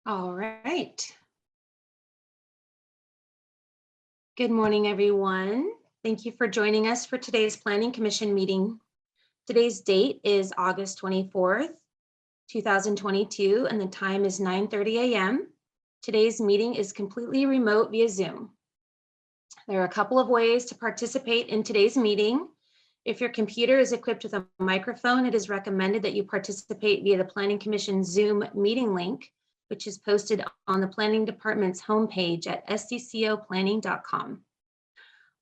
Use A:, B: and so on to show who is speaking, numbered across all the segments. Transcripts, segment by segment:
A: All right. Good morning, everyone. Thank you for joining us for today's Planning Commission meeting. Today's date is August 24th, 2022, and the time is 9:30 a.m. Today's meeting is completely remote via Zoom. There are a couple of ways to participate in today's meeting. If your computer is equipped with a microphone, it is recommended that you participate via the Planning Commission Zoom meeting link, which is posted on the Planning Department's homepage at sccoplanning.com.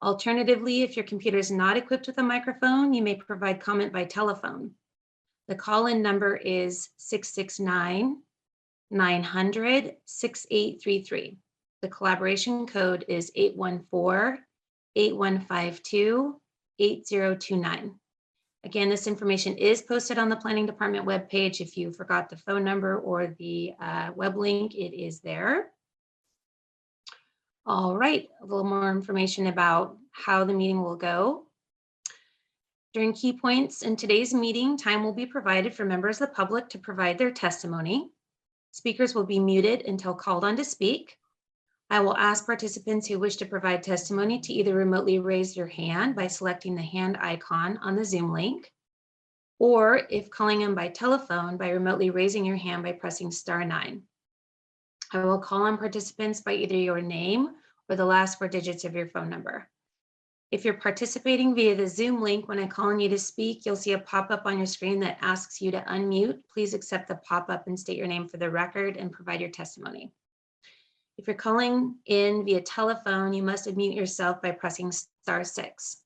A: Alternatively, if your computer is not equipped with a microphone, you may provide comment by telephone. The call-in number is 669-900-6833. The collaboration code is 814-8152-8029. Again, this information is posted on the Planning Department webpage. If you forgot the phone number or the web link, it is there. All right, a little more information about how the meeting will go. During key points in today's meeting, time will be provided for members of the public to provide their testimony. Speakers will be muted until called on to speak. I will ask participants who wish to provide testimony to either remotely raise their hand by selecting the hand icon on the Zoom link, or if calling in by telephone, by remotely raising your hand by pressing *9. I will call on participants by either your name or the last 4 digits of your phone number. If you're participating via the Zoom link, when I call on you to speak, you'll see a pop-up on your screen that asks you to unmute. Please accept the pop-up and state your name for the record and provide your testimony. If you're calling in via telephone, you must unmute yourself by pressing *6.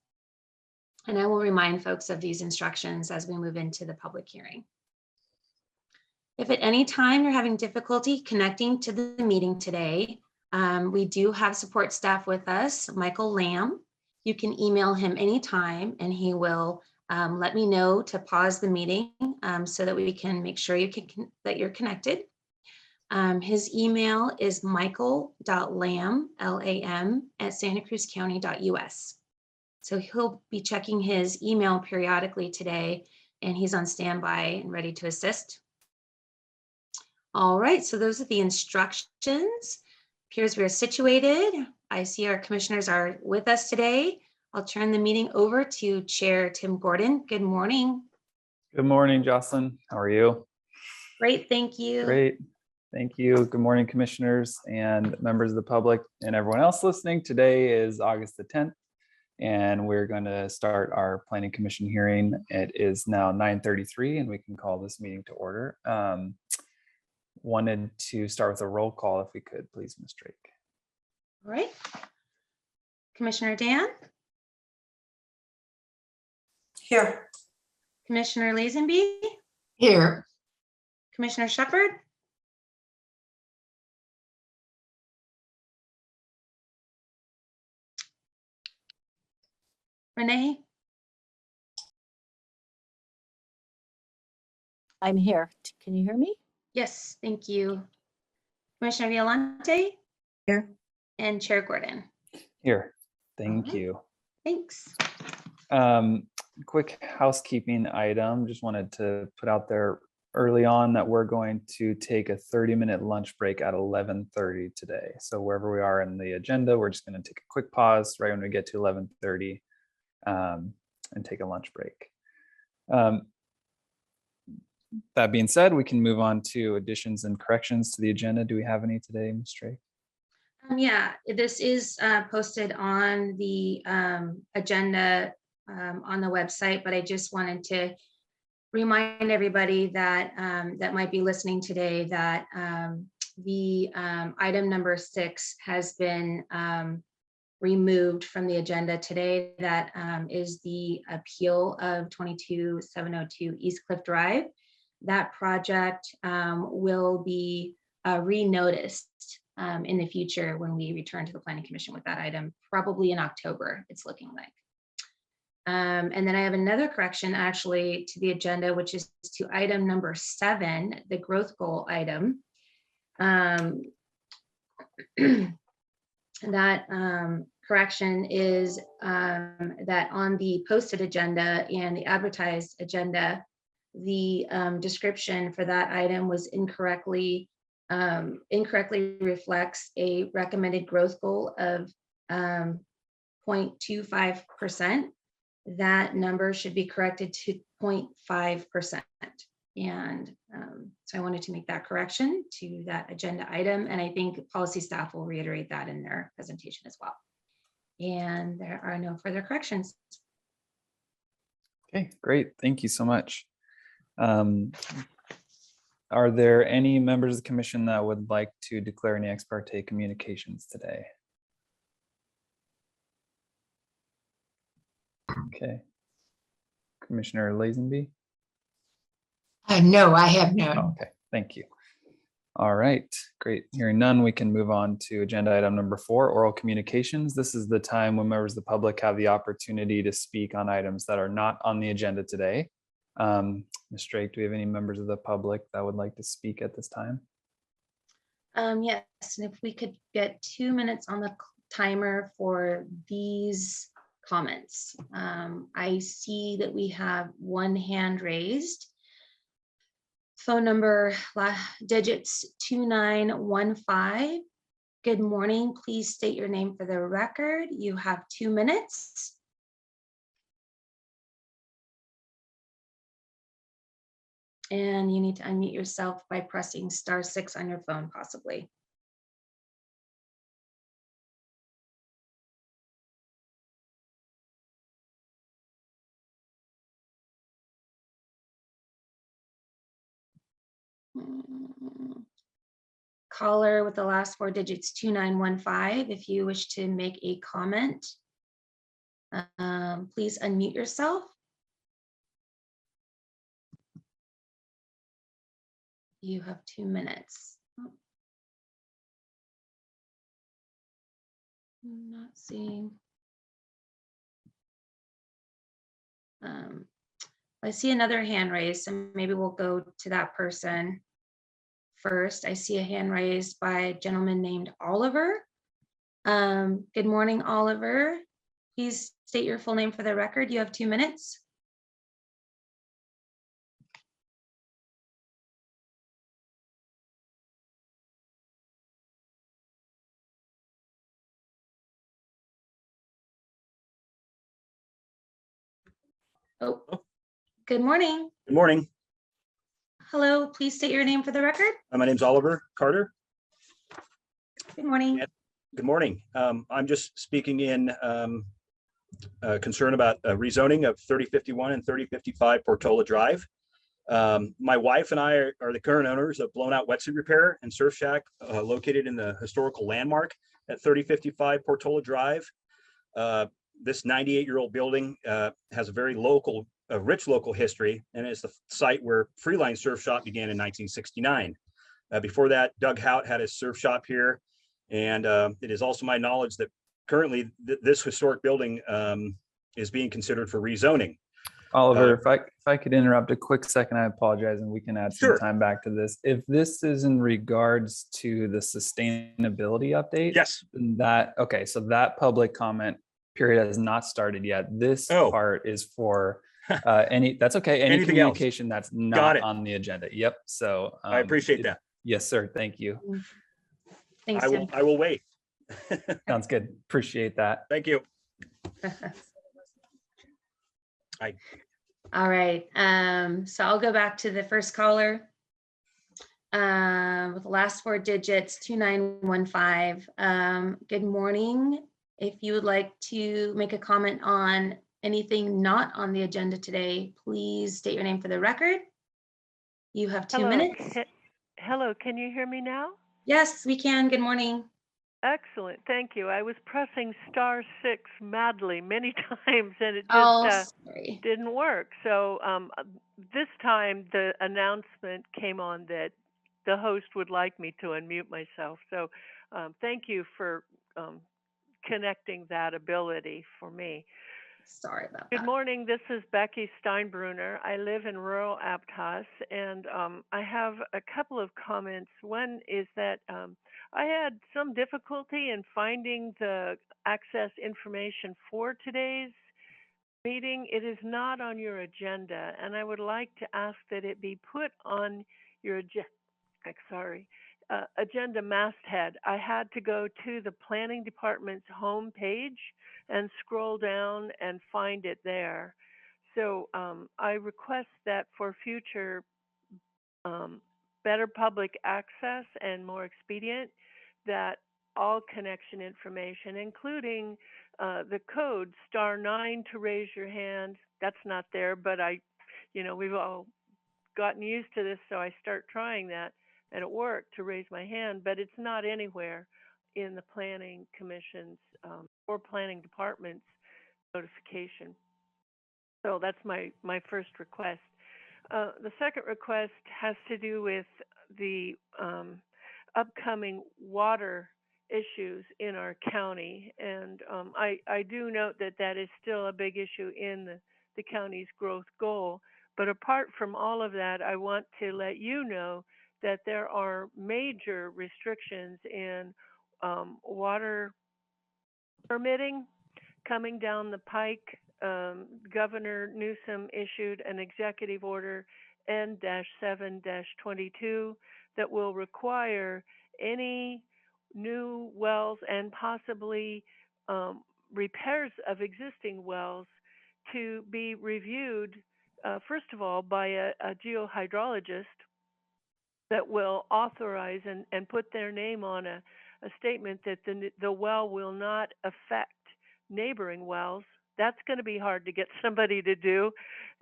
A: And I will remind folks of these instructions as we move into the public hearing. If at any time you're having difficulty connecting to the meeting today, we do have support staff with us, Michael Lamb. You can email him anytime and he will let me know to pause the meeting so that we can make sure that you're connected. His email is michael.lamb, L-A-M, @santacruzcounty.us. So he'll be checking his email periodically today, and he's on standby and ready to assist. All right, so those are the instructions. Appears we are situated. I see our commissioners are with us today. I'll turn the meeting over to Chair Tim Gordon. Good morning.
B: Good morning, Jocelyn. How are you?
A: Great, thank you.
B: Great, thank you. Good morning, commissioners and members of the public and everyone else listening. Today is August the 10th, and we're going to start our Planning Commission hearing. It is now 9:33, and we can call this meeting to order. Wanted to start with a roll call, if we could, please, Ms. Drake.
A: All right. Commissioner Dan?
C: Here.
A: Commissioner Lazenby?
C: Here.
A: Commissioner Shepard? Renee?
D: I'm here. Can you hear me?
A: Yes, thank you. Commissioner Violante?
C: Here.
A: And Chair Gordon?
B: Here, thank
A: right.
B: you.
A: Thanks.
B: Quick housekeeping item. Just wanted to put out there early on that we're going to take a 30-minute lunch break at 11:30 today. So wherever we are in the agenda, we're just going to take a quick pause right when we get to 11:30 and take a lunch break. That being said, we can move on to additions and corrections to the agenda. Do we have any today, Ms. Drake?
A: Yeah, this is posted on the agenda on the website, but I just wanted to remind everybody that that might be listening today that the item number 6 has been removed from the agenda today. That is the appeal of 22702 East Cliff Drive. That project will be re-noticed in the future when we return to the Planning Commission with that item, probably in October, it's looking like. And then I have another correction actually to the agenda, which is to item number 7, the growth goal item. That correction is that on the posted agenda and the advertised agenda, the description for that item was incorrectly incorrectly reflects a recommended growth goal of 0.25%. That number should be corrected to 0.5%. And so I wanted to make that correction to that agenda item. And I think policy staff will reiterate that in their presentation as well. And there are no further corrections.
B: Okay, great. Thank you so much. Are there any members of the commission that would like to declare any ex parte communications today? Okay. Commissioner Lazenby?
C: No, I have none.
B: Okay, thank you. All right, great. Hearing none, we can move on to agenda item number 4, oral communications. This is the time when members of the public have the opportunity to speak on items that are not on the agenda today. Ms. Drake, do we have any members of the public that would like to speak at this time?
A: Yes, and if we could get 2 minutes on the timer for these comments. I see that we have one hand raised. Phone number digits 2915. Good morning. Please state your name for the record. You have 2 minutes. And you need to unmute yourself by pressing *6 on your phone, possibly. Caller with the last 4 digits 2915. If you wish to make a comment, please unmute yourself. You have 2 minutes. Oh. I'm not seeing. I see another hand raised, so maybe we'll go to that person first. I see a hand raised by a gentleman named Oliver. Good morning, Oliver. Please state your full name for the record. You have 2 minutes. Oh, good morning.
E: Good morning.
A: Hello, please state your name for the record.
E: My name's Oliver Carter.
A: Good morning.
E: Good morning. I'm just speaking in concern about rezoning of 3051 and 3055 Portola Drive. My wife and I are the current owners of Blown Out Wetsuit Repair and Surf Shack located in the historical landmark at 3055 Portola Drive. This 98-year-old building has a very rich local history, and is the site where Freeline Surf Shop began in 1969. Before that, Doug Hout had his surf shop here, and it is also my knowledge that currently this historic building is being considered for rezoning.
B: Oliver, if I could interrupt a quick second, I apologize, and we can add some time back to this. If this is in regards to the sustainability update,
E: yes,
B: then so that public comment period has not started yet. This part is for that's okay. Any communication that's not on the agenda. Yep. So
E: I appreciate that.
B: Yes, sir. Thank you.
A: Thanks,
E: I will wait.
B: Sounds good. Appreciate that.
E: Thank you.
A: All right. So I'll go back to the first caller with the last 4 digits 2915. Good morning. If you would like to make a comment on anything not on the agenda today, please state your name for the record. You have 2 minutes.
F: Hello, can you hear me now?
A: Yes, we can. Good morning.
F: Excellent, thank you. I was pressing *6 madly many times, and it just didn't work. So this time the announcement came on that the host would like me to unmute myself. So thank you for connecting that ability for me.
A: Sorry about that.
F: Good morning. This is Becky Steinbrunner. I live in rural Aptos, and I have a couple of comments. One is that I had some difficulty in finding the access information for today's meeting. It is not on your agenda, and I would like to ask that it be put on your agenda. Sorry. agenda masthead, I had to go to the planning department's homepage and scroll down and find it there. So I request that for future better public access and more expedient, that all connection information, including the code *9 to raise your hand. That's not there, but we've all gotten used to this, so I start trying that, and it worked to raise my hand, but it's not anywhere in the planning commission's or planning department's notification. So that's my first request. The second request has to do with the upcoming water issues in our county, and I do note that that is still a big issue in the county's growth goal. But apart from all of that, I want to let you know that there are major restrictions in water permitting coming down the pike. Governor Newsom issued an executive order N-7-22 that will require any new wells and possibly repairs of existing wells to be reviewed, first of all, by a geohydrologist that will authorize and put their name on a statement that the well will not affect neighboring wells. That's going to be hard to get somebody to do.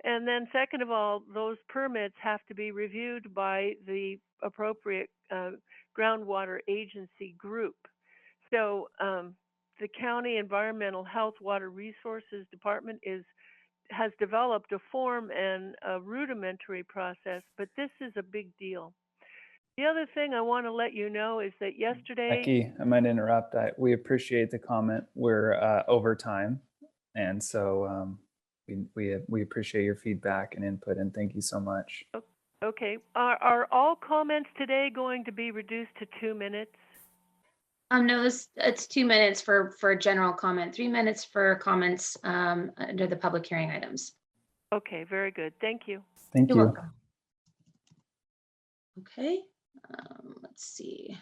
F: And then second of all, those permits have to be reviewed by the appropriate groundwater agency group. So the County Environmental Health Water Resources Department has developed a form and a rudimentary process, but this is a big deal. The other thing I want to let you know is that yesterday...
B: Becky, I might interrupt. We appreciate the comment. We're over time. And so we appreciate your feedback and input, and thank you so much.
F: Okay. Are all comments today going to be reduced to 2 minutes?
A: No, it's 2 minutes for general comment, 3 minutes for comments under the public hearing items.
F: Okay, very good. Thank you.
B: Thank
A: You're
B: you.
A: welcome. Okay, let's see.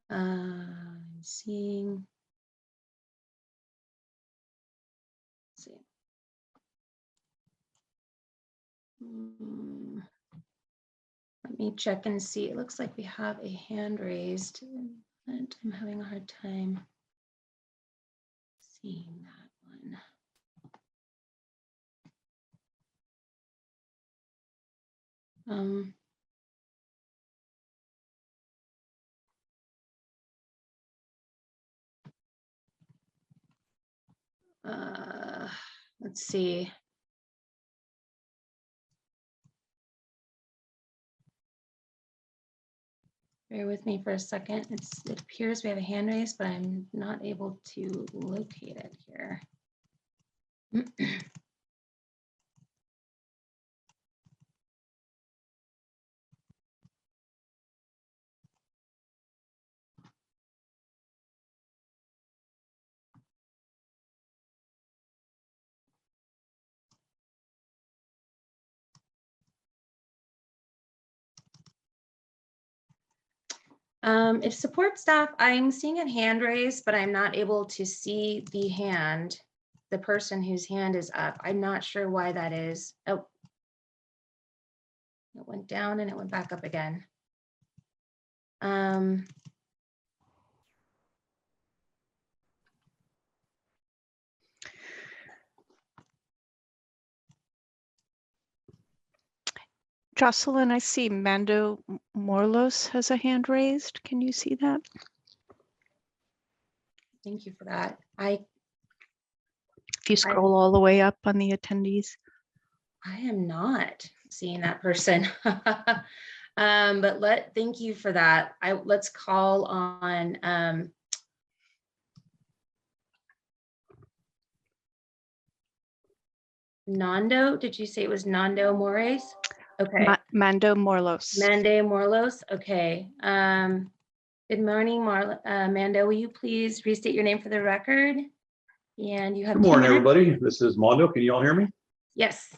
A: I'm seeing. Let's see. Let me check and see. It looks like we have a hand raised, and I'm having a hard time seeing that one. Let's see. Bear with me for a second. It appears we have a hand raised, but I'm not able to locate it here. If support staff, I'm seeing a hand raised, but I'm not able to see the hand, the person whose hand is up. I'm not sure why that is. Oh, it went down and it went back up again.
G: Jocelyn, I see Mando Morlos has a hand raised. Can you see that?
A: Thank you for that.
G: If you scroll all the way up on the attendees.
A: I am not seeing that person. But thank you for that. Let's call on Nando. Did you say it was Nando Mores? Okay.
G: Mando Morlos.
A: Mande Morlos. Okay. Good morning, Mando. Will you please restate your name for the record? And you have.
H: Good morning, everybody. This is Mondo. Can you all hear me?
A: Yes.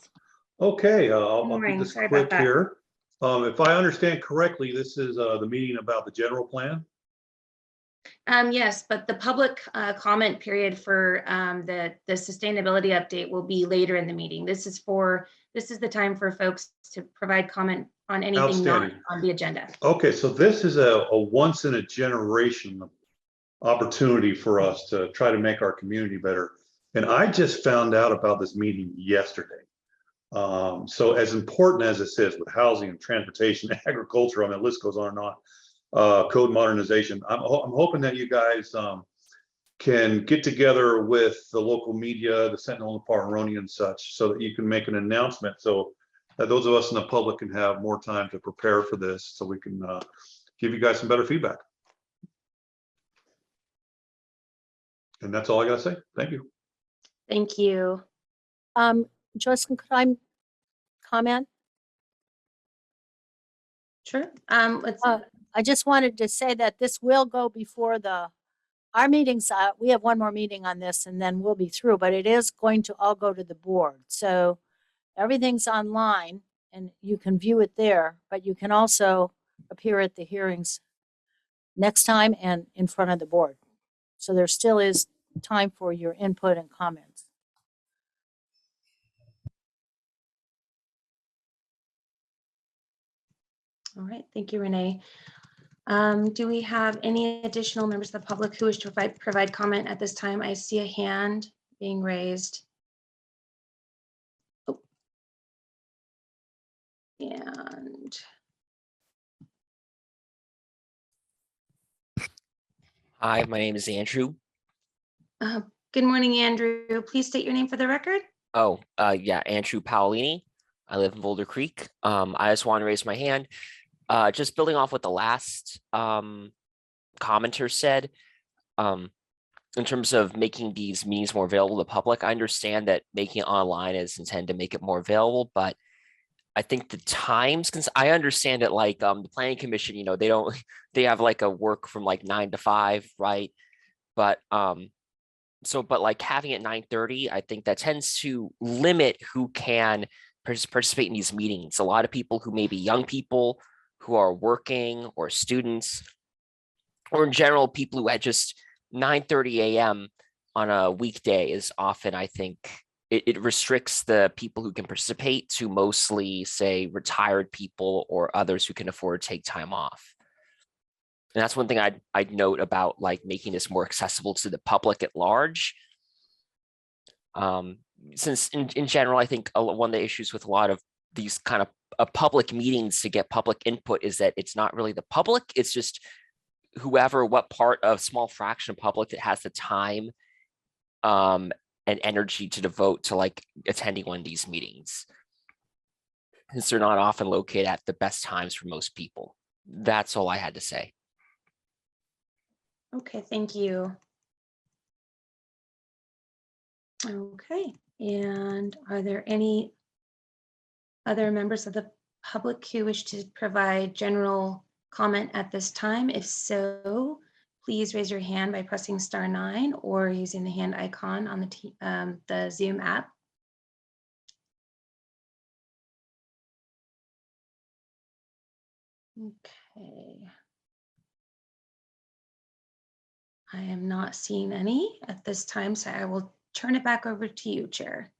H: Okay. I'll keep this quick here. If I understand correctly, this is the meeting about the general plan.
A: Yes, but the public comment period for the sustainability update will be later in the meeting. This is the time for folks to provide comment on anything not
H: Outstanding.
A: on the agenda.
H: Okay, so this is a once in a generation opportunity for us to try to make our community better. And I just found out about this meeting yesterday. So as important as this is with housing and transportation, agriculture, I mean, the list goes on and on, code modernization, I'm hoping that you guys can get together with the local media, the Sentinel and the Pararoni and such, so that you can make an announcement so that those of us in the public can have more time to prepare for this, so we can give you guys some better feedback. And that's all I gotta say. Thank you.
A: Thank you.
D: Jocelyn, could I comment?
A: Sure.
D: I just wanted to say that this will go before our meetings. We have one more meeting on this and then we'll be through, but it is going to all go to the board. So everything's online and you can view it there, but you can also appear at the hearings next time and in front of the board. So there still is time for your input and comments.
A: All right. Thank you, Renee. Do we have any additional members of the public who wish to provide comment at this time? I see a hand being raised. Oh. And
I: Hi, my name is Andrew.
A: good morning, Andrew. Please state your name for the record.
I: Oh, yeah, Andrew Paolini. I live in Boulder Creek. I just want to raise my hand. Just building off what the last commenter said, in terms of making these meetings more available to the public, I understand that making it online is intended to make it more available, but I think the times, I understand that like the planning commission, you know, they have like a work from like 9 to 5, right? But but like having it 9:30, I think that tends to limit who can participate in these meetings. A lot of people who may be young people who are working or students, or in general, people who had just 9:30 a.m. on a weekday is often, I think, it restricts the people who can participate to mostly, say, retired people or others who can afford to take time off. And that's one thing I'd note about like making this more accessible to the public at large. Since in general, I think one of the issues with a lot of these kind of public meetings to get public input is that it's not really the public, it's just what part of small fraction of public that has the time and energy to devote to like attending one of these meetings, since they're not often located at the best times for most people. That's all I had to say.
A: Okay, thank you. Okay, and are there any other members of the public who wish to provide general comment at this time? If so, please raise your hand by pressing *9 or using the hand icon on the Zoom app. Okay. I am not seeing any at this time, so I will turn it back over to you, Chair.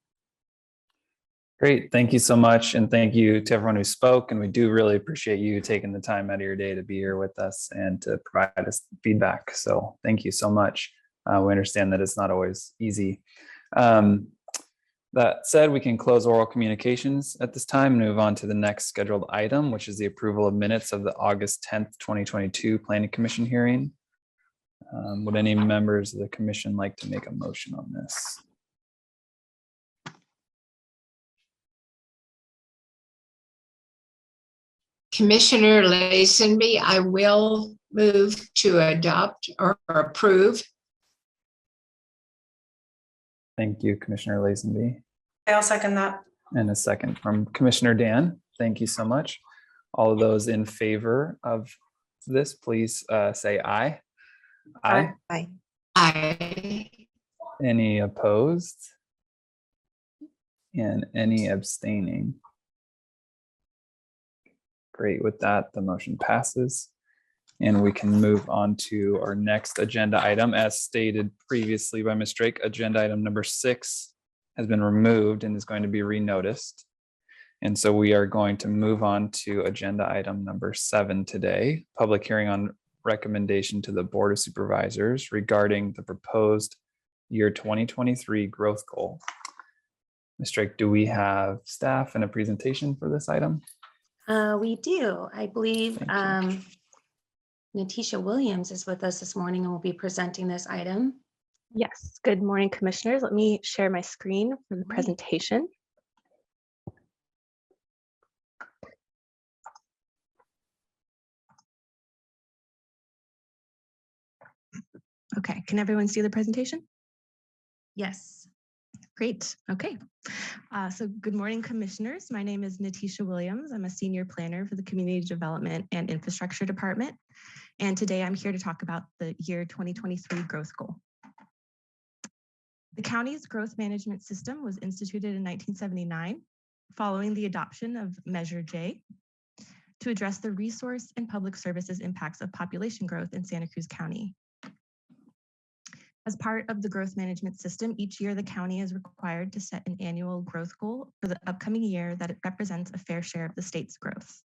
B: Great. Thank you so much. And thank you to everyone who spoke. And we do really appreciate you taking the time out of your day to be here with us and to provide us feedback. So thank you so much. We understand that it's not always easy. That said, we can close oral communications at this time and move on to the next scheduled item, which is the approval of minutes of the August 10th, 2022 Planning Commission hearing. Would any members of the commission like to make a motion on this?
C: Commissioner Lazenby, I will move to adopt or approve.
B: Thank you, Commissioner Lazenby.
C: I'll second that.
B: And a second from Commissioner Dan. Thank you so much. All of those in favor of this, please say aye. Aye.
C: Aye. Aye.
B: Any opposed? And any abstaining? Great. With that, the motion passes. And we can move on to our next agenda item. As stated previously by Ms. Drake, agenda item number 6 has been removed and is going to be renoticed. And so we are going to move on to agenda item number 7 today, public hearing on recommendation to the Board of Supervisors regarding the proposed year 2023 growth goal. Ms. Drake, do we have staff and a presentation for this item?
A: We do. I believe
B: Thank
A: Natisha Williams is with us this morning and will be presenting this item.
J: Yes, good morning, commissioners. Let me share my screen for the
A: Great.
J: presentation. Okay, can everyone see the presentation?
A: Yes.
J: Great, okay. So good morning, commissioners. My name is Natisha Williams. I'm a senior planner for the Community Development and Infrastructure Department. And today I'm here to talk about the year 2023 growth goal. The county's growth management system was instituted in 1979, following the adoption of Measure J, to address the resource and public services impacts of population growth in Santa Cruz County. As part of the growth management system, each year the county is required to set an annual growth goal for the upcoming year that it represents a fair share of the state's growth.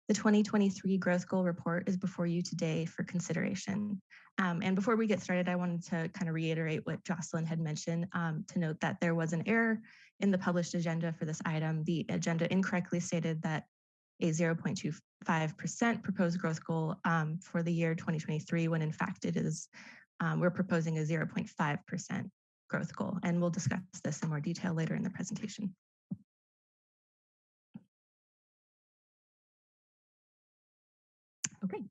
J: The 2023 growth goal report is before you today for consideration. And before we get started, I wanted to kind of reiterate what Jocelyn had mentioned, to note that there was an error in the published agenda for this item. The agenda incorrectly stated that a 0.25% proposed growth goal for the year 2023, when in fact it is, we're proposing a 0.5% growth goal. And we'll discuss this in more detail later in the presentation. Okay,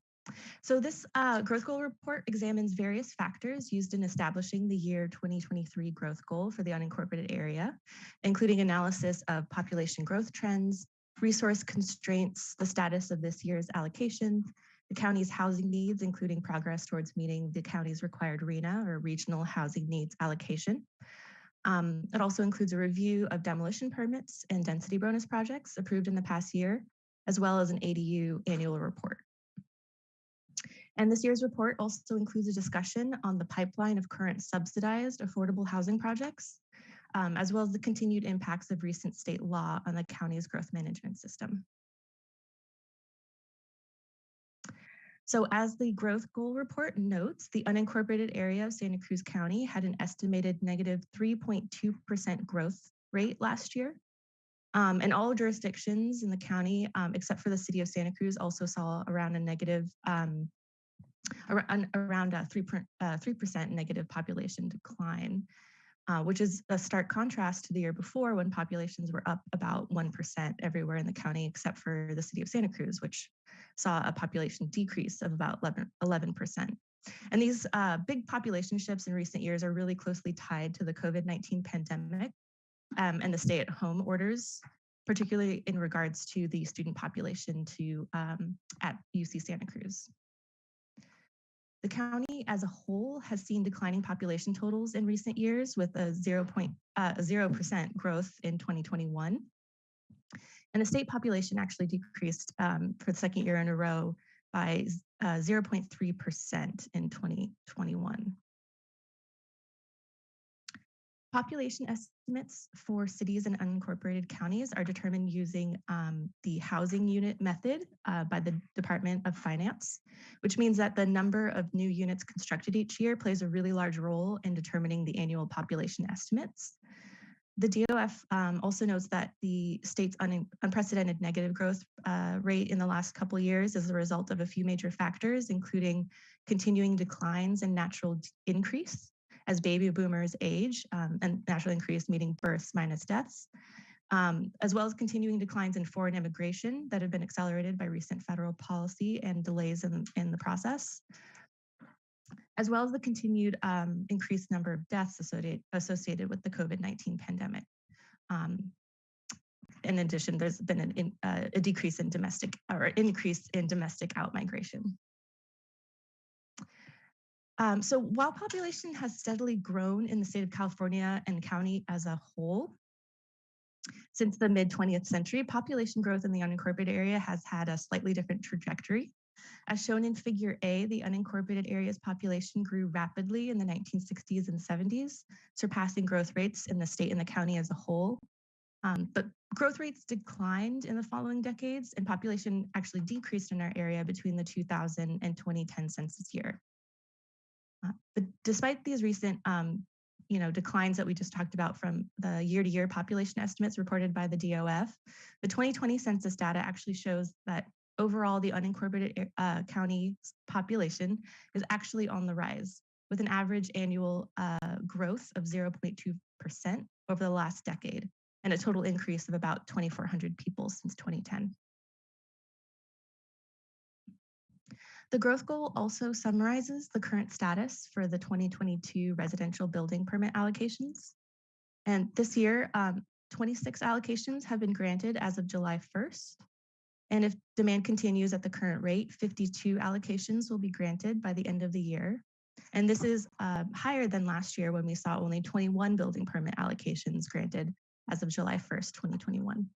J: so this growth goal report examines various factors used in establishing the year 2023 growth goal for the unincorporated area, including analysis of population growth trends, resource constraints, the status of this year's allocation, the county's housing needs, including progress towards meeting the county's required RHNA or regional housing needs allocation. It also includes a review of demolition permits and density bonus projects approved in the past year, as well as an ADU annual report. And this year's report also includes a discussion on the pipeline of current subsidized affordable housing projects, as well as the continued impacts of recent state law on the county's growth management system. So as the growth goal report notes, the unincorporated area of Santa Cruz County had an estimated negative 3.2% growth rate last year. And all jurisdictions in the county, except for the city of Santa Cruz, also saw around a negative, around a 3% negative population decline, which is a stark contrast to the year before when populations were up about 1% everywhere in the county, except for the city of Santa Cruz, which saw a population decrease of about 11%. And these big population shifts in recent years are really closely tied to the COVID-19 pandemic and the stay-at-home orders, particularly in regards to the student population at UC Santa Cruz. The county as a whole has seen declining population totals in recent years with a 0% growth in 2021. And the state population actually decreased for the second year in a row by 0.3% in 2021. Population estimates for cities and unincorporated counties are determined using the housing unit method by the Department of Finance, which means that the number of new units constructed each year plays a really large role in determining the annual population estimates. The DOF also notes that the state's unprecedented negative growth rate in the last couple of years is the result of a few major factors, including continuing declines in natural increase as baby boomers age, and natural increase meaning births minus deaths, as well as continuing declines in foreign immigration that have been accelerated by recent federal policy and delays in the process, as well as the continued increased number of deaths associated with the COVID-19 pandemic. In addition, there's been a decrease in domestic or increase in domestic outmigration. So while population has steadily grown in the state of California and county as a whole, Since the mid 20th century, population growth in the unincorporated area has had a slightly different trajectory. As shown in Figure A, the unincorporated area's population grew rapidly in the 1960s and 70s, surpassing growth rates in the state and the county as a whole. But growth rates declined in the following decades, and population actually decreased in our area between the 2000 and 2010 census year. But despite these recent declines that we just talked about from the year-to-year population estimates reported by the DOF, the 2020 census data actually shows that overall the unincorporated county population is actually on the rise, with an average annual growth of 0.2% over the last decade, and a total increase of about 2,400 people since 2010. The growth goal also summarizes the current status for the 2022 residential building permit allocations. And this year, 26 allocations have been granted as of July 1st. And if demand continues at the current rate, 52 allocations will be granted by the end of the year. And this is higher than last year when we saw only 21 building permit allocations granted as of July 1st, 2021.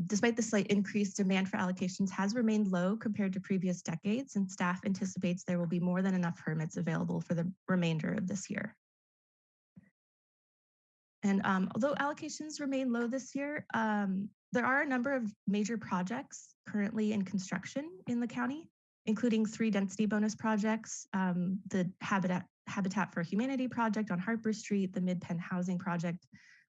J: Despite the slight increase, demand for allocations has remained low compared to previous decades, and staff anticipates there will be more than enough permits available for the remainder of this year. And although allocations remain low this year, there are a number of major projects currently in construction in the county, including 3 density bonus projects, the Habitat for Humanity project on Harper Street, the Mid-Penn Housing project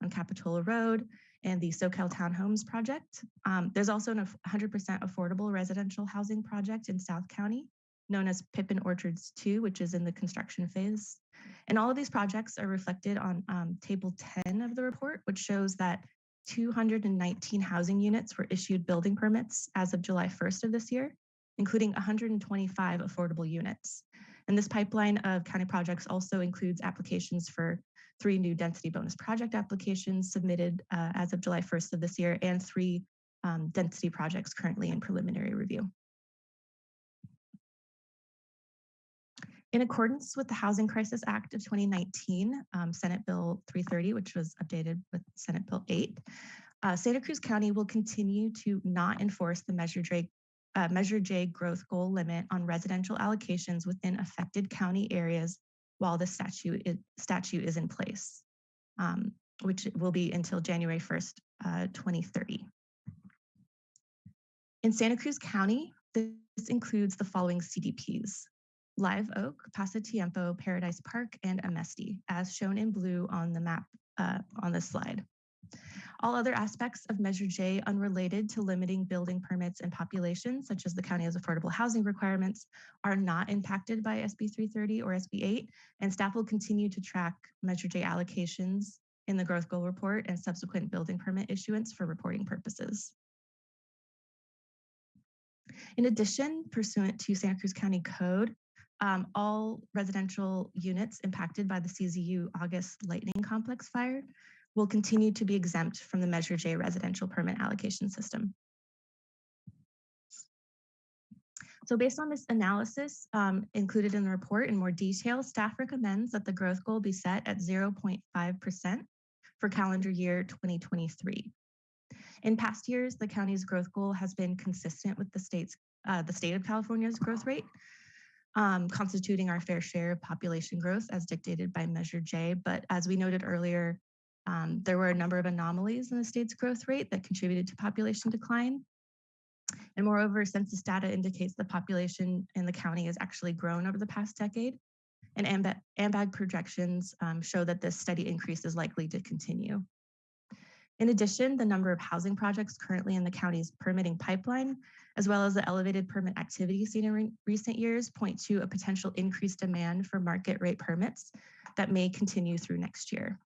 J: on Capitola Road, and the SoCal Townhomes project. There's also a 100% affordable residential housing project in South County, known as Pippin Orchards 2, which is in the construction phase. And all of these projects are reflected on Table 10 of the report, which shows that 219 housing units were issued building permits as of July 1st of this year, including 125 affordable units. And this pipeline of county projects also includes applications for 3 new density bonus project applications submitted as of July 1st of this year, and 3 density projects currently in preliminary review. In accordance with the Housing Crisis Act of 2019, Senate Bill 330, which was updated with Senate Bill 8, Santa Cruz County will continue to not enforce the Measure J growth goal limit on residential allocations within affected county areas while the statute is in place, which will be until January 1st, 2030. In Santa Cruz County, this includes the following CDPs: Live Oak, Pasatiempo, Paradise Park, and Amesti, as shown in blue on the map on this slide. All other aspects of Measure J unrelated to limiting building permits and population, such as the county's affordable housing requirements, are not impacted by SB 330 or SB 8, and staff will continue to track Measure J allocations in the growth goal report and subsequent building permit issuance for reporting purposes. In addition, pursuant to Santa Cruz County Code, all residential units impacted by the CZU August Lightning Complex fire will continue to be exempt from the Measure J residential permit allocation system. So based on this analysis included in the report in more detail, staff recommends that the growth goal be set at 0.5% for calendar year 2023. In past years, the county's growth goal has been consistent with the state of California's growth rate, constituting our fair share of population growth as dictated by Measure J. But as we noted earlier, there were a number of anomalies in the state's growth rate that contributed to population decline. And moreover, census data indicates the population in the county has actually grown over the past decade. And AMBAG projections show that this steady increase is likely to continue. In addition, the number of housing projects currently in the county's permitting pipeline, as well as the elevated permit activity seen in recent years, point to a potential increased demand for market rate permits that may continue through next year.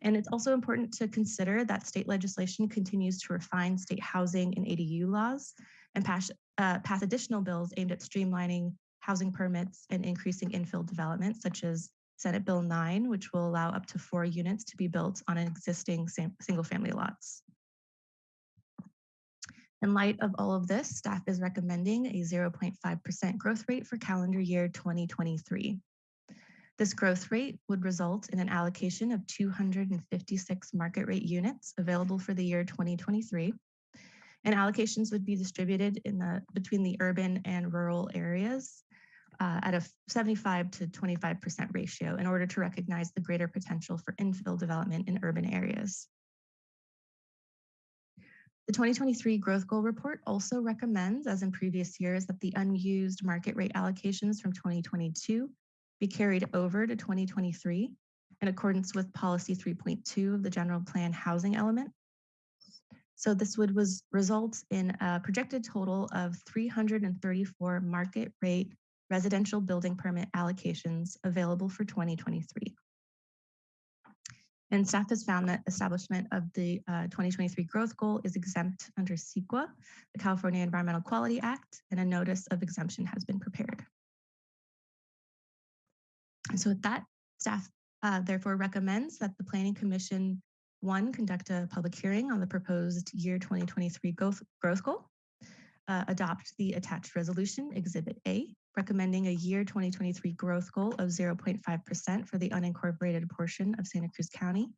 J: And it's also important to consider that state legislation continues to refine state housing and ADU laws and pass additional bills aimed at streamlining housing permits and increasing infill development, such as Senate Bill 9, which will allow up to 4 units to be built on an existing single-family lots. In light of all of this, staff is recommending a 0.5% growth rate for calendar year 2023. This growth rate would result in an allocation of 256 market rate units available for the year 2023. And allocations would be distributed between the urban and rural areas at a 75 to 25% ratio in order to recognize the greater potential for infill development in urban areas. The 2023 Growth Goal Report also recommends, as in previous years, that the unused market rate allocations from 2022 be carried over to 2023 in accordance with Policy 3.2 of the General Plan Housing Element. So this would result in a projected total of 334 market rate residential building permit allocations available for 2023. And staff has found that establishment of the 2023 growth goal is exempt under CEQA, the California Environmental Quality Act, and a notice of exemption has been prepared. And so with that, staff therefore recommends that the Planning Commission, one, conduct a public hearing on the proposed year 2023 growth goal, adopt the attached resolution, Exhibit A, recommending a year 2023 growth goal of 0.5% for the unincorporated portion of Santa Cruz County.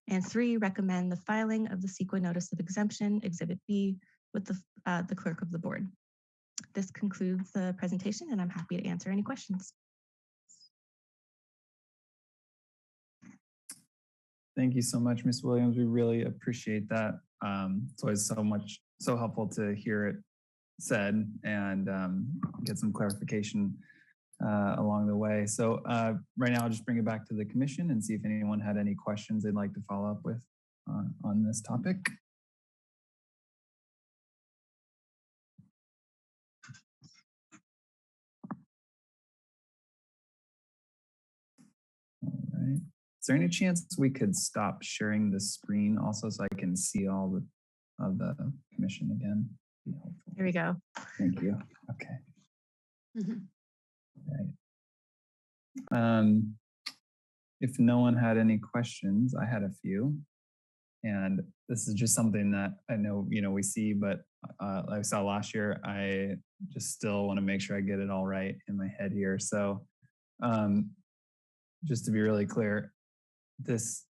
J: And 3, recommend the filing of the CEQA Notice of Exemption, Exhibit B, with the clerk of the board. This concludes the presentation, and I'm happy to answer any questions.
B: Thank you so much, Ms. Williams. We really appreciate that. It's always so helpful to hear it said and get some clarification along the way. So right now I'll just bring it back to the commission and see if anyone had any questions they'd like to follow up with on this topic. All right. Is there any chance we could stop sharing the screen also so I can see all of the commission again?
J: Here we go.
B: Thank you. Okay.
A: Mhm.
B: Right. If no one had any questions, I had a few. And this is just something that I know, we see, but like I saw last year, I just still want to make sure I get it all right in my head here. So just to be really clear, this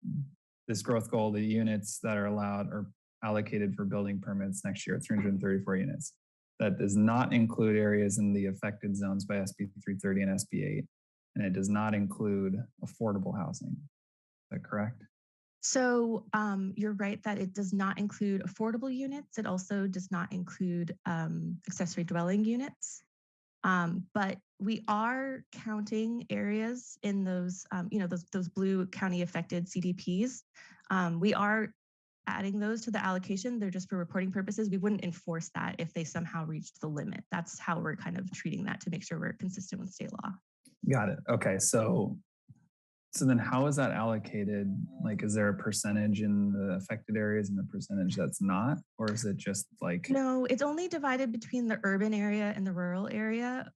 B: growth goal, the units that are allowed or allocated for building permits next year, 334 units. That does not include areas in the affected zones by SB 330 and SB 8. And it does not include affordable housing. Is that correct?
J: So you're right that it does not include affordable units. It also does not include accessory dwelling units. But we are counting areas in those, those blue county affected CDPs. We are adding those to the allocation. They're just for reporting purposes. We wouldn't enforce that if they somehow reached the limit. That's how we're kind of treating that to make sure we're consistent with state law.
B: Got it. Okay. So then how is that allocated? Like, is there a percentage in the affected areas and the percentage that's not? Or is it just like...
J: No, it's only divided between the urban area and the rural area.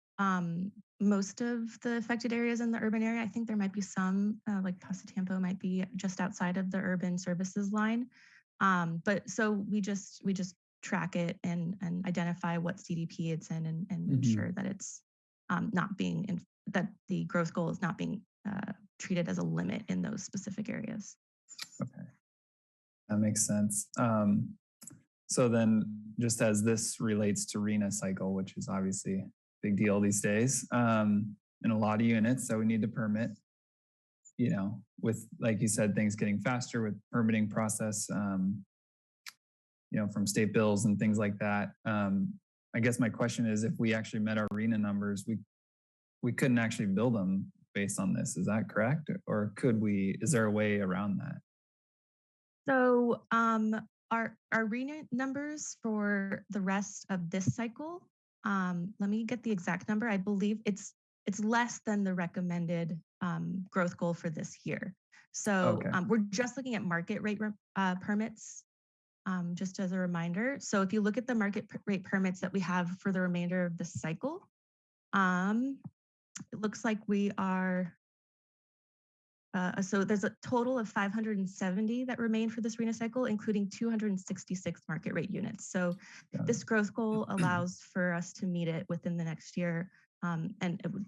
J: Most of the affected areas in the urban area, I think there might be some, like Pasatiempo might be just outside of the urban services line. But so we just track it and identify what CDP it's in and ensure that it's not being, that the growth goal is not being treated as a limit in those specific areas.
B: Okay, that makes sense. So then just as this relates to RENA cycle, which is obviously a big deal these days, and a lot of units that we need to permit, with, like you said, things getting faster with permitting process, from state bills and things like that. I guess my question is, if we actually met our RENA numbers, we couldn't actually build them based on this. Is that correct? Or could we, is there a way around that?
J: So our RENA numbers for the rest of this cycle, let me get the exact number. I believe it's less than the recommended growth goal for this year. So we're just looking at market rate permits, just as a reminder. So if you look at the market rate permits that we have for the remainder of the cycle, it looks like we are, so there's a total of 570 that remain for this RENA cycle, including 266 market rate units. So this growth goal allows for us to meet it within the next year. And it would,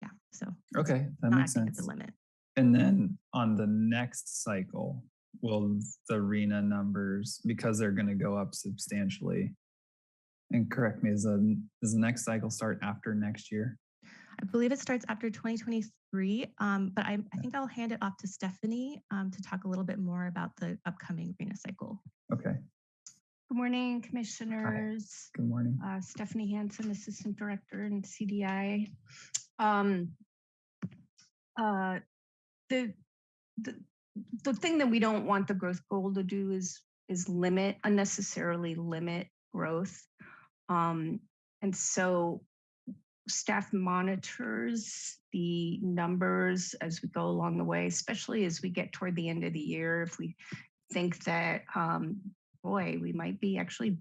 J: Yeah, so
B: Okay, that
J: not
B: makes
J: acting as a
B: sense.
J: limit.
B: And then on the next cycle, will the arena numbers, because they're going to go up substantially, and correct me, does the next cycle start after next year?
J: I believe it starts after 2023, but I think I'll hand it off to Stephanie to talk a little bit more about the upcoming arena cycle.
B: Okay,
K: Good morning, commissioners.
B: good morning.
K: Stephanie Hansen, Assistant Director in CDI. Um, the, the thing that we don't want the growth goal to do is unnecessarily limit growth. And so staff monitors the numbers as we go along the way, especially as we get toward the end of the year. If we think that, boy, we might be actually,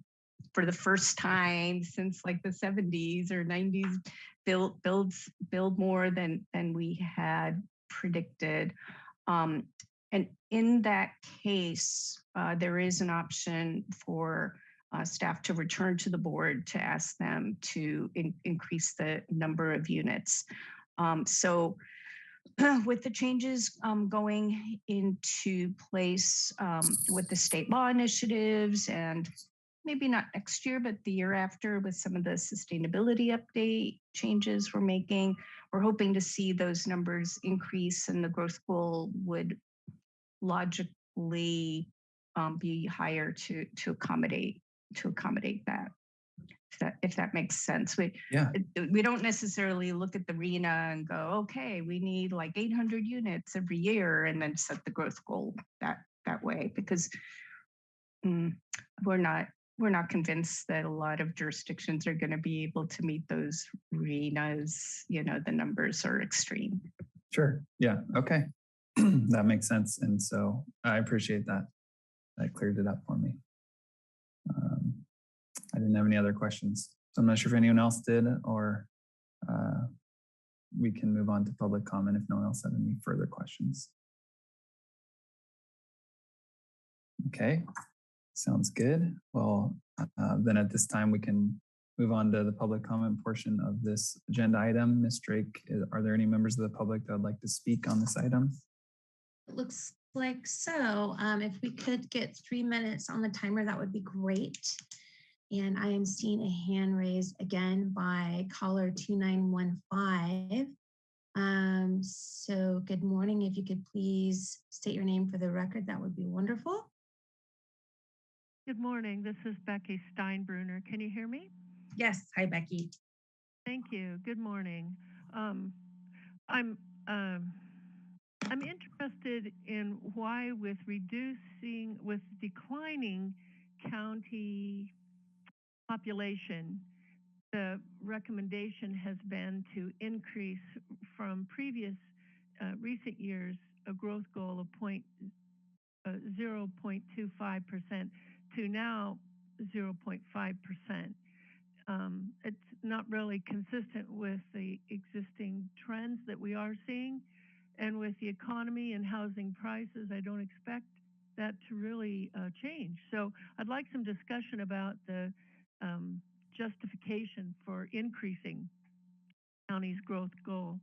K: for the first time since like the 70s or 90s, build more than we had predicted. And in that case, there is an option for staff to return to the board to ask them to increase the number of units. So with the changes going into place with the state law initiatives, and maybe not next year, but the year after, with some of the sustainability update changes we're making, we're hoping to see those numbers increase, and the growth goal would logically be higher to accommodate that. If that makes sense. We don't necessarily look at the arena and go, okay, we need like 800 units every year, and then set the growth goal that way, because we're not convinced that a lot of jurisdictions are going to be able to meet those arenas. You know, the numbers are extreme.
B: Sure. Yeah. Okay. That makes sense. And so I appreciate that. That cleared it up for me. I didn't have any other questions. So I'm not sure if anyone else did, or we can move on to public comment if no one else had any further questions. Okay, sounds good. Well, then at this time we can move on to the public comment portion of this agenda item. Ms. Drake, are there any members of the public that would like to speak on this item?
A: It looks like so. If we could get 3 minutes on the timer, that would be great. And I am seeing a hand raised again by caller 2915. So good morning. If you could please state your name for the record, that would be wonderful.
F: Good morning. This is Becky Steinbrunner. Can you hear me?
A: Yes. Hi, Becky.
F: Thank you. Good morning. I'm interested in why, with declining county population, the recommendation has been to increase from previous recent years a growth goal of 0.25% to now 0.5%. It's not really consistent with the existing trends that we are seeing, and with the economy and housing prices, I don't expect that to really change. So I'd like some discussion about the justification for increasing county's growth goal.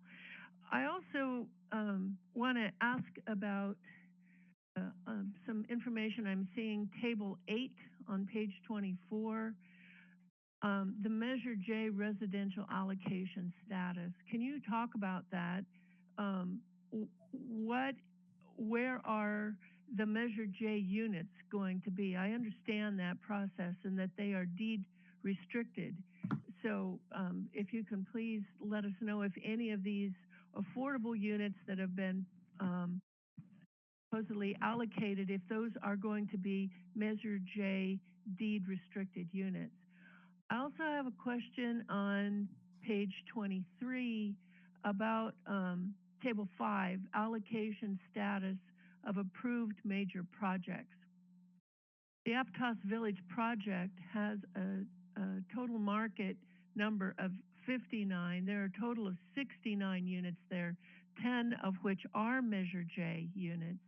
F: I also want to ask about some information I'm seeing, table 8 on page 24, the Measure J residential allocation status. Can you talk about that? Where are the Measure J units going to be? I understand that process and that they are deed restricted. So if you can please let us know if any of these affordable units that have been supposedly allocated, if those are going to be Measure J deed restricted units. I also have a question on page 23 about table 5, allocation status of approved major projects. The Aptos Village project has a total market number of 59. There are a total of 69 units there, 10 of which are Measure J units.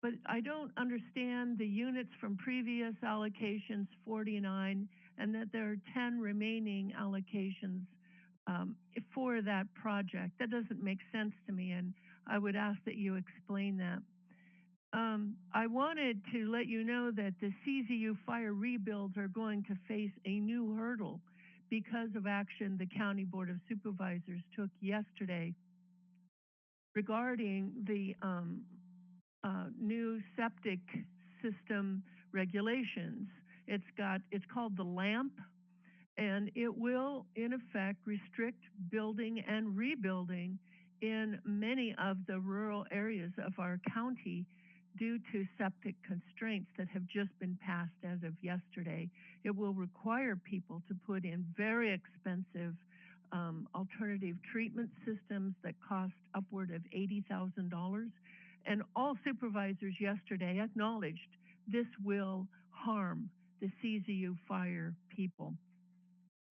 F: But I don't understand the units from previous allocations, 49, and that there are 10 remaining allocations for that project. That doesn't make sense to me, and I would ask that you explain that. I wanted to let you know that the CZU fire rebuilds are going to face a new hurdle because of action the County Board of Supervisors took yesterday regarding the new septic system regulations. It's called the LAMP, and it will in effect restrict building and rebuilding in many of the rural areas of our county due to septic constraints that have just been passed as of yesterday. It will require people to put in very expensive alternative treatment systems that cost upward of $80,000. And all supervisors yesterday acknowledged this will harm the CZU fire people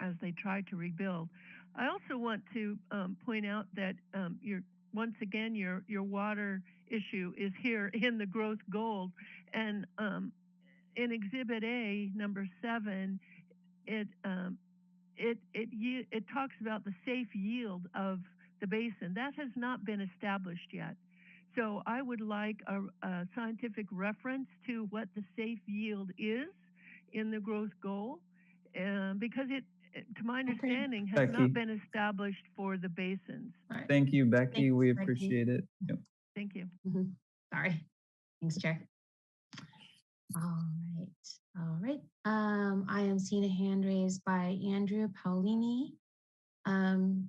F: as they try to rebuild. I also want to point out that once again, your water issue is here in the growth goal. And in Exhibit A, number 7, it talks about the safe yield of the basin. That has not been established yet. So I would like a scientific reference to what the safe yield is in the growth goal, because it, to my understanding, has
B: Becky.
F: not been established for the basins.
B: Thank you, Becky.
A: Thanks,
B: We
A: Becky.
B: appreciate it. Yep.
F: Thank you.
A: Sorry. Thanks, Chair. All right. I am seeing a hand raised by Andrew Paolini.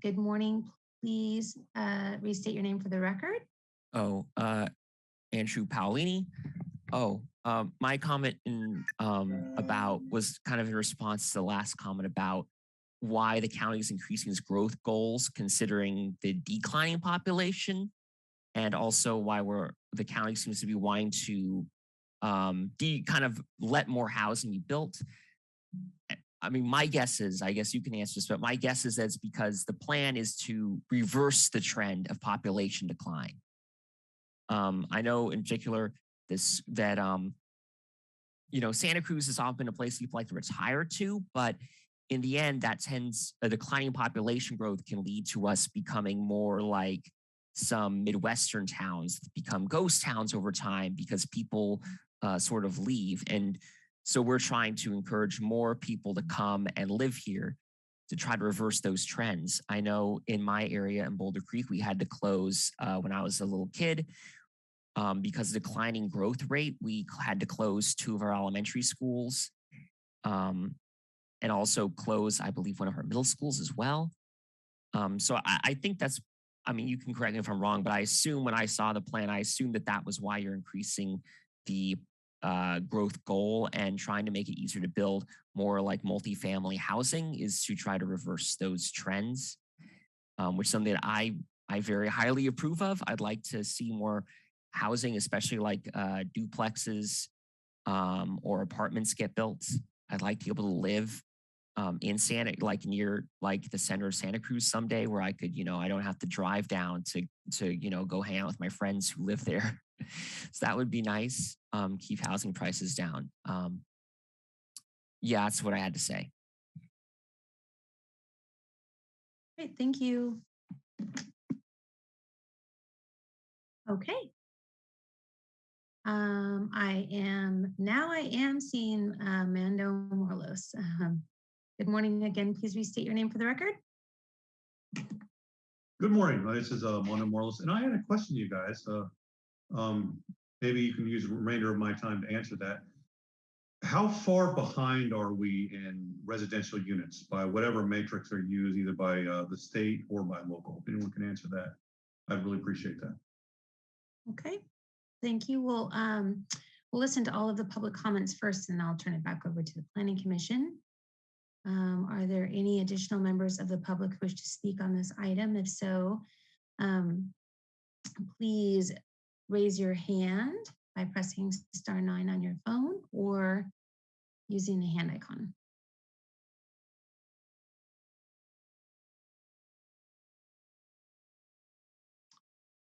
A: Good morning. Please restate your name for the record.
I: Oh, Andrew Paolini. My comment about was kind of in response to the last comment about why the county is increasing its growth goals, considering the declining population, and also why the county seems to be wanting to kind of let more housing be built. I mean, my guess is, I guess you can answer this, but my guess is that it's because the plan is to reverse the trend of population decline. I know in particular Santa Cruz has often been a place people like to retire to, but in the end, a declining population growth can lead to us becoming more like some Midwestern towns that become ghost towns over time because people sort of leave. And so we're trying to encourage more people to come and live here to try to reverse those trends. I know in my area in Boulder Creek, we had to close when I was a little kid. Because of declining growth rate, we had to close 2 of our elementary schools and also close, I believe, one of our middle schools as well. So I think you can correct me if I'm wrong, but I assume when I saw the plan, I assumed that was why you're increasing the growth goal and trying to make it easier to build more like multifamily housing is to try to reverse those trends, which is something that I very highly approve of. I'd like to see more housing, especially like duplexes or apartments get built. I'd like to be able to live in near the center of Santa Cruz someday, where I could, I don't have to drive down to go hang out with my friends who live there. So that would be nice. Keep housing prices down. Yeah, that's what I had to say.
A: Great, thank you. Okay. I am seeing Mando Morlos. Good morning again. Please restate your name for the record.
H: Good morning. This is Mando Morlos, and I had a question, you guys. Maybe you can use the remainder of my time to answer that. How far behind are we in residential units by whatever matrix are used, either by the state or by local? If anyone can answer that, I'd really appreciate that.
A: Okay, thank you. We'll listen to all of the public comments first, and I'll turn it back over to the Planning Commission. Are there any additional members of the public who wish to speak on this item? If so, please raise your hand by pressing *9 on your phone or using the hand icon.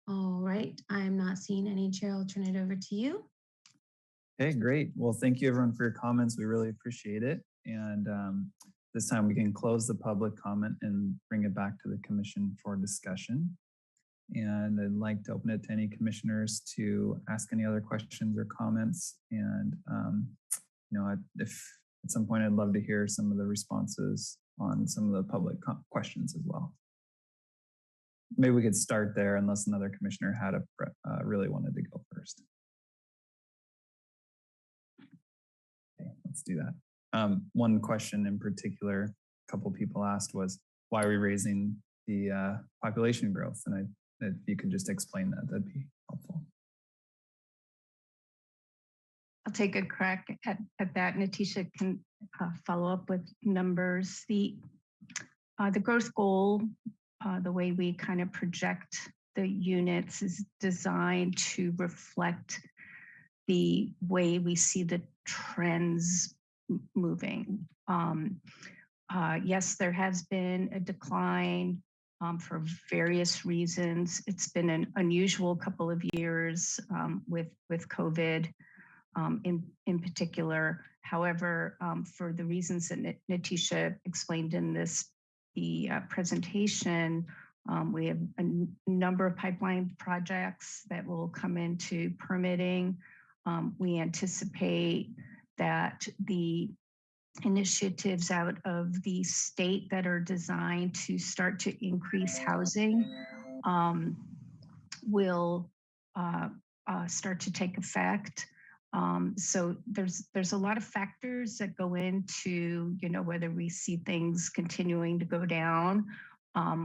A: All right, I'm not seeing any. Chair, I'll turn it over to you.
B: Okay, great. Well, thank you everyone for your comments. We really appreciate it. And this time we can close the public comment and bring it back to the commission for discussion. And I'd like to open it to any commissioners to ask any other questions or comments. And, if at some point I'd love to hear some of the responses on some of the public questions as well. Maybe we could start there unless another commissioner had really wanted to go first. Okay, let's do that. One question in particular, a couple people asked was, why are we raising the population growth? And if you could just explain that, that'd be helpful.
K: I'll take a crack at that. Natisha can follow up with numbers. The growth goal, the way we kind of project the units, is designed to reflect the way we see the trends moving. Yes, there has been a decline for various reasons. It's been an unusual couple of years with COVID in particular. However, for the reasons that Natisha explained in the presentation, we have a number of pipeline projects that will come into permitting. We anticipate that the initiatives out of the state that are designed to start to increase housing will start to take effect. So there's a lot of factors that go into, whether we see things continuing to go down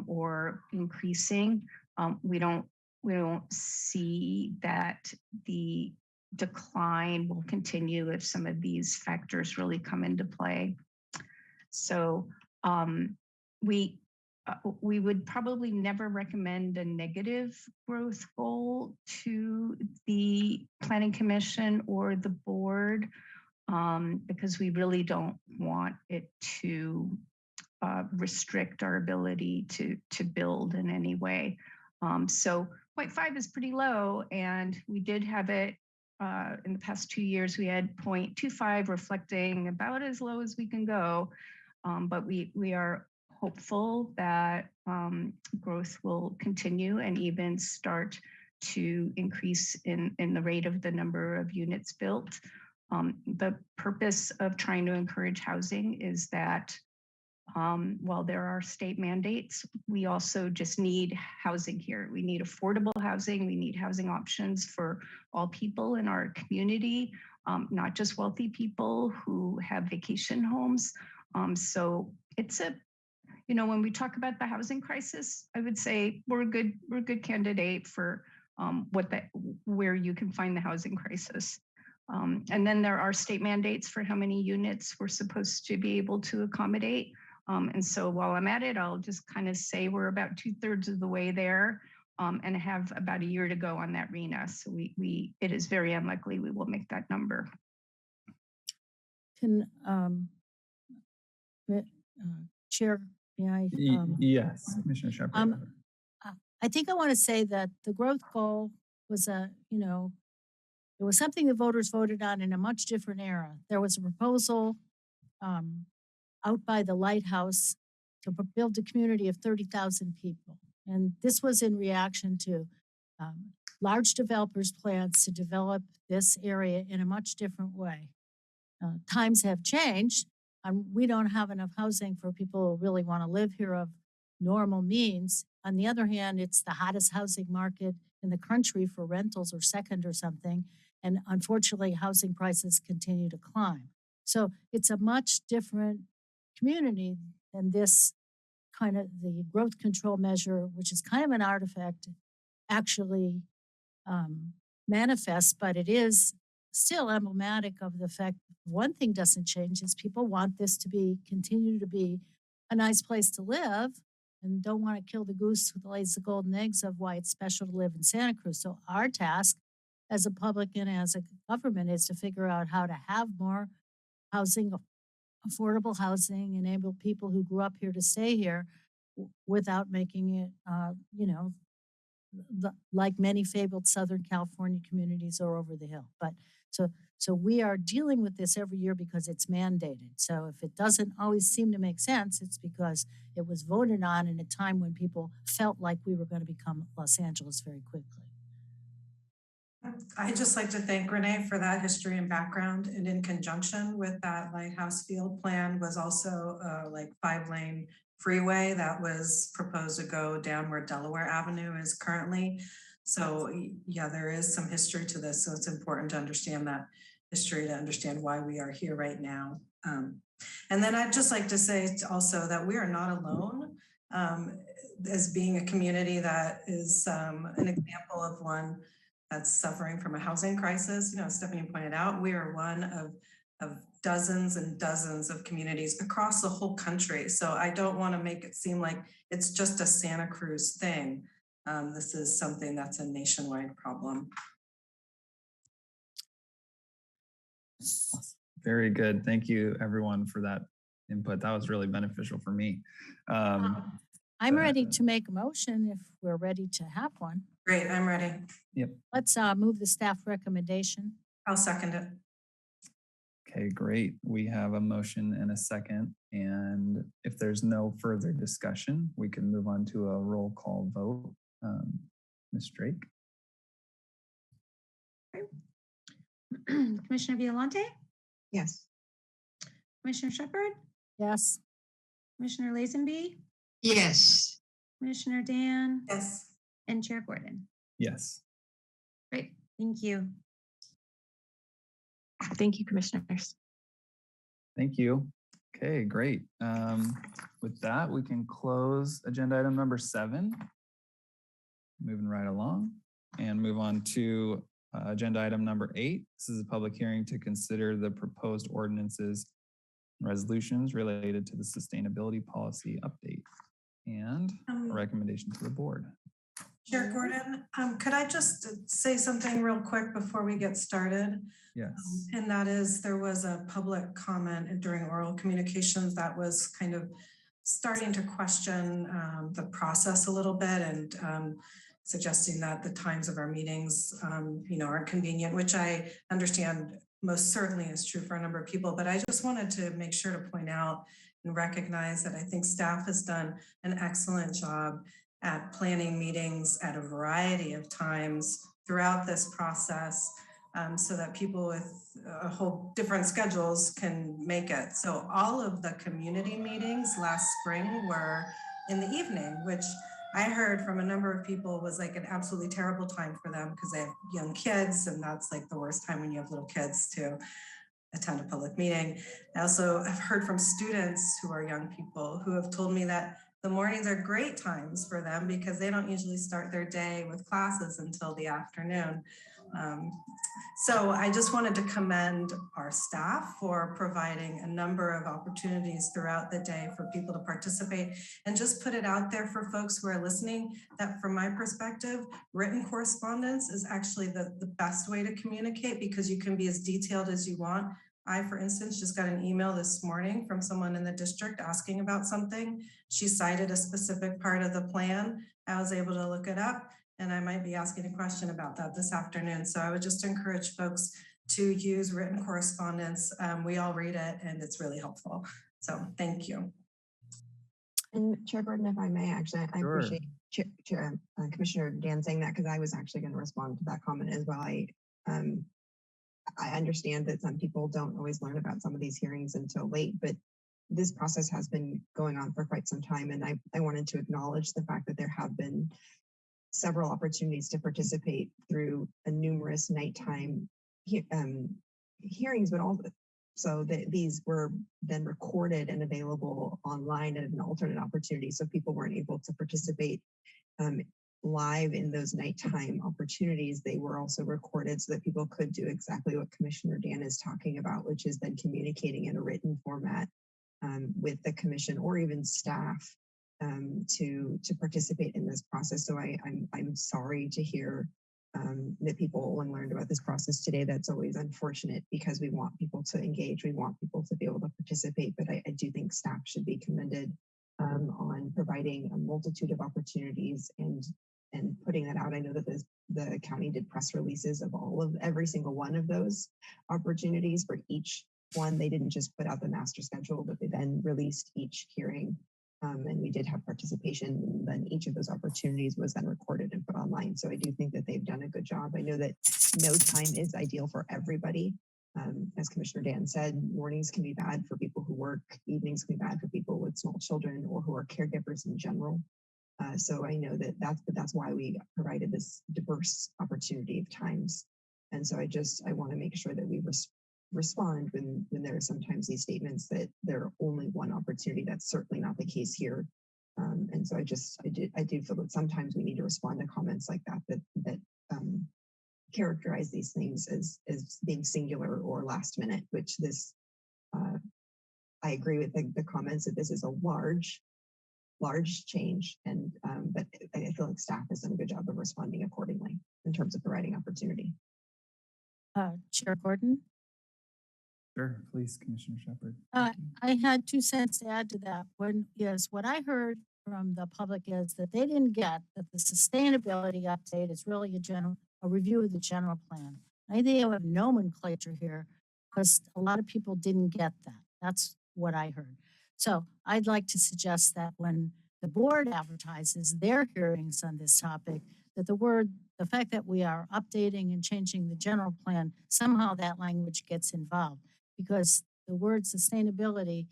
K: or increasing. We don't see that the decline will continue if some of these factors really come into play. So we would probably never recommend a negative growth goal to the Planning Commission or the board because we really don't want it to restrict our ability to build in any way. So 0.5 is pretty low, and we did have it in the past 2 years. We had 0.25, reflecting about as low as we can go. But we are hopeful that growth will continue and even start to increase in the rate of the number of units built. The purpose of trying to encourage housing is that while there are state mandates, we also just need housing here. We need affordable housing. We need housing options for all people in our community, not just wealthy people who have vacation homes. So it's when we talk about the housing crisis, I would say we're a good candidate for where you can find the housing crisis. And then there are state mandates for how many units we're supposed to be able to accommodate. And so while I'm at it, I'll just kind of say we're about 2/3 of the way there and have about a year to go on that RENA. So it is very unlikely we will make that number.
D: Can Chair, may I?
B: Yes, Commissioner Shepherd.
D: I think I want to say that the growth goal was it was something the voters voted on in a much different era. There was a proposal out by the lighthouse to build a community of 30,000 people. And this was in reaction to large developers' plans to develop this area in a much different way. Times have changed, and we don't have enough housing for people who really want to live here of normal means. On the other hand, it's the hottest housing market in the country for rentals or second or something. And unfortunately, housing prices continue to climb. So it's a much different community than this kind of the growth control measure, which is kind of an artifact, actually manifests, but it is still emblematic of the fact one thing doesn't change is people want this to continue to be a nice place to live and don't want to kill the goose who lays the golden eggs of why it's special to live in Santa Cruz. So our task as a public and as a government is to figure out how to have more housing, affordable housing, enable people who grew up here to stay here without making it, like many fabled Southern California communities or over the hill. But So we are dealing with this every year because it's mandated. So if it doesn't always seem to make sense, it's because it was voted on in a time when people felt like we were going to become Los Angeles very quickly.
L: I'd just like to thank Renee for that history and background, and in conjunction with that Lighthouse Field plan was also like 5-lane freeway that was proposed to go down where Delaware Avenue is currently. So yeah, there is some history to this. So it's important to understand that history to understand why we are here right now. And then I'd just like to say also that we are not alone as being a community that is an example of one that's suffering from a housing crisis. You know, Stephanie pointed out, we are one of dozens and dozens of communities across the whole country. So I don't want to make it seem like it's just a Santa Cruz thing. This is something that's a nationwide problem.
B: Very good. Thank you, everyone, for that input. That was really beneficial for me.
D: I'm ready to make a motion if we're ready to have one.
L: Great, I'm ready.
B: Yep.
D: Let's move the staff recommendation.
L: I'll second it.
B: Okay, great. We have a motion and a second. And if there's no further discussion, we can move on to a roll call vote. Ms. Drake?
M: Commissioner Violante?
C: Yes.
M: Commissioner Shepherd?
D: Yes.
M: Commissioner Lazenby?
C: Yes.
M: Commissioner Dan?
L: Yes.
M: And Chair Gordon?
B: Yes.
M: Great, thank you.
G: Thank you, commissioners.
B: Thank you. Okay, great. With that, we can close agenda item number 7. Moving right along and move on to agenda item number 8. This is a public hearing to consider the proposed ordinances and resolutions related to the sustainability policy update and a recommendation to the board.
L: Chair Gordon, could I just say something real quick before we get started?
B: Yes.
L: And that is, there was a public comment during oral communications that was kind of starting to question the process a little bit and suggesting that the times of our meetings, aren't convenient, which I understand most certainly is true for a number of people. But I just wanted to make sure to point out and recognize that I think staff has done an excellent job at planning meetings at a variety of times throughout this process so that people with a whole different schedules can make it. So all of the community meetings last spring were in the evening, which I heard from a number of people was like an absolutely terrible time for them because they have young kids, and that's like the worst time when you have little kids to attend a public meeting. I also have heard from students who are young people who have told me that the mornings are great times for them because they don't usually start their day with classes until the afternoon. So I just wanted to commend our staff for providing a number of opportunities throughout the day for people to participate, and just put it out there for folks who are listening that from my perspective, written correspondence is actually the best way to communicate because you can be as detailed as you want. I, for instance, just got an email this morning from someone in the district asking about something. She cited a specific part of the plan. I was able to look it up, and I might be asking a question about that this afternoon. So I would just encourage folks to use written correspondence. We all read it, and it's really helpful. So thank you.
N: And Chair Gordon, if I may, actually, I
B: Sure.
N: appreciate Commissioner Dan saying that because I was actually going to respond to that comment as well. I understand that some people don't always learn about some of these hearings until late, but this process has been going on for quite some time. And I wanted to acknowledge the fact that there have been several opportunities to participate through a numerous nighttime hearings, but also that these were then recorded and available online at an alternate opportunity. So people weren't able to participate live in those nighttime opportunities. They were also recorded so that people could do exactly what Commissioner Dan is talking about, which is then communicating in a written format with the commission or even staff to participate in this process. So I'm sorry to hear that people only learned about this process today. That's always unfortunate because we want people to engage. We want people to be able to participate, but I do think staff should be commended on providing a multitude of opportunities and putting that out. I know that the county did press releases of every single one of those opportunities for each one. They didn't just put out the master schedule, but they then released each hearing. And we did have participation, and then each of those opportunities was then recorded and put online. So I do think that they've done a good job. I know that no time is ideal for everybody. As Commissioner Dan said, mornings can be bad for people who work, evenings can be bad for people with small children or who are caregivers in general. So I know that that's why we provided this diverse opportunity of times. And so I want to make sure that we respond when there are sometimes these statements that there are only one opportunity. That's certainly not the case here. And so I do feel that sometimes we need to respond to comments like that characterize these things as being singular or last minute, which this I agree with the comments that this is a large change, and but I feel like staff has done a good job of responding accordingly in terms of providing opportunity.
D: Chair Gordon?
B: Sure, please, Commissioner Shepherd.
D: I had 2 cents to add to that. What I heard from the public is that they didn't get that the sustainability update is really a review of the general plan. I think I have nomenclature here because a lot of people didn't get that. That's what I heard. So I'd like to suggest that when the board advertises their hearings on this topic, that the fact that we are updating and changing the general plan, somehow that language gets involved, because the word sustainability,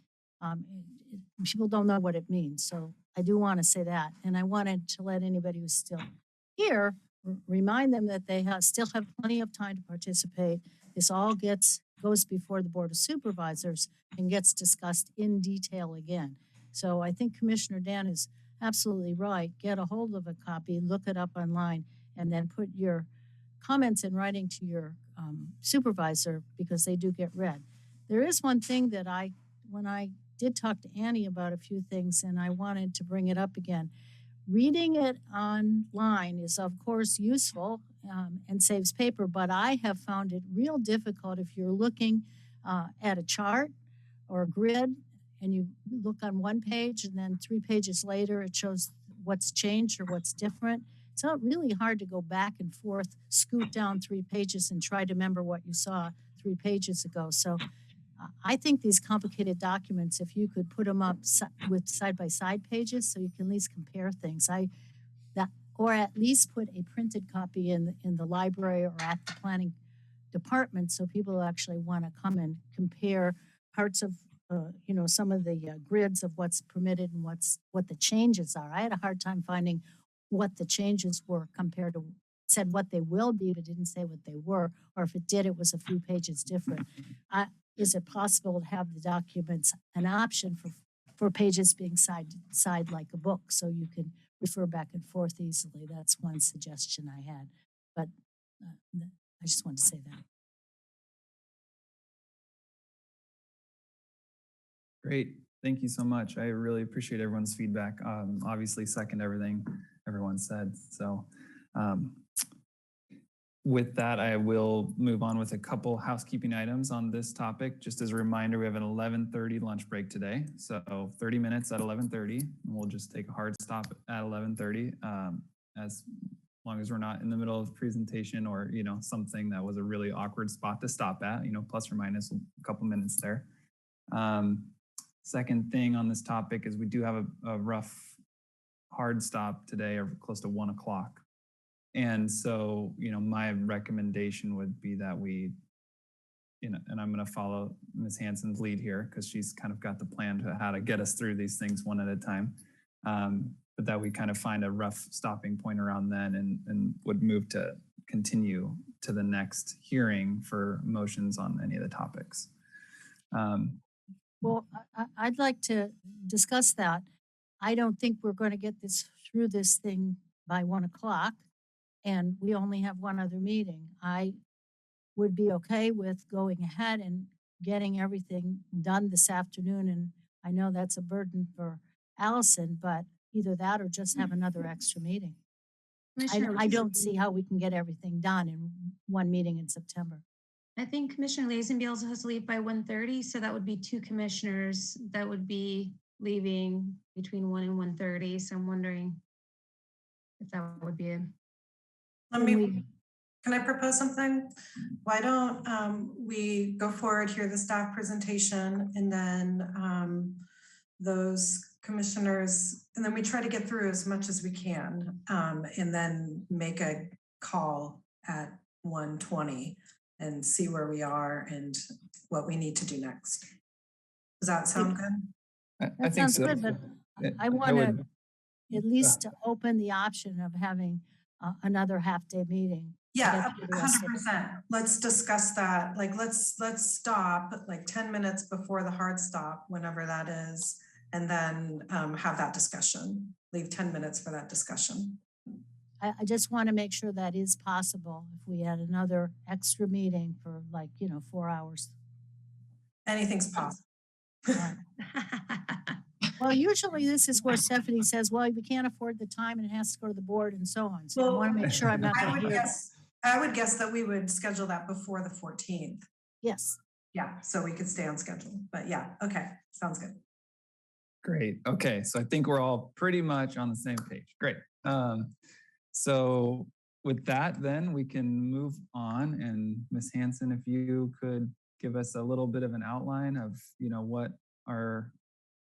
D: people don't know what it means. So I do want to say that. And I wanted to let anybody who's still here remind them that they still have plenty of time to participate. This all goes before the Board of Supervisors and gets discussed in detail again. So I think Commissioner Dan is absolutely right. Get a hold of a copy, look it up online, and then put your comments in writing to your supervisor, because they do get read. There is one thing that when I did talk to Annie about a few things, and I wanted to bring it up again. Reading it online is, of course, useful and saves paper, but I have found it real difficult if you're looking at a chart or a grid and you look on one page and then 3 pages later it shows what's changed or what's different. It's not really hard to go back and forth, scoot down 3 pages and try to remember what you saw 3 pages ago. So I think these complicated documents, if you could put them up with side-by-side pages so you can at least compare things, or at least put a printed copy in the library or at the planning department, so people actually want to come and compare parts of some of the grids of what's permitted and what the changes are. I had a hard time finding what the changes were compared to, said what they will be, but didn't say what they were, or if it did, it was a few pages different. Is it possible to have the documents an option for pages being side to side like a book, so you can refer back and forth easily? That's one suggestion I had, but I just wanted to say that.
B: Great. Thank you so much. I really appreciate everyone's feedback. Obviously second everything everyone said. So with that, I will move on with a couple housekeeping items on this topic. Just as a reminder, we have an 11:30 lunch break today. So 30 minutes at 11:30, and we'll just take a hard stop at 11:30 as long as we're not in the middle of presentation or, something that was a really awkward spot to stop at, plus or minus a couple minutes there. Second thing on this topic is we do have a rough hard stop today of close to 1 o'clock. And so, my recommendation would be that we, and I'm going to follow Ms. Hanson's lead here because she's kind of got the plan to how to get us through these things one at a time. But that we kind of find a rough stopping point around then and would move to continue to the next hearing for motions on any of the topics.
D: Well, I'd like to discuss that. I don't think we're going to get through this thing by 1 o'clock, and we only have one other meeting. I would be okay with going ahead and getting everything done this afternoon, and I know that's a burden for Allison, but either that or just have another extra meeting. I don't see how we can get everything done in one meeting in September.
M: I think Commissioner Lazenby also has to leave by 1:30, so that would be 2 commissioners that would be leaving between 1 and 1:30. So I'm wondering if that would be
L: Can I propose something? Why don't we go forward, hear the staff presentation, and then those commissioners, and then we try to get through as much as we can, and then make a call at 1:20 and see where we are and what we need to do next. Does that sound good?
B: I
D: That
B: think
D: sounds
B: so.
D: good, but I want to at least to open the option of having another half-day meeting. to
L: Yeah,
D: get through the rest of it.
L: 100%. Let's discuss that. Like, let's stop like 10 minutes before the hard stop, whenever that is, and then have that discussion. Leave 10 minutes for that discussion.
D: I just want to make sure that is possible if we had another extra meeting for 4 hours.
L: Anything's possible.
D: Well, usually this is where Stephanie says, well, we can't afford the time and it has to go to the board and so on. So I want to make sure I'm not going to hear that.
L: I would guess that we would schedule that before the 14th.
D: Yes.
L: Yeah, so we could stay on schedule. But yeah, okay, sounds good.
B: Great. Okay, so I think we're all pretty much on the same page. Great. So with that, then we can move on. And Ms. Hanson, if you could give us a little bit of an outline of what our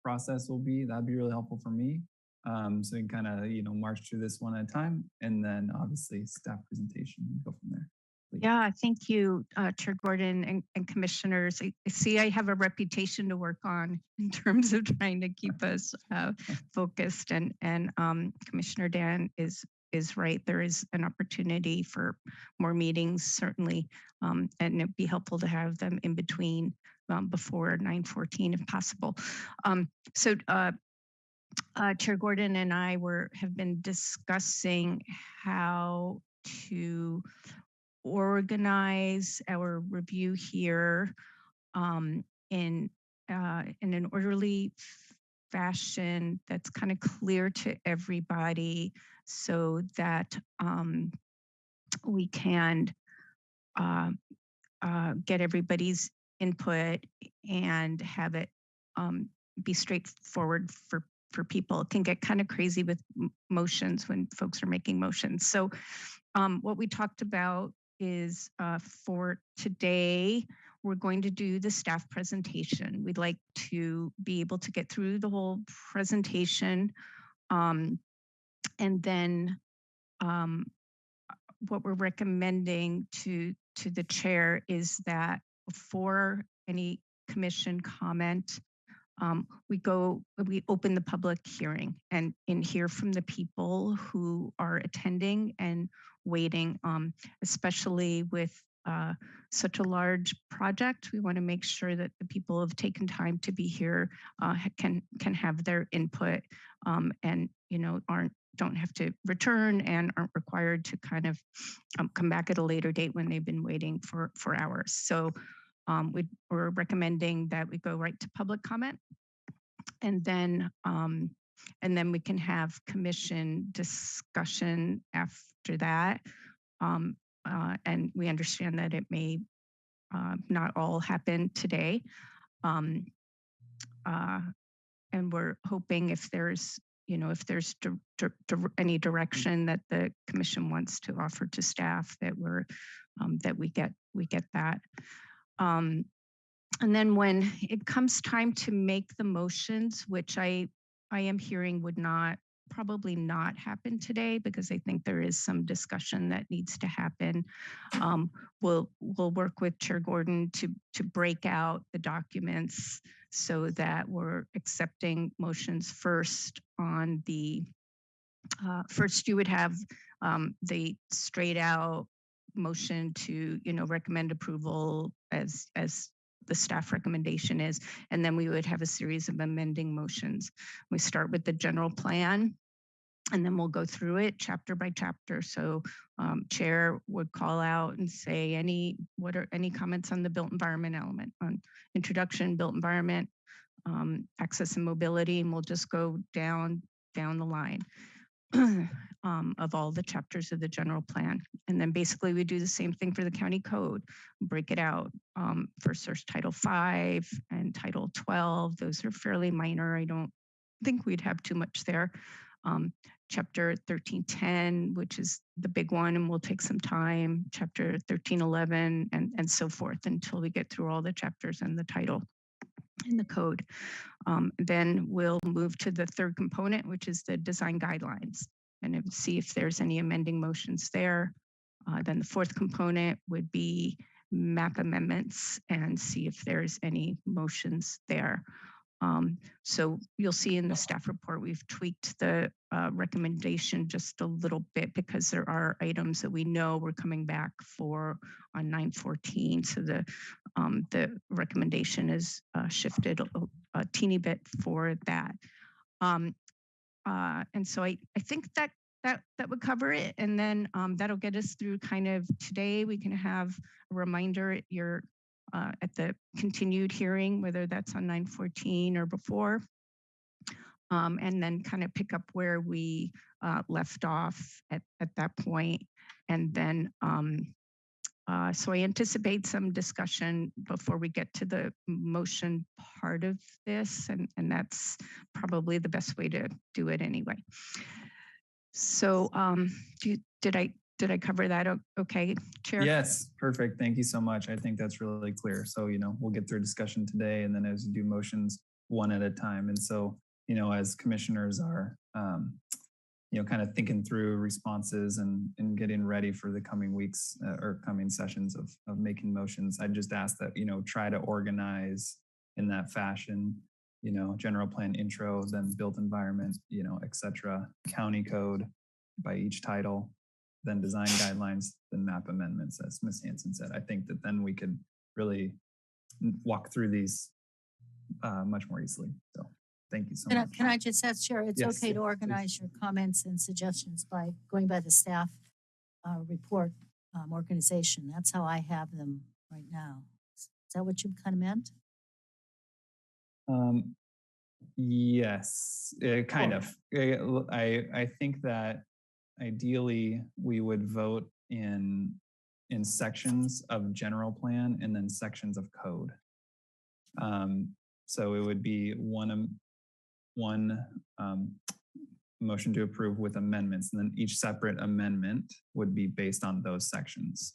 B: process will be, that'd be really helpful for me. So we can kind of march through this one at a time, and then obviously staff presentation and go from there. Please.
G: Yeah, thank you, Chair Gordon and commissioners. I see I have a reputation to work on in terms of trying to keep us focused, and Commissioner Dan is right. There is an opportunity for more meetings, certainly, and it'd be helpful to have them in between before 9:14 if possible. So Chair Gordon and I have been discussing how to organize our review here in an orderly fashion that's kind of clear to everybody, so that we can get everybody's input and have it be straightforward for people. It can get kind of crazy with motions when folks are making motions. So what we talked about is for today, we're going to do the staff presentation. We'd like to be able to get through the whole presentation. And then what we're recommending to the chair is that before any commission comment, we open the public hearing and hear from the people who are attending and waiting, especially with such a large project. We want to make sure that the people who have taken time to be here can have their input, and don't have to return and aren't required to kind of come back at a later date when they've been waiting for hours. So we're recommending that we go right to public comment, and then we can have commission discussion after that. And we understand that it may not all happen today. And we're hoping if there's any direction that the commission wants to offer to staff, that we get that. And then when it comes time to make the motions, which I am hearing would probably not happen today, because I think there is some discussion that needs to happen. We'll work with Chair Gordon to break out the documents so that we're accepting motions first on the first. You would have the straight out motion to recommend approval as the staff recommendation is, and then we would have a series of amending motions. We start with the general plan, and then we'll go through it chapter by chapter. So chair would call out and say what are any comments on the built environment element, on introduction, built environment, access and mobility, and we'll just go down the line of all the chapters of the general plan. And then basically we do the same thing for the county code, break it out. First there's Title 5 and Title 12. Those are fairly minor. I don't think we'd have too much there. Chapter 1310, which is the big one and will take some time, chapter 1311, and so forth until we get through all the chapters and the title in the code. Then we'll move to the third component, which is the design guidelines, and see if there's any amending motions there. Then the fourth component would be map amendments and see if there's any motions there. So you'll see in the staff report, we've tweaked the recommendation just a little bit because there are items that we know we're coming back for on 914. So the recommendation is shifted a teeny bit for that. And so I think that would cover it. And then that'll get us through kind of today. We can have a reminder at your at the continued hearing, whether that's on 914 or before, and then kind of pick up where we left off at that point. And then, so I anticipate some discussion before we get to the motion part of this, and that's probably the best way to do it anyway. So did I cover that okay, Chair?
B: Yes, perfect. Thank you so much. I think that's really clear. So, we'll get through discussion today and then as we do motions one at a time. And so, as commissioners are, kind of thinking through responses and getting ready for the coming weeks or coming sessions of making motions, I just ask that, try to organize in that fashion, general plan intro, then built environment, et cetera, county code by each title, then design guidelines, then map amendments, as Ms. Hanson said. I think that then we could really walk through these much more easily. So thank you so much.
D: Can I just ask, Chair, it's
B: Yes,
D: okay to
B: please.
D: organize your comments and suggestions by going by the staff report organization. That's how I have them right now. Is that what you kind of meant?
B: Yes, kind of. I think that ideally we would vote in sections of general plan and then sections of code. So it would be one motion to approve with amendments, and then each separate amendment would be based on those sections.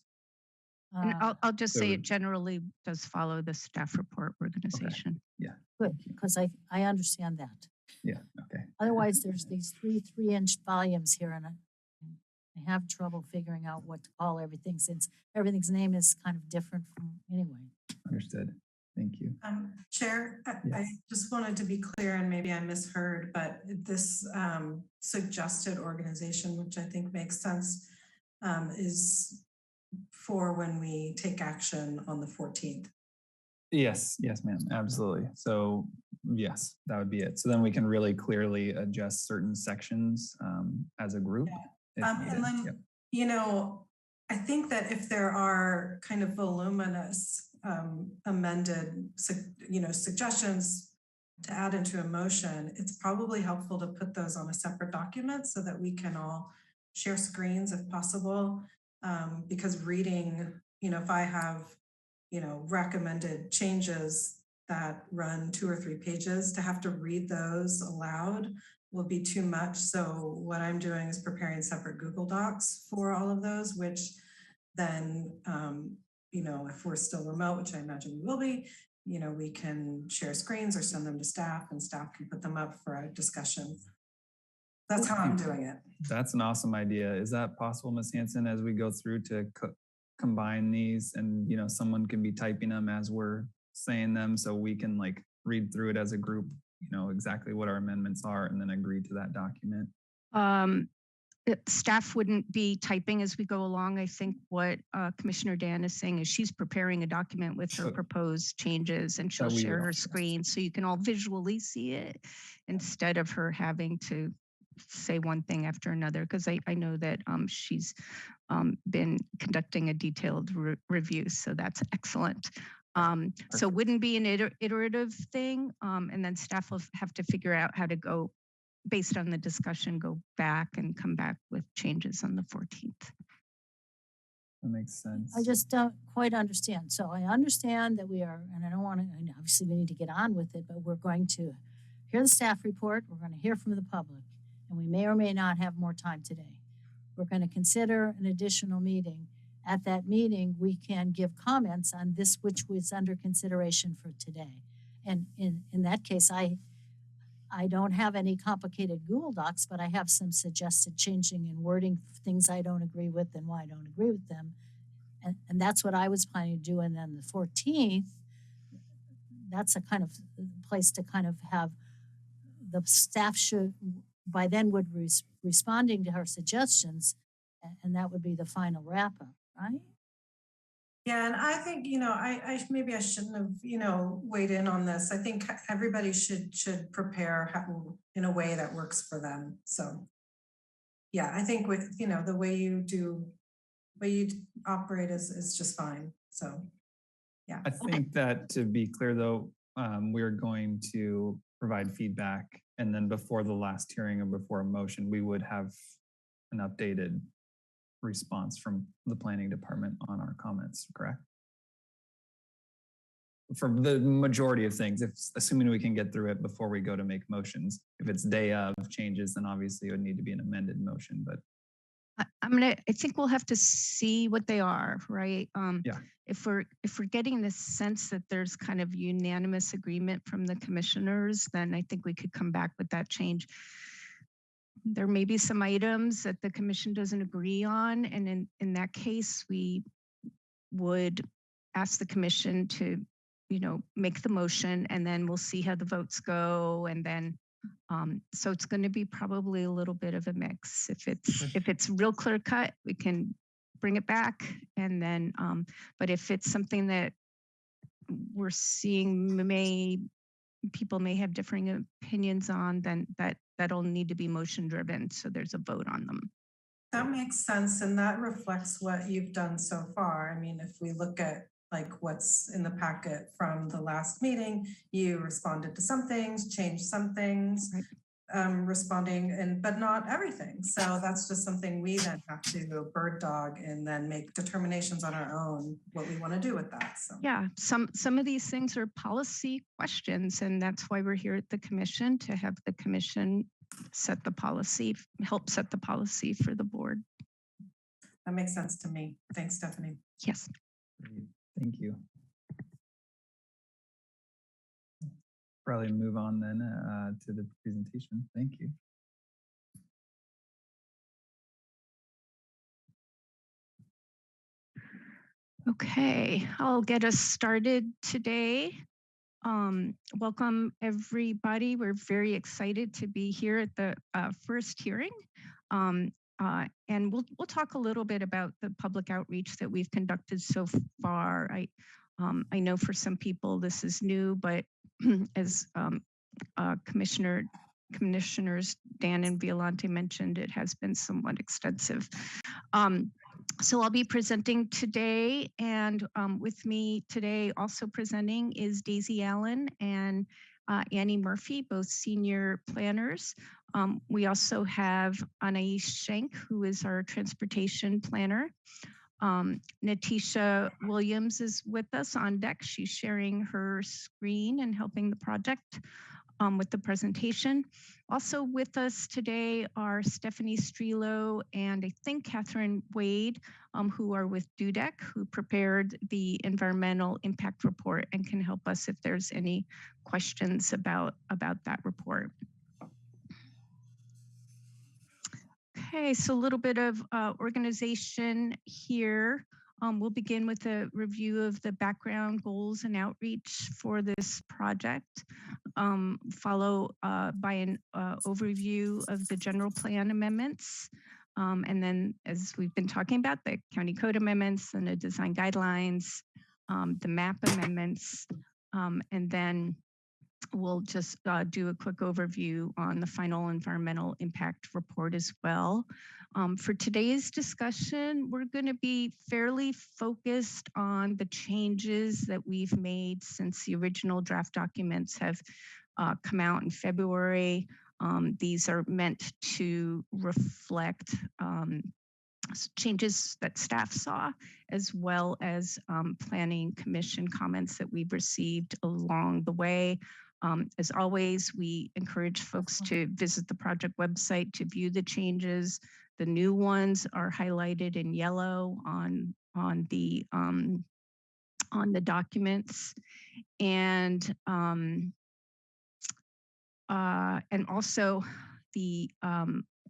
G: And I'll just say
B: so-
G: it generally does follow the staff report organization.
B: Yeah.
D: Good, because I understand that.
B: Yeah. Okay.
D: Otherwise, there's these three-inch volumes here, and I have trouble figuring out what to call everything since everything's name is kind of different from anyway.
B: Understood. Thank you.
L: Chair, I just wanted to be clear, and maybe I misheard, but this suggested organization, which I think makes sense, is for when we take action on the 14th.
B: Yes, ma'am, absolutely. So yes, that would be it. So then we can really clearly adjust certain sections as a group.
L: And then, I think that if there are kind of voluminous amended, suggestions to add into a motion, it's probably helpful to put those on a separate document so that we can all share screens if possible. Because reading, if I have, recommended changes that run 2 or 3 pages, to have to read those aloud will be too much. So what I'm doing is preparing separate Google Docs for all of those, which then, if we're still remote, which I imagine we will be, we can share screens or send them to staff and staff can put them up for a discussion. That's how I'm doing it.
B: That's an awesome idea. Is that possible, Ms. Hanson, as we go through to combine these and, someone can be typing them as we're saying them so we can read through it as a group, exactly what our amendments are and then agree to that document?
G: Staff wouldn't be typing as we go along. I think what Commissioner Dan is saying is she's preparing a document with her proposed changes and she'll share her screen so you can all visually see it instead of her having to say one thing after another, because I know that she's been conducting a detailed review, so that's excellent. So it wouldn't be an iterative thing, and then staff will have to figure out how to go, based on the discussion, go back and come back with changes on the 14th.
B: That makes sense.
D: I just don't quite understand. So I understand that we are, and I don't want to, and obviously we need to get on with it, but we're going to hear the staff report, we're going to hear from the public, and we may or may not have more time today. We're going to consider an additional meeting. At that meeting, we can give comments on this, which was under consideration for today. And in that case, I don't have any complicated Google Docs, but I have some suggested changing and wording, things I don't agree with and why I don't agree with them. And that's what I was planning to do. And then the 14th, that's a kind of place to kind of have the staff should, by then would responding to her suggestions, and that would be the final wrap up, right?
L: Yeah, and I think, I maybe I shouldn't have, weighed in on this. I think everybody should prepare in a way that works for them. So, yeah, I think with, the way you operate is just fine. So, yeah.
B: I think that to be clear though, we're going to provide feedback, and then before the last hearing and before a motion, we would have an updated response from the planning department on our comments, correct? For the majority of things, assuming we can get through it before we go to make motions. If it's day of changes, then obviously it would need to be an amended motion, but
G: I think we'll have to see what they are, right?
B: Yeah.
G: If we're getting this sense that there's kind of unanimous agreement from the commissioners, then I think we could come back with that change. There may be some items that the commission doesn't agree on, and in that case, we would ask the commission to, make the motion, and then we'll see how the votes go, and then so it's going to be probably a little bit of a mix. If it's real clear cut, we can bring it back, and then but if it's something that we're seeing people may have differing opinions on, then that'll need to be motion driven, so there's a vote on them.
L: That makes sense, and that reflects what you've done so far. I mean, if we look at like what's in the packet from the last meeting, you responded to some things, changed some things, responding, but not everything. So that's just something we then have to bird dog and then make determinations on our own what we want to do with that. So
G: yeah, some of these things are policy questions, and that's why we're here at the commission, to have the commission set the policy, help set the policy for the board.
L: that makes sense to me. Thanks, Stephanie.
G: Yes.
B: great. Thank you. Probably move on then to the presentation. Thank you.
G: Okay, I'll get us started today. Welcome everybody. We're very excited to be here at the first hearing. And we'll talk a little bit about the public outreach that we've conducted so far. I know for some people this is new, but as Commissioners Dan and Violante mentioned, it has been somewhat extensive. So I'll be presenting today, and with me today also presenting is Daisy Allen and Annie Murphy, both senior planners. We also have Anais Schenk, who is our transportation planner. Natisha Williams is with us on deck. She's sharing her screen and helping the project with the presentation. Also with us today are Stephanie Strelo and I think Catherine Wade, who are with DUDEC, who prepared the environmental impact report and can help us if there's any questions about that report. Okay, so a little bit of organization here. We'll begin with a review of the background, goals, and outreach for this project, follow by an overview of the general plan amendments. And then, as we've been talking about, the county code amendments and the design guidelines, the map amendments, and then we'll just do a quick overview on the final environmental impact report as well. For today's discussion, we're going to be fairly focused on the changes that we've made since the original draft documents have come out in February. These are meant to reflect changes that staff saw, as well as Planning Commission comments that we've received along the way. As always, we encourage folks to visit the project website to view the changes. The new ones are highlighted in yellow on the documents, and also the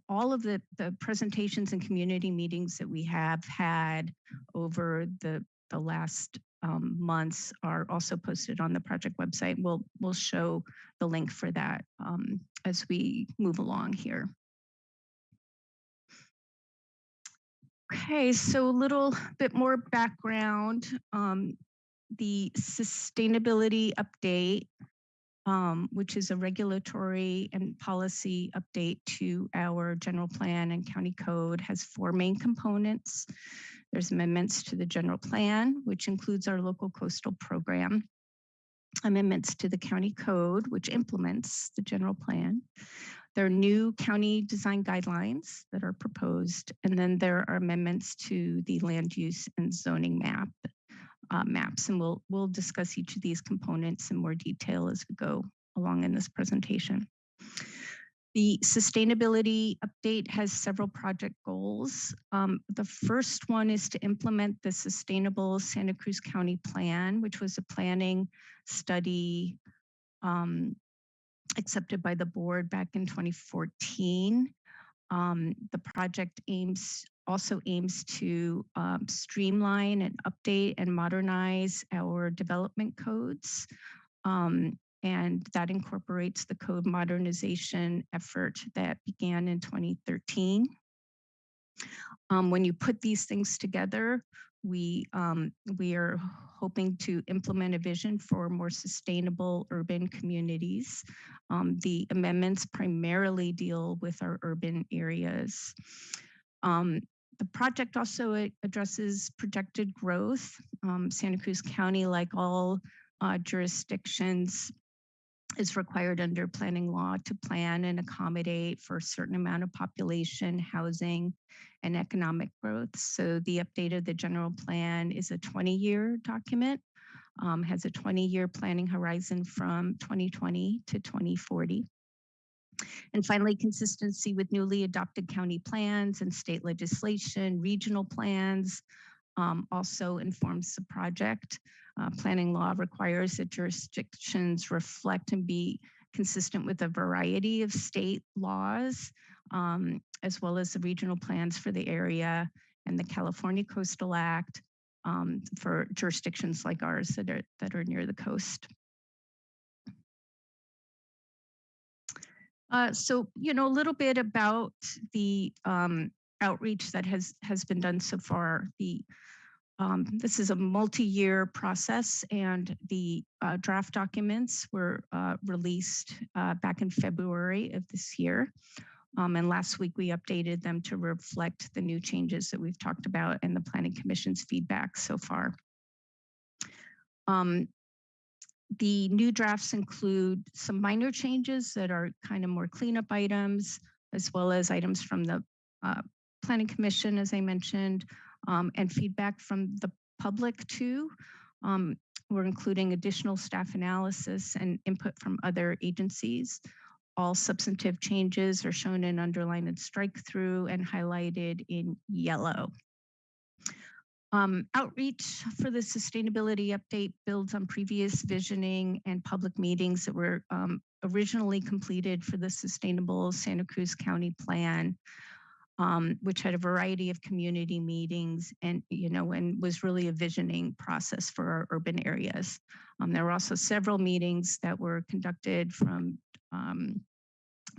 G: all of the presentations and community meetings that we have had over the last months are also posted on the project website. We'll show the link for that as we move along here. Okay, so a little bit more background. The sustainability update, which is a regulatory and policy update to our general plan and county code, has 4 main components. There's amendments to the general plan, which includes our local coastal program, amendments to the county code, which implements the general plan. There are new county design guidelines that are proposed, and then there are amendments to the land use and zoning maps, and we'll discuss each of these components in more detail as we go along in this presentation. The sustainability update has several project goals. The first one is to implement the Sustainable Santa Cruz County Plan, which was a planning study accepted by the board back in 2014. The project also aims to streamline and update and modernize our development codes. And that incorporates the code modernization effort that began in 2013. When you put these things together, we are hoping to implement a vision for more sustainable urban communities. The amendments primarily deal with our urban areas. The project also addresses projected growth. Santa Cruz County, like all jurisdictions, is required under planning law to plan and accommodate for a certain amount of population, housing, and economic growth. So the update of the general plan is a 20-year document, has a 20-year planning horizon from 2020 to 2040. And finally, consistency with newly adopted county plans and state legislation, regional plans also informs the project. Planning law requires that jurisdictions reflect and be consistent with a variety of state laws, as well as the regional plans for the area and the California Coastal Act for jurisdictions like ours that are near the coast. So, a little bit about the outreach that has been done so far. This is a multi-year process, and the draft documents were released back in February of this year. And last week we updated them to reflect the new changes that we've talked about and the Planning Commission's feedback so far. The new drafts include some minor changes that are kind of more cleanup items, as well as items from the Planning Commission, as I mentioned, and feedback from the public too. We're including additional staff analysis and input from other agencies. All substantive changes are shown in underline and strike through and highlighted in yellow. Outreach for the sustainability update builds on previous visioning and public meetings that were originally completed for the Sustainable Santa Cruz County Plan, which had a variety of community meetings and was really a visioning process for our urban areas. There were also several meetings that were conducted from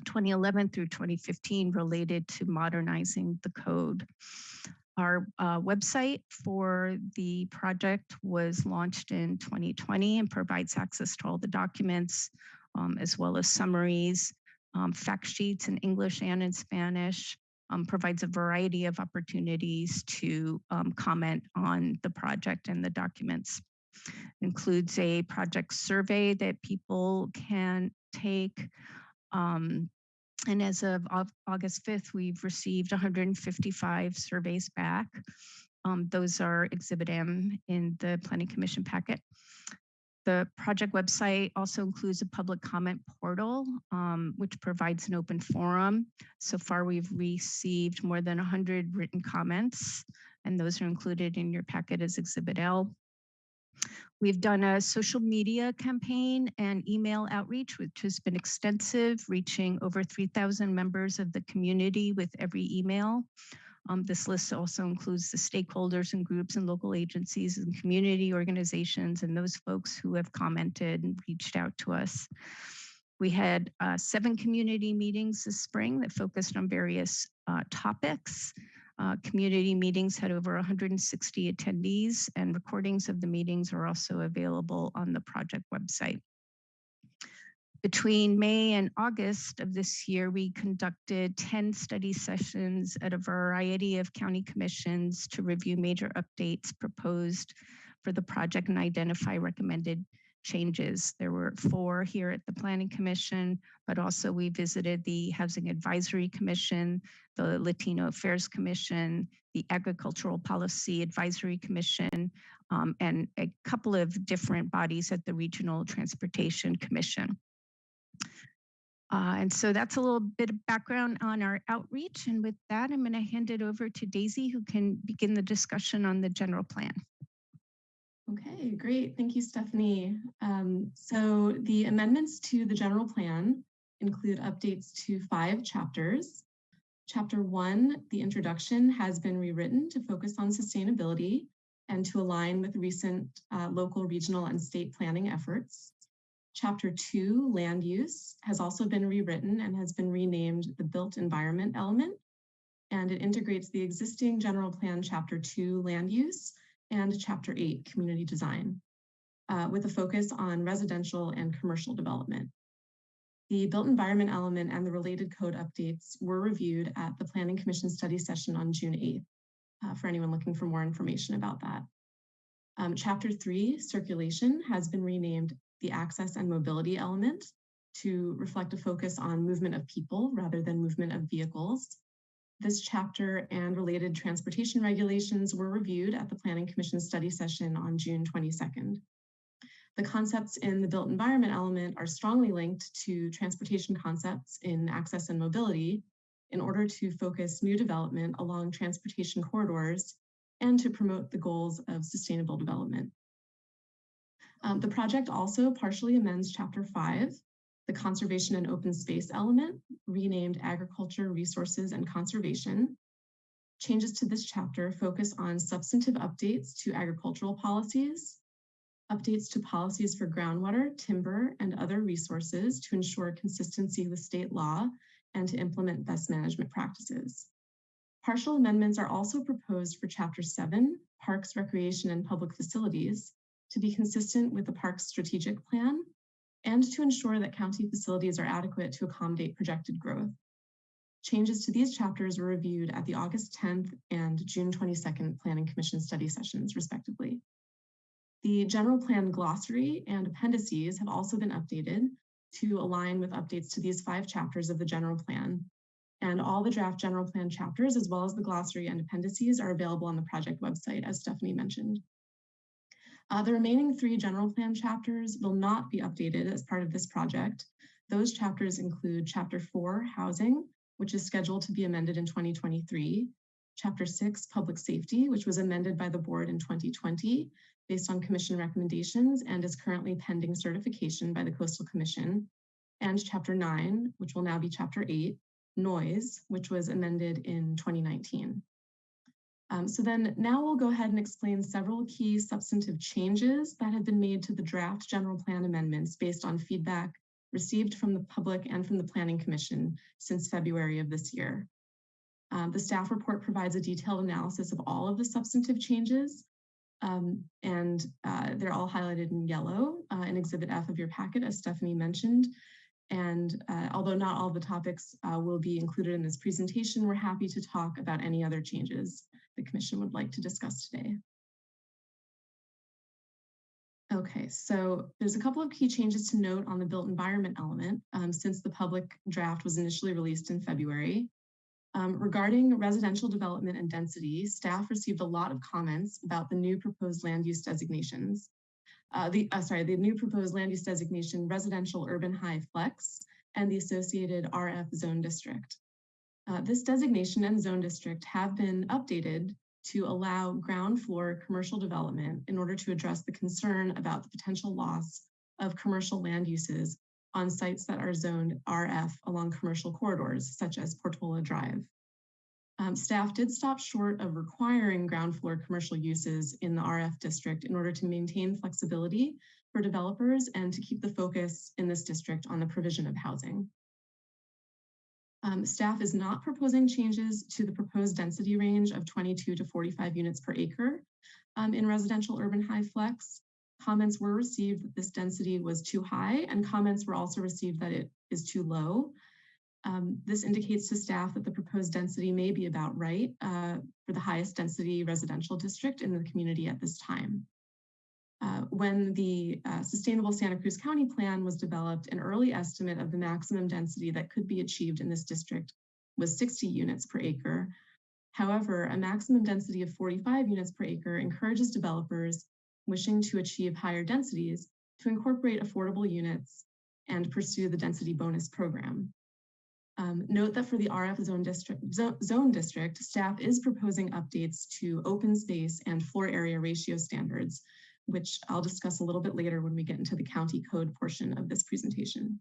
G: 2011 through 2015 related to modernizing the code. Our website for the project was launched in 2020 and provides access to all the documents, as well as summaries, fact sheets in English and in Spanish, provides a variety of opportunities to comment on the project and the documents. Includes a project survey that people can take. And as of August 5th, we've received 155 surveys back. Those are Exhibit M in the Planning Commission packet. The project website also includes a public comment portal, which provides an open forum. So far, we've received more than 100 written comments, and those are included in your packet as Exhibit L. We've done a social media campaign and email outreach, which has been extensive, reaching over 3,000 members of the community with every email. This list also includes the stakeholders and groups and local agencies and community organizations and those folks who have commented and reached out to us. We had 7 community meetings this spring that focused on various topics. Community meetings had over 160 attendees, and recordings of the meetings are also available on the project website. Between May and August of this year, we conducted 10 study sessions at a variety of county commissions to review major updates proposed for the project and identify recommended changes. There were 4 here at the Planning Commission, but also we visited the Housing Advisory Commission, the Latino Affairs Commission, the Agricultural Policy Advisory Commission, and a couple of different bodies at the Regional Transportation Commission. And so that's a little bit of background on our outreach. And with that, I'm going to hand it over to Daisy, who can begin the discussion on the general plan.
O: Okay, great. Thank you, Stephanie. So the amendments to the general plan include updates to 5 chapters. Chapter 1, the introduction, has been rewritten to focus on sustainability and to align with recent local, regional, and state planning efforts. Chapter 2, land use, has also been rewritten and has been renamed the built environment element, and it integrates the existing general plan Chapter 2, land use, and Chapter 8, community design, with a focus on residential and commercial development. The built environment element and the related code updates were reviewed at the Planning Commission study session on June 8th, for anyone looking for more information about that. Chapter 3, circulation, has been renamed the access and mobility element to reflect a focus on movement of people rather than movement of vehicles. This chapter and related transportation regulations were reviewed at the Planning Commission study session on June 22nd. The concepts in the built environment element are strongly linked to transportation concepts in access and mobility in order to focus new development along transportation corridors and to promote the goals of sustainable development. The project also partially amends Chapter 5, the conservation and open space element, renamed agriculture, resources, and conservation. Changes to this chapter focus on substantive updates to agricultural policies, updates to policies for groundwater, timber, and other resources to ensure consistency with state law and to implement best management practices. Partial amendments are also proposed for Chapter 7, Parks, Recreation, and Public Facilities, to be consistent with the park's strategic plan and to ensure that county facilities are adequate to accommodate projected growth. Changes to these chapters were reviewed at the August 10th and June 22nd Planning Commission study sessions, respectively. The general plan glossary and appendices have also been updated to align with updates to these 5 chapters of the general plan. And all the draft general plan chapters, as well as the glossary and appendices, are available on the project website, as Stephanie mentioned. The remaining 3 general plan chapters will not be updated as part of this project. Those chapters include Chapter 4, Housing, which is scheduled to be amended in 2023, Chapter 6, Public Safety, which was amended by the board in 2020 based on commission recommendations and is currently pending certification by the Coastal Commission, and Chapter 9, which will now be Chapter 8, Noise, which was amended in 2019. So then now we'll go ahead and explain several key substantive changes that have been made to the draft general plan amendments based on feedback received from the public and from the Planning Commission since February of this year. The staff report provides a detailed analysis of all of the substantive changes, and they're all highlighted in yellow in Exhibit F of your packet, as Stephanie mentioned. And although not all the topics will be included in this presentation, we're happy to talk about any other changes the Commission would like to discuss today. Okay, so there's a couple of key changes to note on the built environment element since the public draft was initially released in February. Regarding residential development and density, staff received a lot of comments about the new proposed land use designations. the new proposed land use designation, residential urban high flex, and the associated RF zone district. This designation and zone district have been updated to allow ground floor commercial development in order to address the concern about the potential loss of commercial land uses on sites that are zoned RF along commercial corridors, such as Portola Drive. Staff did stop short of requiring ground floor commercial uses in the RF district in order to maintain flexibility for developers and to keep the focus in this district on the provision of housing. Staff is not proposing changes to the proposed density range of 22 to 45 units per acre in residential urban high flex. Comments were received that this density was too high, and comments were also received that it is too low. This indicates to staff that the proposed density may be about right for the highest density residential district in the community at this time. When the Sustainable Santa Cruz County Plan was developed, an early estimate of the maximum density that could be achieved in this district was 60 units per acre. However, a maximum density of 45 units per acre encourages developers wishing to achieve higher densities to incorporate affordable units and pursue the density bonus program. Note that for the RF zone district, staff is proposing updates to open space and floor area ratio standards, which I'll discuss a little bit later when we get into the county code portion of this presentation.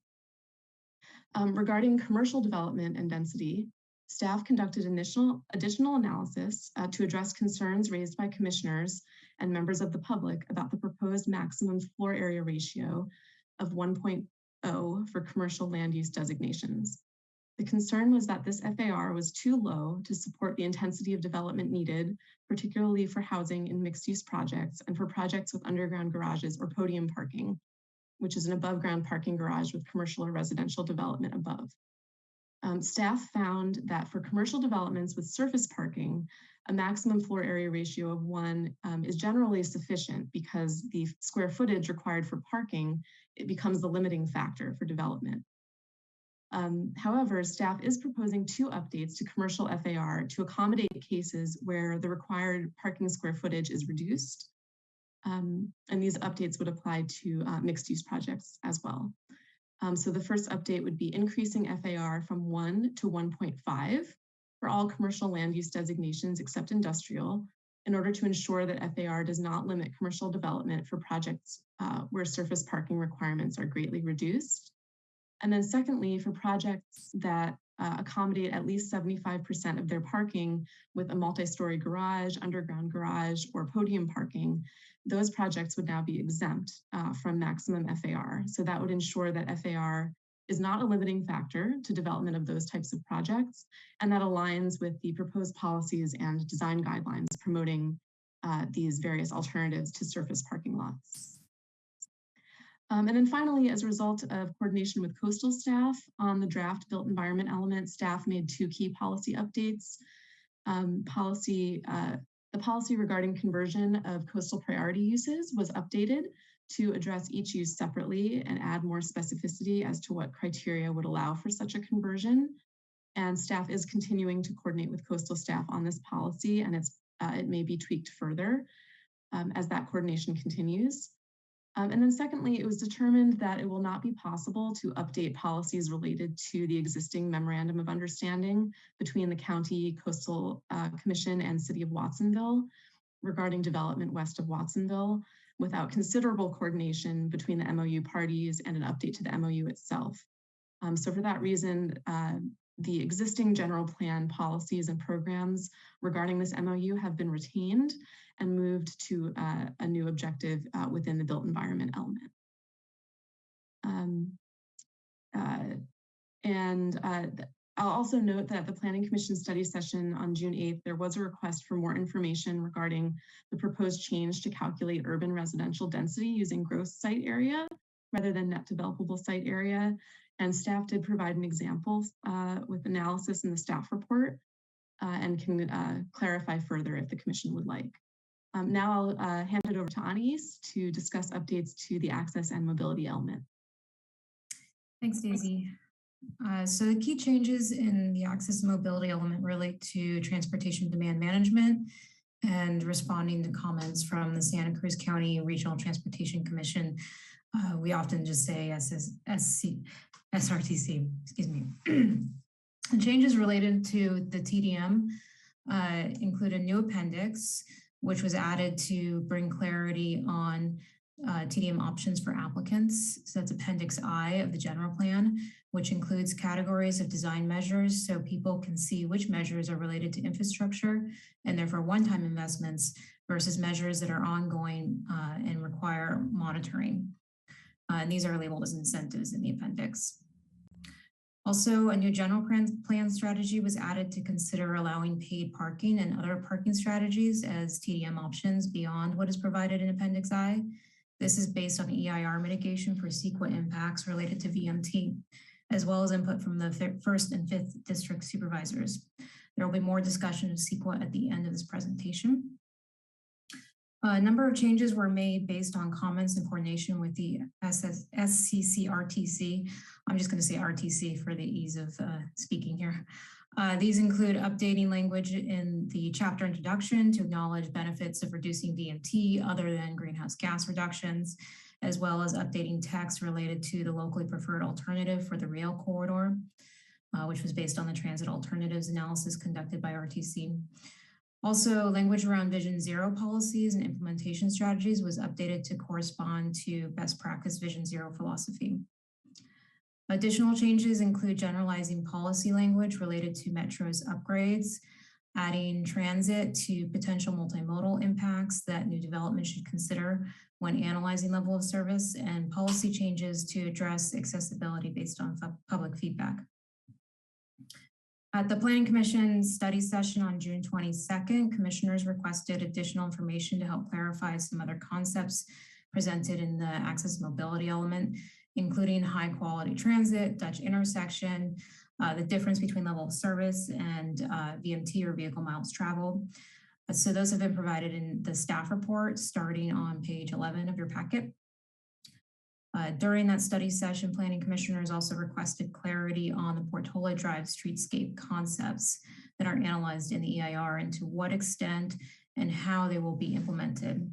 O: Regarding commercial development and density, staff conducted additional analysis to address concerns raised by commissioners and members of the public about the proposed maximum floor area ratio of 1.0 for commercial land use designations. The concern was that this FAR was too low to support the intensity of development needed, particularly for housing in mixed-use projects and for projects with underground garages or podium parking, which is an above-ground parking garage with commercial or residential development above. Staff found that for commercial developments with surface parking, a maximum floor area ratio of 1 is generally sufficient because the square footage required for parking, it becomes the limiting factor for development. However, staff is proposing 2 updates to commercial FAR to accommodate cases where the required parking square footage is reduced. And these updates would apply to mixed-use projects as well. So the first update would be increasing FAR from 1 to 1.5 for all commercial land use designations except industrial, in order to ensure that FAR does not limit commercial development for projects where surface parking requirements are greatly reduced. And then secondly, for projects that accommodate at least 75% of their parking with a multi-story garage, underground garage, or podium parking, those projects would now be exempt from maximum FAR. So that would ensure that FAR is not a limiting factor to development of those types of projects, and that aligns with the proposed policies and design guidelines promoting these various alternatives to surface parking lots. And then finally, as a result of coordination with coastal staff on the draft built environment element, staff made 2 key policy updates. The policy regarding conversion of coastal priority uses was updated to address each use separately and add more specificity as to what criteria would allow for such a conversion. And staff is continuing to coordinate with coastal staff on this policy, and it may be tweaked further as that coordination continues. And then secondly, it was determined that it will not be possible to update policies related to the existing memorandum of understanding between the County Coastal Commission and City of Watsonville regarding development west of Watsonville without considerable coordination between the MOU parties and an update to the MOU itself. So for that reason, the existing general plan policies and programs regarding this MOU have been retained and moved to a new objective within the built environment element. I'll also note that at the Planning Commission study session on June 8th, there was a request for more information regarding the proposed change to calculate urban residential density using gross site area rather than net developable site area. And staff did provide an example with analysis in the staff report and can clarify further if the commission would like. Now I'll hand it over to Anais to discuss updates to the access and mobility element.
M: Thanks, Daisy. So the key changes in the access and mobility element relate to transportation demand management and responding to comments from the Santa Cruz County Regional Transportation Commission. We often just say SRTC, excuse me. The changes related to the TDM include a new appendix, which was added to bring clarity on TDM options for applicants. So that's Appendix I of the general plan, which includes categories of design measures so people can see which measures are related to infrastructure and therefore one-time investments versus measures that are ongoing and require monitoring. And these are labeled as incentives in the appendix. Also, a new general plan strategy was added to consider allowing paid parking and other parking strategies as TDM options beyond what is provided in Appendix I. This is based on EIR mitigation for CEQA impacts related to VMT, as well as input from the 1st and 5th district supervisors. There will be more discussion of CEQA at the end of this presentation. A number of changes were made based on comments in coordination with the SCCRTC. I'm just going to say RTC for the ease of speaking here. These include updating language in the chapter introduction to acknowledge benefits of reducing VMT other than greenhouse gas reductions, as well as updating text related to the locally preferred alternative for the rail corridor, which was based on the transit alternatives analysis conducted by RTC. Also, language around Vision Zero policies and implementation strategies was updated to correspond to best practice Vision Zero philosophy. Additional changes include generalizing policy language related to Metro's upgrades, adding transit to potential multimodal impacts that new development should consider when analyzing level of service, and policy changes to address accessibility based on public feedback. At the Planning Commission study session on June 22nd, commissioners requested additional information to help clarify some other concepts presented in the access mobility element, including high quality transit, Dutch intersection, the difference between level of service and VMT or vehicle miles traveled. So those have been provided in the staff report starting on page 11 of your packet. During that study session, planning commissioners also requested clarity on the Portola Drive streetscape concepts that are analyzed in the EIR and to what extent and how they will be implemented.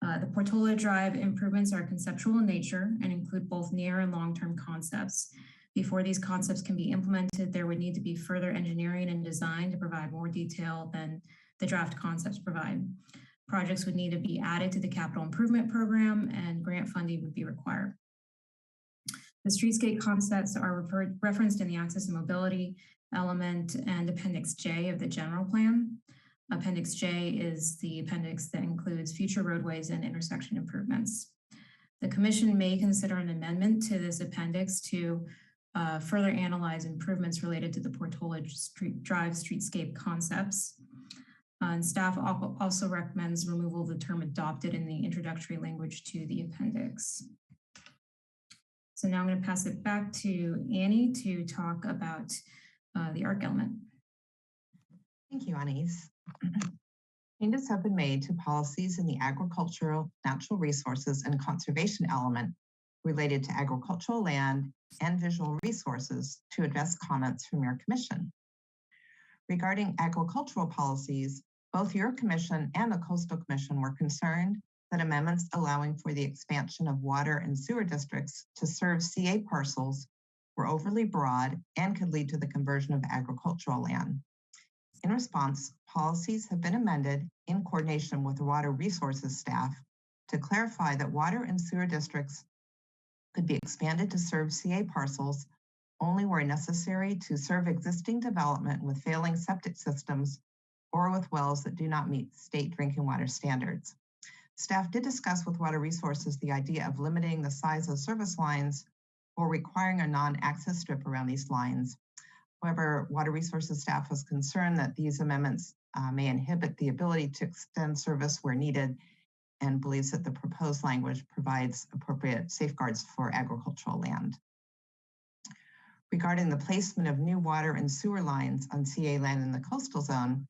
M: The Portola Drive improvements are conceptual in nature and include both near and long-term concepts. Before these concepts can be implemented, there would need to be further engineering and design to provide more detail than the draft concepts provide. Projects would need to be added to the capital improvement program and grant funding would be required. The streetscape concepts are referenced in the access and mobility element and Appendix J of the general plan. Appendix J is the appendix that includes future roadways and intersection improvements. The commission may consider an amendment to this appendix to further analyze improvements related to the Portola Drive streetscape concepts. And staff also recommends removal of the term adopted in the introductory language to the appendix. So now I'm going to pass it back to Annie to talk about the ARC element.
P: Thank you, Anise. Changes have been made to policies in the agricultural, natural resources, and conservation element related to agricultural land and visual resources to address comments from your commission. Regarding agricultural policies, both your commission and the Coastal Commission were concerned that amendments allowing for the expansion of water and sewer districts to serve CA parcels were overly broad and could lead to the conversion of agricultural land. In response, policies have been amended in coordination with the Water Resources staff to clarify that water and sewer districts could be expanded to serve CA parcels only where necessary to serve existing development with failing septic systems or with wells that do not meet state drinking water standards. Staff did discuss with Water Resources the idea of limiting the size of service lines or requiring a non-access strip around these lines. However, Water Resources staff was concerned that these amendments may inhibit the ability to extend service where needed and believes that the proposed language provides appropriate safeguards for agricultural land. Regarding the placement of new water and sewer lines on CA land in the coastal zone,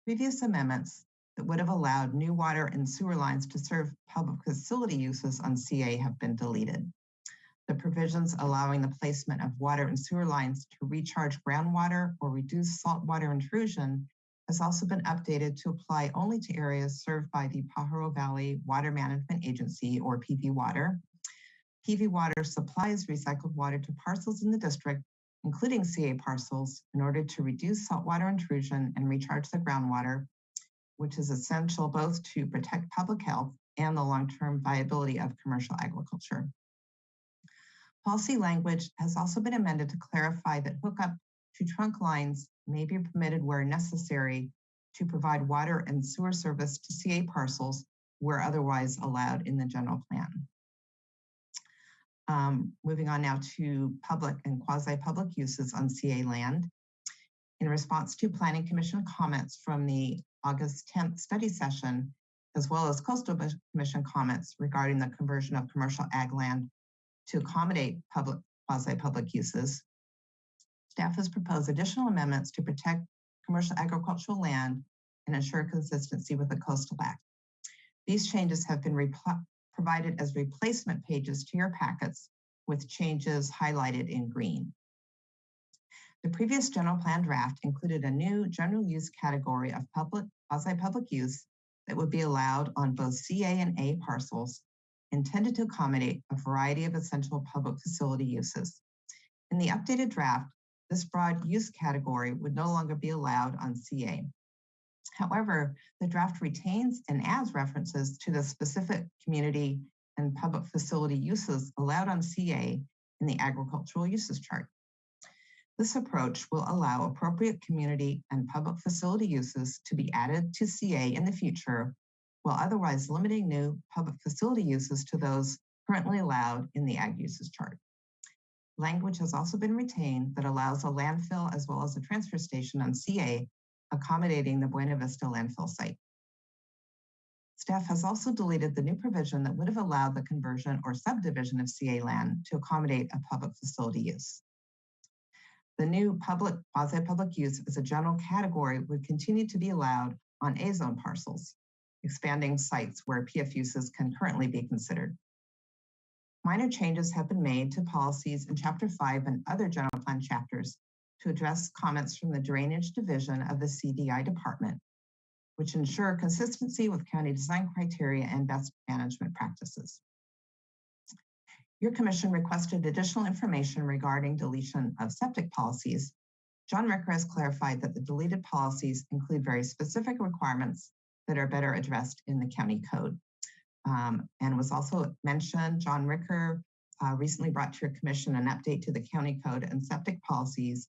P: previous amendments that would have allowed new water and sewer lines to serve public facility uses on CA have been deleted. The provisions allowing the placement of water and sewer lines to recharge groundwater or reduce saltwater intrusion has also been updated to apply only to areas served by the Pajaro Valley Water Management Agency, or PV Water. PV Water supplies recycled water to parcels in the district, including CA parcels, in order to reduce saltwater intrusion and recharge the groundwater, which is essential both to protect public health and the long-term viability of commercial agriculture. Policy language has also been amended to clarify that hookup to trunk lines may be permitted where necessary to provide water and sewer service to CA parcels where otherwise allowed in the general plan. Moving on now to public and quasi-public uses on CA land. In response to Planning Commission comments from the August 10th study session, as well as Coastal Commission comments regarding the conversion of commercial ag land to accommodate public quasi-public uses, staff has proposed additional amendments to protect commercial agricultural land and ensure consistency with the Coastal Act. These changes have been provided as replacement pages to your packets with changes highlighted in green. The previous general plan draft included a new general use category of public quasi-public use that would be allowed on both CA and A parcels, intended to accommodate a variety of essential public facility uses. In the updated draft, this broad use category would no longer be allowed on CA. However, the draft retains and adds references to the specific community and public facility uses allowed on CA in the agricultural uses chart. This approach will allow appropriate community and public facility uses to be added to CA in the future, while otherwise limiting new public facility uses to those currently allowed in the ag uses chart. Language has also been retained that allows a landfill as well as a transfer station on CA, accommodating the Buena Vista landfill site. Staff has also deleted the new provision that would have allowed the conversion or subdivision of CA land to accommodate a public facility use. The new public quasi-public use as a general category would continue to be allowed on A-zone parcels, expanding sites where PF uses can currently be considered. Minor changes have been made to policies in Chapter 5 and other general plan chapters to address comments from the Drainage Division of the CDI Department, which ensure consistency with county design criteria and best management practices. Your commission requested additional information regarding deletion of septic policies. John Ricker has clarified that the deleted policies include very specific requirements that are better addressed in the county code. And was also mentioned, John Ricker recently brought to your commission an update to the county code and septic policies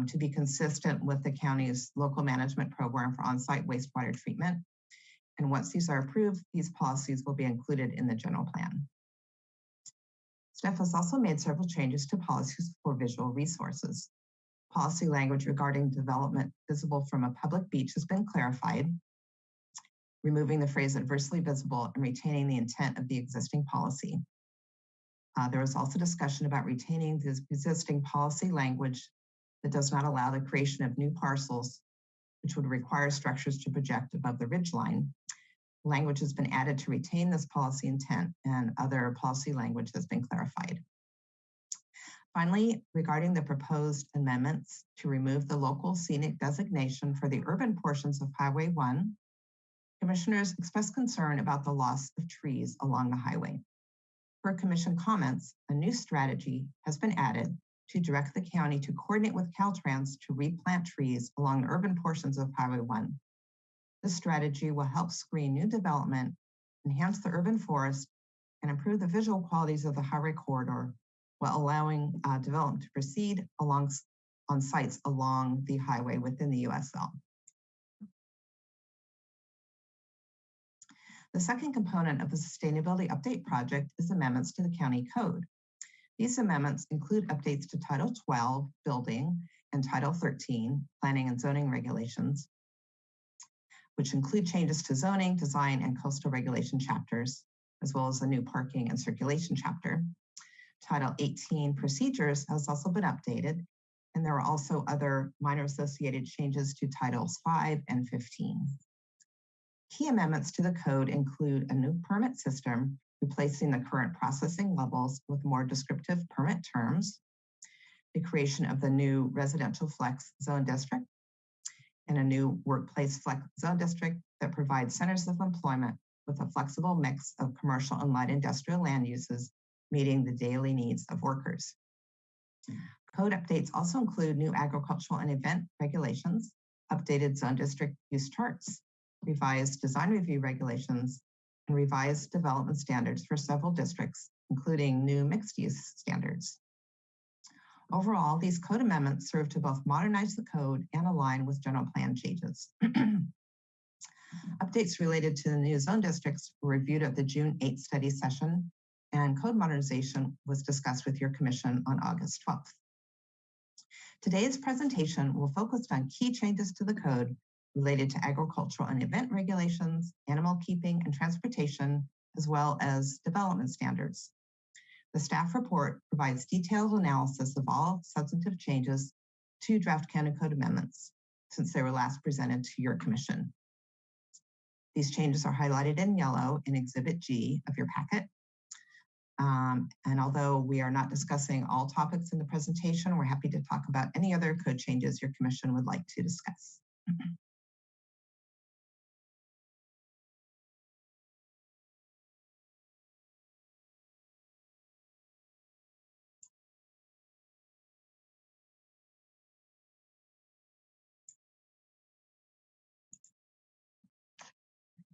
P: to be consistent with the county's local management program for on-site wastewater treatment. And once these are approved, these policies will be included in the general plan. Staff has also made several changes to policies for visual resources. Policy language regarding development visible from a public beach has been clarified, removing the phrase adversely visible and retaining the intent of the existing policy. There was also discussion about retaining this existing policy language that does not allow the creation of new parcels, which would require structures to project above the ridgeline. Language has been added to retain this policy intent, and other policy language has been clarified. Finally, regarding the proposed amendments to remove the local scenic designation for the urban portions of Highway 1, commissioners expressed concern about the loss of trees along the highway. Per commission comments, a new strategy has been added to direct the county to coordinate with Caltrans to replant trees along the urban portions of Highway 1. This strategy will help screen new development, enhance the urban forest, and improve the visual qualities of the highway corridor while allowing development to proceed on sites along the highway within the USL. The second component of the Sustainability Update Project is amendments to the county code. These amendments include updates to Title 12, Building, and Title 13, Planning and Zoning Regulations, which include changes to zoning, design, and coastal regulation chapters, as well as a new parking and circulation chapter. Title 18, Procedures, has also been updated, and there are also other minor associated changes to Titles 5 and 15. Key amendments to the code include a new permit system, replacing the current processing levels with more descriptive permit terms, the creation of the new residential flex zone district, and a new workplace flex zone district that provides centers of employment with a flexible mix of commercial and light industrial land uses, meeting the daily needs of workers. Code updates also include new agricultural and event regulations, updated zone district use charts, revised design review regulations, and revised development standards for several districts, including new mixed use standards. Overall, these code amendments serve to both modernize the code and align with general plan changes. Updates related to the new zone districts were reviewed at the June 8th study session, and code modernization was discussed with your commission on August 12th. Today's presentation will focus on key changes to the code related to agricultural and event regulations, animal keeping and transportation, as well as development standards. The staff report provides detailed analysis of all substantive changes to draft county code amendments since they were last presented to your commission. These changes are highlighted in yellow in Exhibit G of your packet. And although we are not discussing all topics in the presentation, we're happy to talk about any other code changes your commission would like to discuss.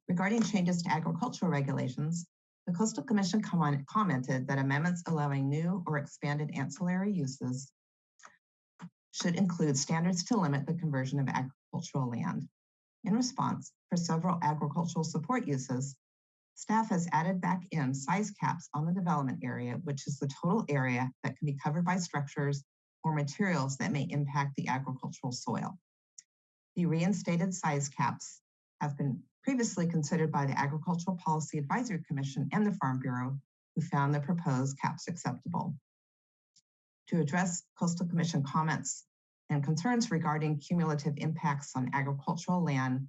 P: Regarding changes to agricultural regulations, the Coastal Commission commented that amendments allowing new or expanded ancillary uses should include standards to limit the conversion of agricultural land. In response, for several agricultural support uses, staff has added back in size caps on the development area, which is the total area that can be covered by structures or materials that may impact the agricultural soil. The reinstated size caps have been previously considered by the Agricultural Policy Advisory Commission and the Farm Bureau, who found the proposed caps acceptable. To address Coastal Commission comments and concerns regarding cumulative impacts on agricultural land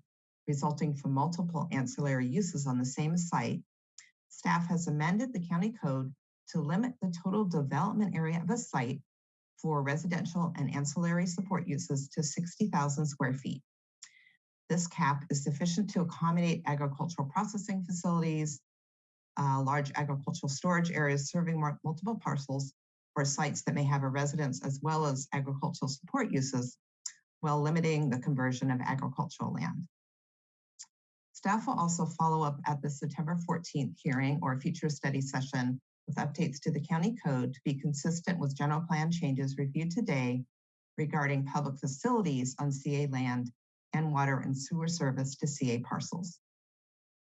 P: resulting from multiple ancillary uses on the same site, staff has amended the county code to limit the total development area of a site for residential and ancillary support uses to 60,000 square feet. This cap is sufficient to accommodate agricultural processing facilities, large agricultural storage areas serving multiple parcels, or sites that may have a residence as well as agricultural support uses, while limiting the conversion of agricultural land. Staff will also follow up at the September 14th hearing or future study session with updates to the county code to be consistent with general plan changes reviewed today regarding public facilities on CA land and water and sewer service to CA parcels.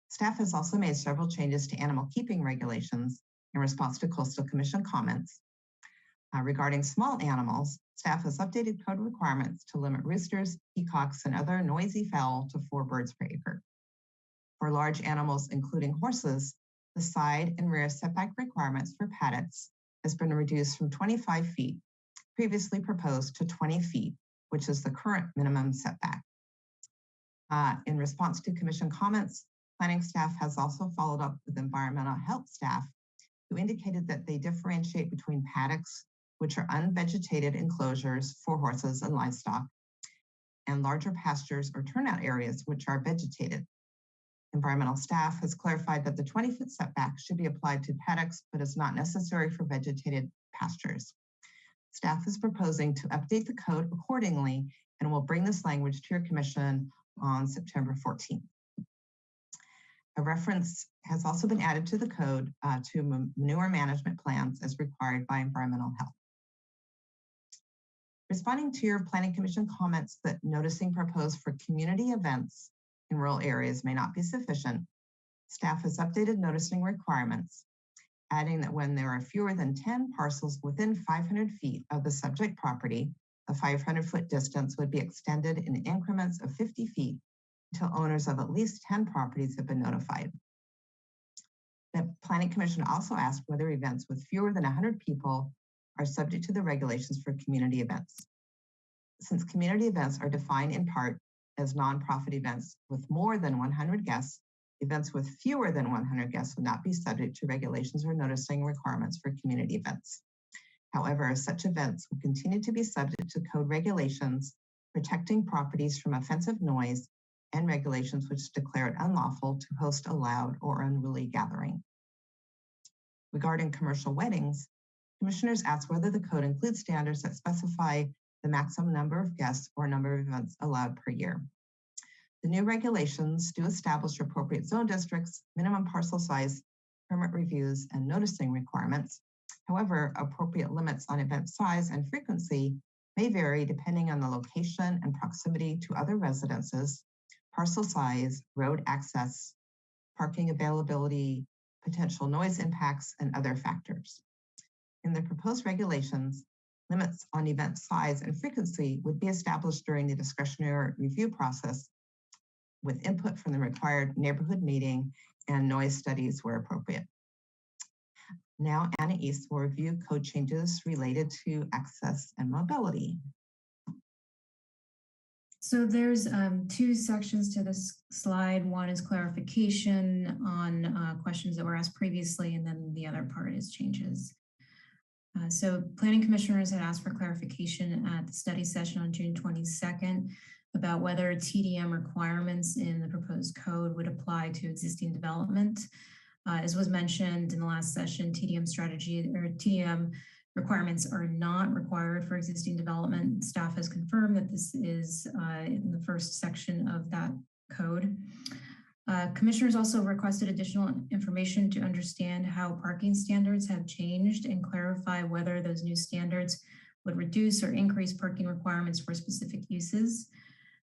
P: Staff has also made several changes to animal keeping regulations in response to Coastal Commission comments. Regarding small animals, staff has updated code requirements to limit roosters, peacocks, and other noisy fowl to 4 birds per acre. For large animals, including horses, the side and rear setback requirements for paddocks has been reduced from 25 feet, previously proposed, to 20 feet, which is the current minimum setback. In response to commission comments, planning staff has also followed up with environmental health staff who indicated that they differentiate between paddocks, which are unvegetated enclosures for horses and livestock, and larger pastures or turnout areas, which are vegetated. Environmental staff has clarified that the 20-foot setback should be applied to paddocks, but is not necessary for vegetated pastures. Staff is proposing to update the code accordingly and will bring this language to your commission on September 14th. A reference has also been added to the code to manure management plans as required by environmental health. Responding to your Planning Commission comments that noticing proposed for community events in rural areas may not be sufficient, staff has updated noticing requirements, adding that when there are fewer than 10 parcels within 500 feet of the subject property, a 500-foot distance would be extended in increments of 50 feet until owners of at least 10 properties have been notified. The Planning Commission also asked whether events with fewer than 100 people are subject to the regulations for community events. Since community events are defined in part as nonprofit events with more than 100 guests, events with fewer than 100 guests would not be subject to regulations or noticing requirements for community events. However, such events will continue to be subject to code regulations protecting properties from offensive noise, and regulations which declare it unlawful to host a loud or unruly gathering. Regarding commercial weddings, commissioners asked whether the code includes standards that specify the maximum number of guests or number of events allowed per year. The new regulations do establish appropriate zone districts, minimum parcel size, permit reviews, and noticing requirements. However, appropriate limits on event size and frequency may vary depending on the location and proximity to other residences, parcel size, road access, parking availability, potential noise impacts, and other factors. In the proposed regulations, limits on event size and frequency would be established during the discretionary review process with input from the required neighborhood meeting and noise studies where appropriate. Now, Anna East will review code changes related to access and mobility.
M: So there's two sections to this slide. One is clarification on questions that were asked previously, and then the other part is changes. So planning commissioners had asked for clarification at the study session on June 22nd about whether TDM requirements in the proposed code would apply to existing development. As was mentioned in the last session, TDM strategy or TDM requirements are not required for existing development. Staff has confirmed that this is in the first section of that code. Commissioners also requested additional information to understand how parking standards have changed and clarify whether those new standards would reduce or increase parking requirements for specific uses.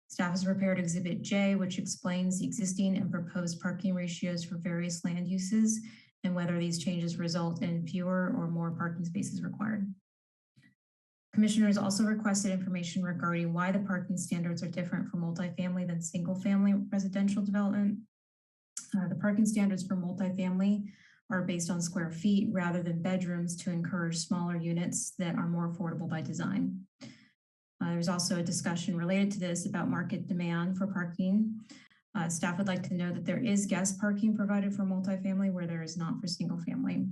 M: Staff has prepared Exhibit J, which explains the existing and proposed parking ratios for various land uses and whether these changes result in fewer or more parking spaces required. Commissioners also requested information regarding why the parking standards are different for multifamily than single-family residential development. The parking standards for multifamily are based on square feet rather than bedrooms to encourage smaller units that are more affordable by design. There's also a discussion related to this about market demand for parking. Staff would like to know that there is guest parking provided for multifamily where there is not for single family.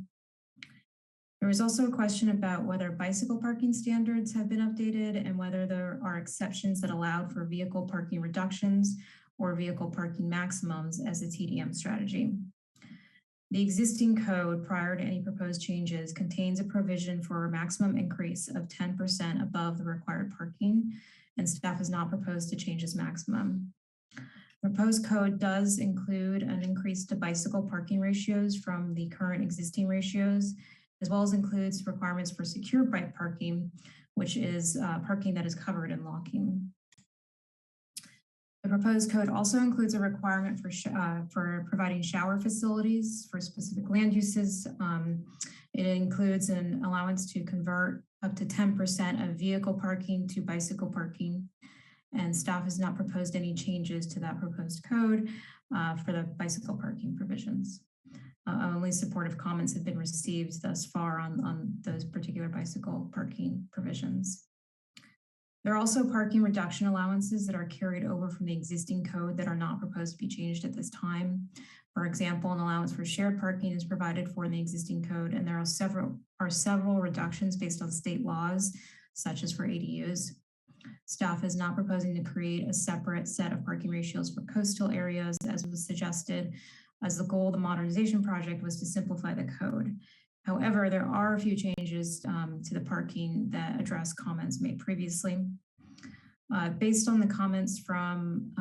M: There was also a question about whether bicycle parking standards have been updated and whether there are exceptions that allowed for vehicle parking reductions or vehicle parking maximums as a TDM strategy. The existing code prior to any proposed changes contains a provision for a maximum increase of 10% above the required parking, and staff has not proposed to change this maximum. The proposed code does include an increase to bicycle parking ratios from the current existing ratios, as well as includes requirements for secure bike parking, which is parking that is covered in locking. The proposed code also includes a requirement for providing shower facilities for specific land uses. It includes an allowance to convert up to 10% of vehicle parking to bicycle parking. And staff has not proposed any changes to that proposed code for the bicycle parking provisions. Only supportive comments have been received thus far on those particular bicycle parking provisions. There are also parking reduction allowances that are carried over from the existing code that are not proposed to be changed at this time. For example, an allowance for shared parking is provided for in the existing code, and there are several reductions based on state laws, such as for ADUs. Staff is not proposing to create a separate set of parking ratios for coastal areas, as was suggested, as the goal of the modernization project was to simplify the code. However, there are a few changes to the parking that address comments made previously. Based on the comments from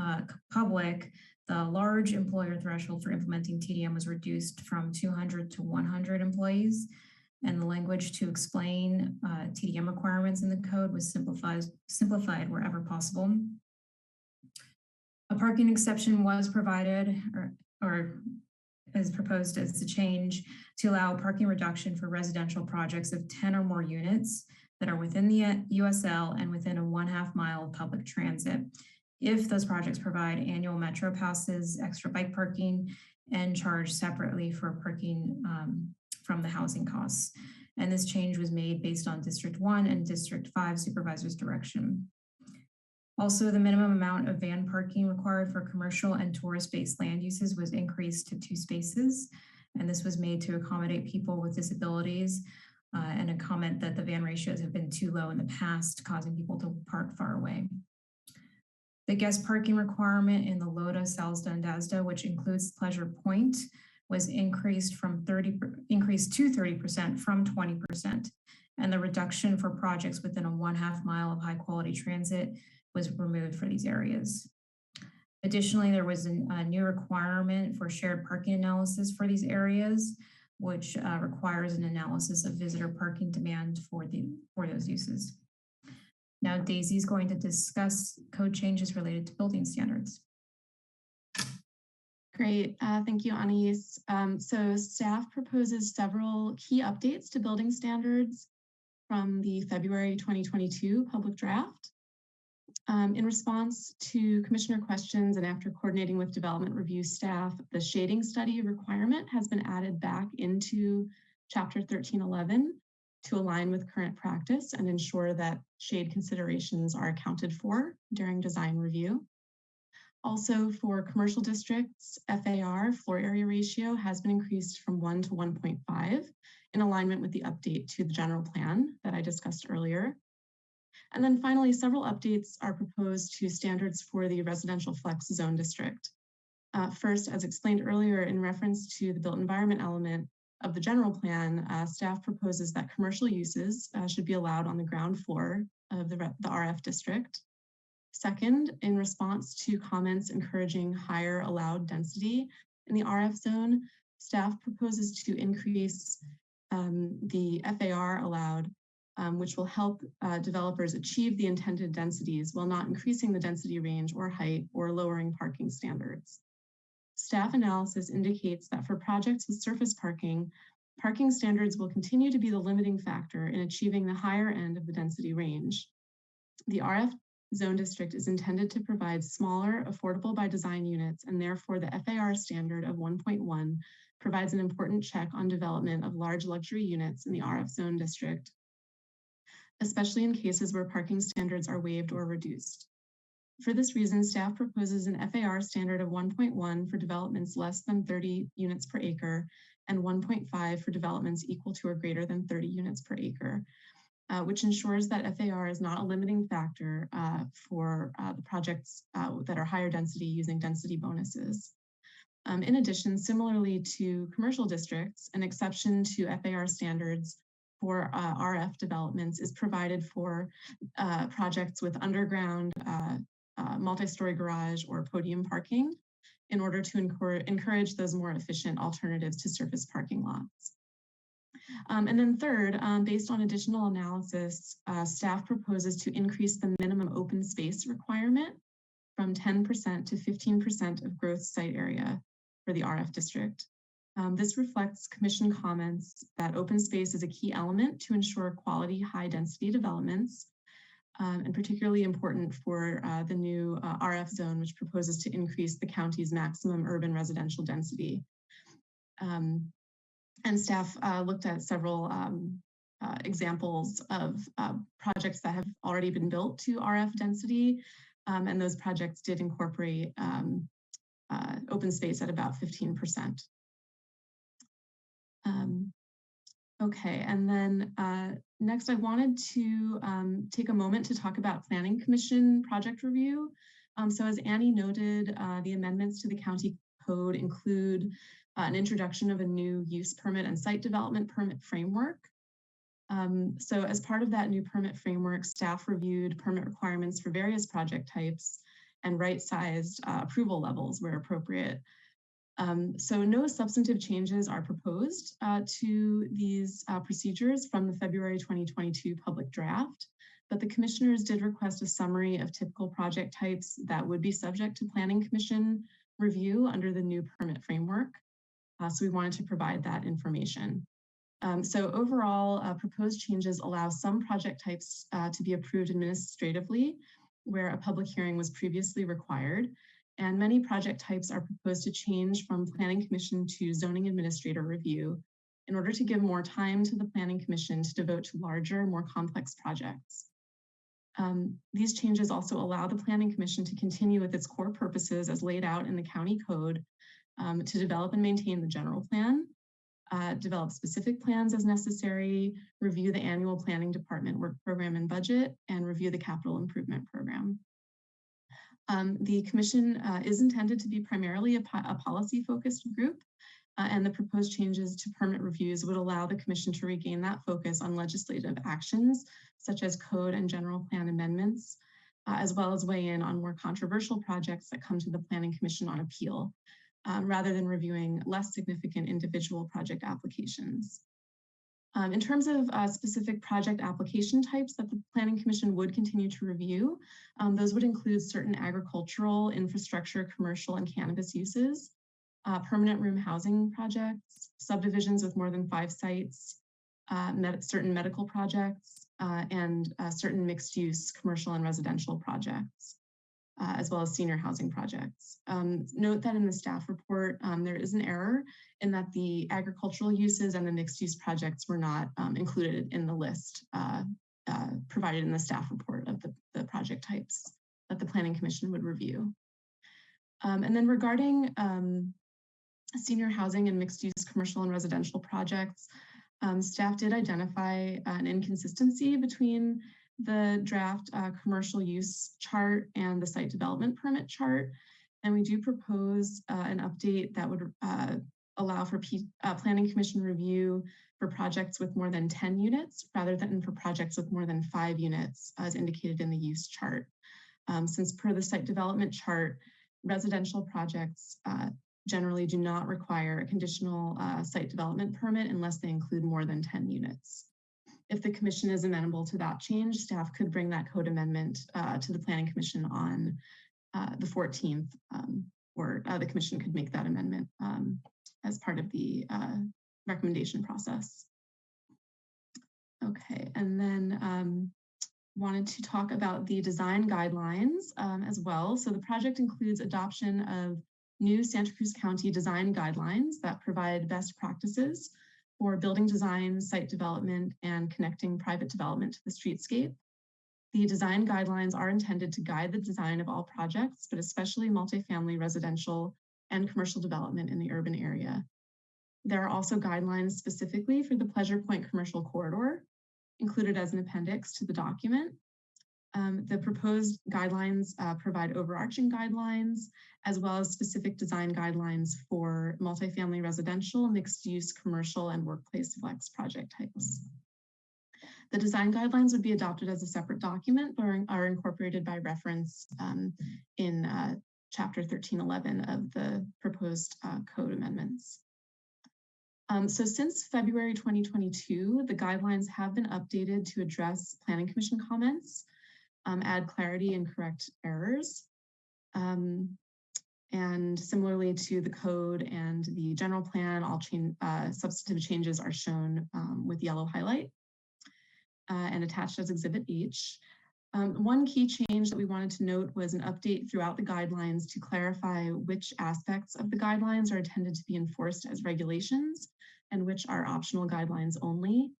M: public, the large employer threshold for implementing TDM was reduced from 200 to 100 employees, and the language to explain TDM requirements in the code was simplified wherever possible. A parking exception was provided or is proposed as a change to allow parking reduction for residential projects of 10 or more units that are within the USL and within a 1/2 mile of public transit, if those projects provide annual metro passes, extra bike parking, and charge separately for parking from the housing costs. And this change was made based on District 1 and District 5 supervisor's direction. Also, the minimum amount of van parking required for commercial and tourist-based land uses was increased to 2 spaces. And this was made to accommodate people with disabilities and a comment that the van ratios have been too low in the past, causing people to park far away. The guest parking requirement in the Loda, Salzda, and Dasda, which includes Pleasure Point, was increased to 30% from 20%. And the reduction for projects within a 1/2 mile of high quality transit was removed for these areas. Additionally, there was a new requirement for shared parking analysis for these areas, which requires an analysis of visitor parking demand for those uses. Now, Daisy is going to discuss code changes related to building standards.
O: Great, thank you, Anais. So staff proposes several key updates to building standards from the February 2022 public draft. In response to commissioner questions and after coordinating with development review staff, the shading study requirement has been added back into Chapter 1311 to align with current practice and ensure that shade considerations are accounted for during design review. Also, for commercial districts, FAR, floor area ratio, has been increased from 1 to 1.5 in alignment with the update to the general plan that I discussed earlier. And then finally, several updates are proposed to standards for the residential flex zone district. First, as explained earlier in reference to the built environment element of the general plan, staff proposes that commercial uses should be allowed on the ground floor of the RF district. Second, in response to comments encouraging higher allowed density in the RF zone, staff proposes to increase the FAR allowed, which will help developers achieve the intended densities while not increasing the density range or height or lowering parking standards. Staff analysis indicates that for projects with surface parking, parking standards will continue to be the limiting factor in achieving the higher end of the density range. The RF zone district is intended to provide smaller, affordable by design units, and therefore the FAR standard of 1.1 provides an important check on development of large luxury units in the RF zone district, especially in cases where parking standards are waived or reduced. For this reason, staff proposes an FAR standard of 1.1 for developments less than 30 units per acre and 1.5 for developments equal to or greater than 30 units per acre, which ensures that FAR is not a limiting factor for the projects that are higher density using density bonuses. In addition, similarly to commercial districts, an exception to FAR standards for RF developments is provided for projects with underground multi-story garage or podium parking in order to encourage those more efficient alternatives to surface parking lots. And then third, based on additional analysis, staff proposes to increase the minimum open space requirement from 10% to 15% of gross site area for the RF district. This reflects commission comments that open space is a key element to ensure quality, high density developments, and particularly important for the new RF zone, which proposes to increase the county's maximum urban residential density. And staff looked at several examples of projects that have already been built to RF density, and those projects did incorporate open space at about 15%. Okay, and then next I wanted to take a moment to talk about Planning Commission project review. So as Annie noted, the amendments to the county code include an introduction of a new use permit and site development permit framework. So as part of that new permit framework, staff reviewed permit requirements for various project types and right-sized approval levels where appropriate. So no substantive changes are proposed to these procedures from the February 2022 public draft, but the commissioners did request a summary of typical project types that would be subject to Planning Commission review under the new permit framework. So we wanted to provide that information. So overall, proposed changes allow some project types to be approved administratively where a public hearing was previously required. And many project types are proposed to change from Planning Commission to Zoning Administrator review in order to give more time to the Planning Commission to devote to larger, more complex projects. These changes also allow the Planning Commission to continue with its core purposes as laid out in the county code to develop and maintain the general plan, develop specific plans as necessary, review the annual planning department work program and budget, and review the capital improvement program. The commission is intended to be primarily a policy-focused group, and the proposed changes to permit reviews would allow the commission to regain that focus on legislative actions, such as code and general plan amendments, as well as weigh in on more controversial projects that come to the Planning Commission on appeal, rather than reviewing less significant individual project applications. In terms of specific project application types that the Planning Commission would continue to review, those would include certain agricultural, infrastructure, commercial, and cannabis uses, permanent room housing projects, subdivisions with more than 5 sites, certain medical projects, and certain mixed-use commercial and residential projects, as well as senior housing projects. Note that in the staff report, there is an error in that the agricultural uses and the mixed-use projects were not included in the list provided in the staff report of the project types that the Planning Commission would review. And then regarding senior housing and mixed-use commercial and residential projects, staff did identify an inconsistency between the draft commercial use chart and the site development permit chart. And we do propose an update that would allow for Planning Commission review for projects with more than 10 units rather than for projects with more than 5 units as indicated in the use chart. Since per the site development chart, residential projects generally do not require a conditional site development permit unless they include more than 10 units. If the commission is amenable to that change, staff could bring that code amendment to the Planning Commission on the 14th, or the commission could make that amendment as part of the recommendation process. Okay, and then wanted to talk about the design guidelines as well. So the project includes adoption of new Santa Cruz County design guidelines that provide best practices for building design, site development, and connecting private development to the streetscape. The design guidelines are intended to guide the design of all projects, but especially multifamily residential and commercial development in the urban area. There are also guidelines specifically for the Pleasure Point Commercial Corridor, included as an appendix to the document. The proposed guidelines provide overarching guidelines, as well as specific design guidelines for multifamily residential, mixed-use, commercial, and workplace flex project types. The design guidelines would be adopted as a separate document, but are incorporated by reference in Chapter 1311 of the proposed code amendments. So since February 2022, the guidelines have been updated to address Planning Commission comments, add clarity and correct errors. And similarly to the code and the general plan, all substantive changes are shown with yellow highlight and attached as Exhibit H. One key change that we wanted to note was an update throughout the guidelines to clarify which aspects of the guidelines are intended to be enforced as regulations and which are optional guidelines only.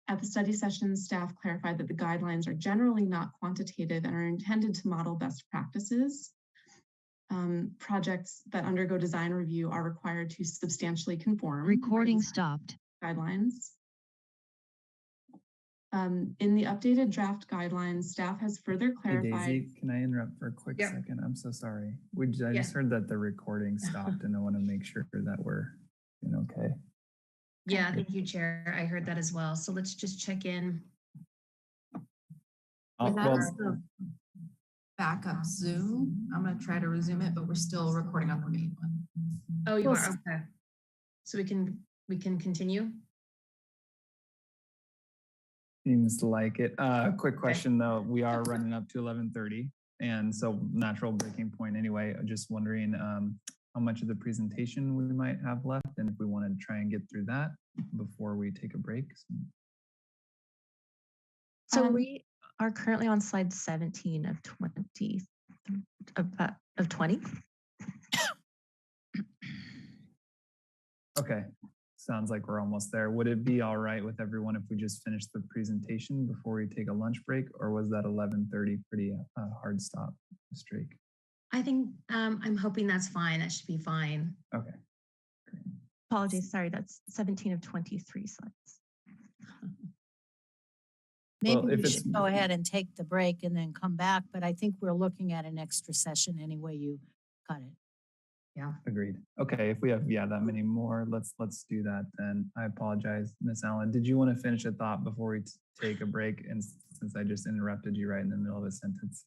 O: At the study session, staff clarified that the guidelines are generally not quantitative and are intended to model best practices. Projects that undergo design review are required to substantially conform.
Q: Recording stopped.
O: Guidelines. In the updated draft guidelines, staff has further clarified.
B: Hey Daisy, can I interrupt for a quick second? I'm so sorry. I just heard that the recording stopped and I want to make sure that we're doing okay.
Q: Yeah, thank you, Chair. I heard that as well. So let's just check in.
B: Well,
R: Backup Zoom. I'm going to try to resume it, but we're still recording on the main one.
Q: Oh, you are? Okay. So we can continue?
B: seems like it. Quick question though, we are running up to 11:30, and so natural breaking point anyway. Just wondering how much of the presentation we might have left, and if we want to try and get through that before we take a break.
J: So we are currently on slide 17 of 20 of 20.
B: Okay, sounds like we're almost there. Would it be all right with everyone if we just finish the presentation before we take a lunch break, or was that 11:30 pretty hard stop streak?
Q: I think I'm hoping that's fine. That should be fine.
B: Okay.
J: Apologies, sorry, that's 17 of 23 slides.
D: Maybe
B: Well, if
D: we
B: it's
D: should go ahead and take the break and then come back, but I think we're looking at an extra session anyway you cut it.
P: Yeah.
B: Agreed. Okay, if we have, yeah, that many more, let's do that then. I apologize, Miss Allen. Did you want to finish a thought before we take a break? And since I just interrupted you right in the middle of a sentence.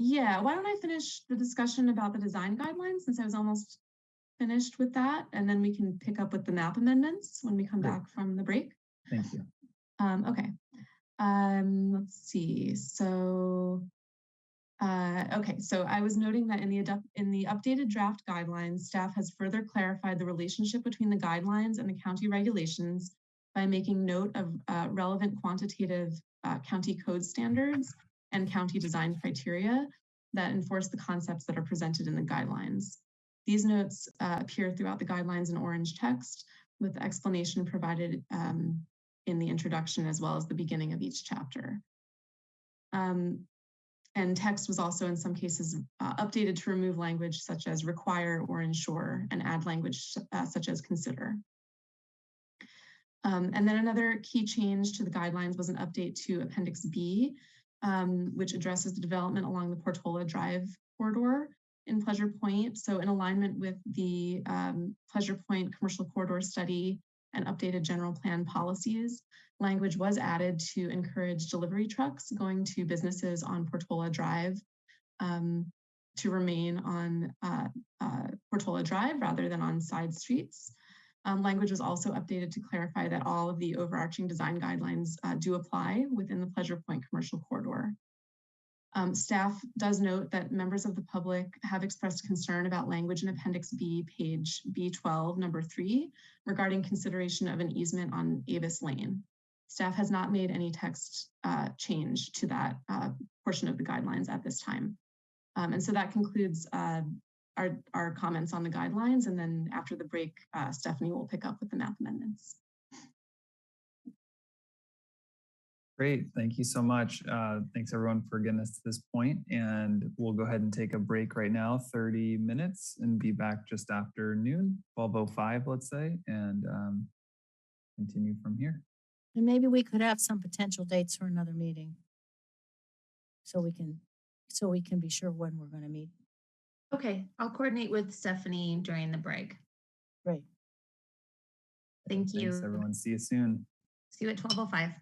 O: Yeah, why don't I finish the discussion about the design guidelines since I was almost finished with that, and then we can pick up with the map amendments when we come
B: Great.
O: back from the break.
B: Thank you.
O: Okay. Let's see. So, okay. So I was noting that in the updated draft guidelines, staff has further clarified the relationship between the guidelines and the county regulations by making note of relevant quantitative county code standards and county design criteria that enforce the concepts that are presented in the guidelines. These notes appear throughout the guidelines in orange text with the explanation provided in the introduction as well as the beginning of each chapter. And text was also in some cases updated to remove language such as require or ensure and add language such as consider. And then another key change to the guidelines was an update to Appendix B, which addresses the development along the Portola Drive corridor in Pleasure Point. So in alignment with the Pleasure Point commercial corridor study and updated general plan policies, language was added to encourage delivery trucks going to businesses on Portola Drive to remain on Portola Drive rather than on side streets. Language was also updated to clarify that all of the overarching design guidelines do apply within the Pleasure Point commercial corridor. Staff does note that members of the public have expressed concern about language in Appendix B, page B12, number 3, regarding consideration of an easement on Avis Lane. Staff has not made any text change to that portion of the guidelines at this time. And so that concludes our comments on the guidelines. And then after the break, Stephanie will pick up with the map amendments.
B: Great, thank you so much. Thanks everyone for getting us to this point, and we'll go ahead and take a break right now, 30 minutes, and be back just after noon, 12:05, let's say, and continue from here.
D: And maybe we could have some potential dates for another meeting. So we can be sure when we're going to meet.
R: Okay, I'll coordinate with Stephanie during the break.
D: Great.
R: Thank you.
B: Thanks everyone, see you soon.
R: See you at 12:05.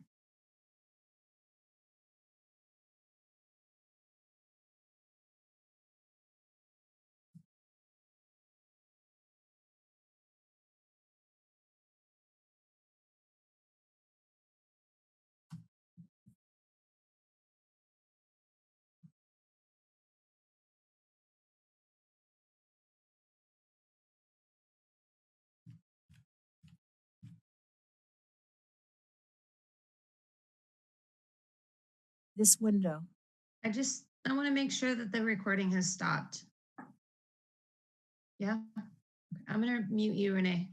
D: This window.
R: I want to make sure that the recording has stopped. Yeah, I'm going to mute you, Renee.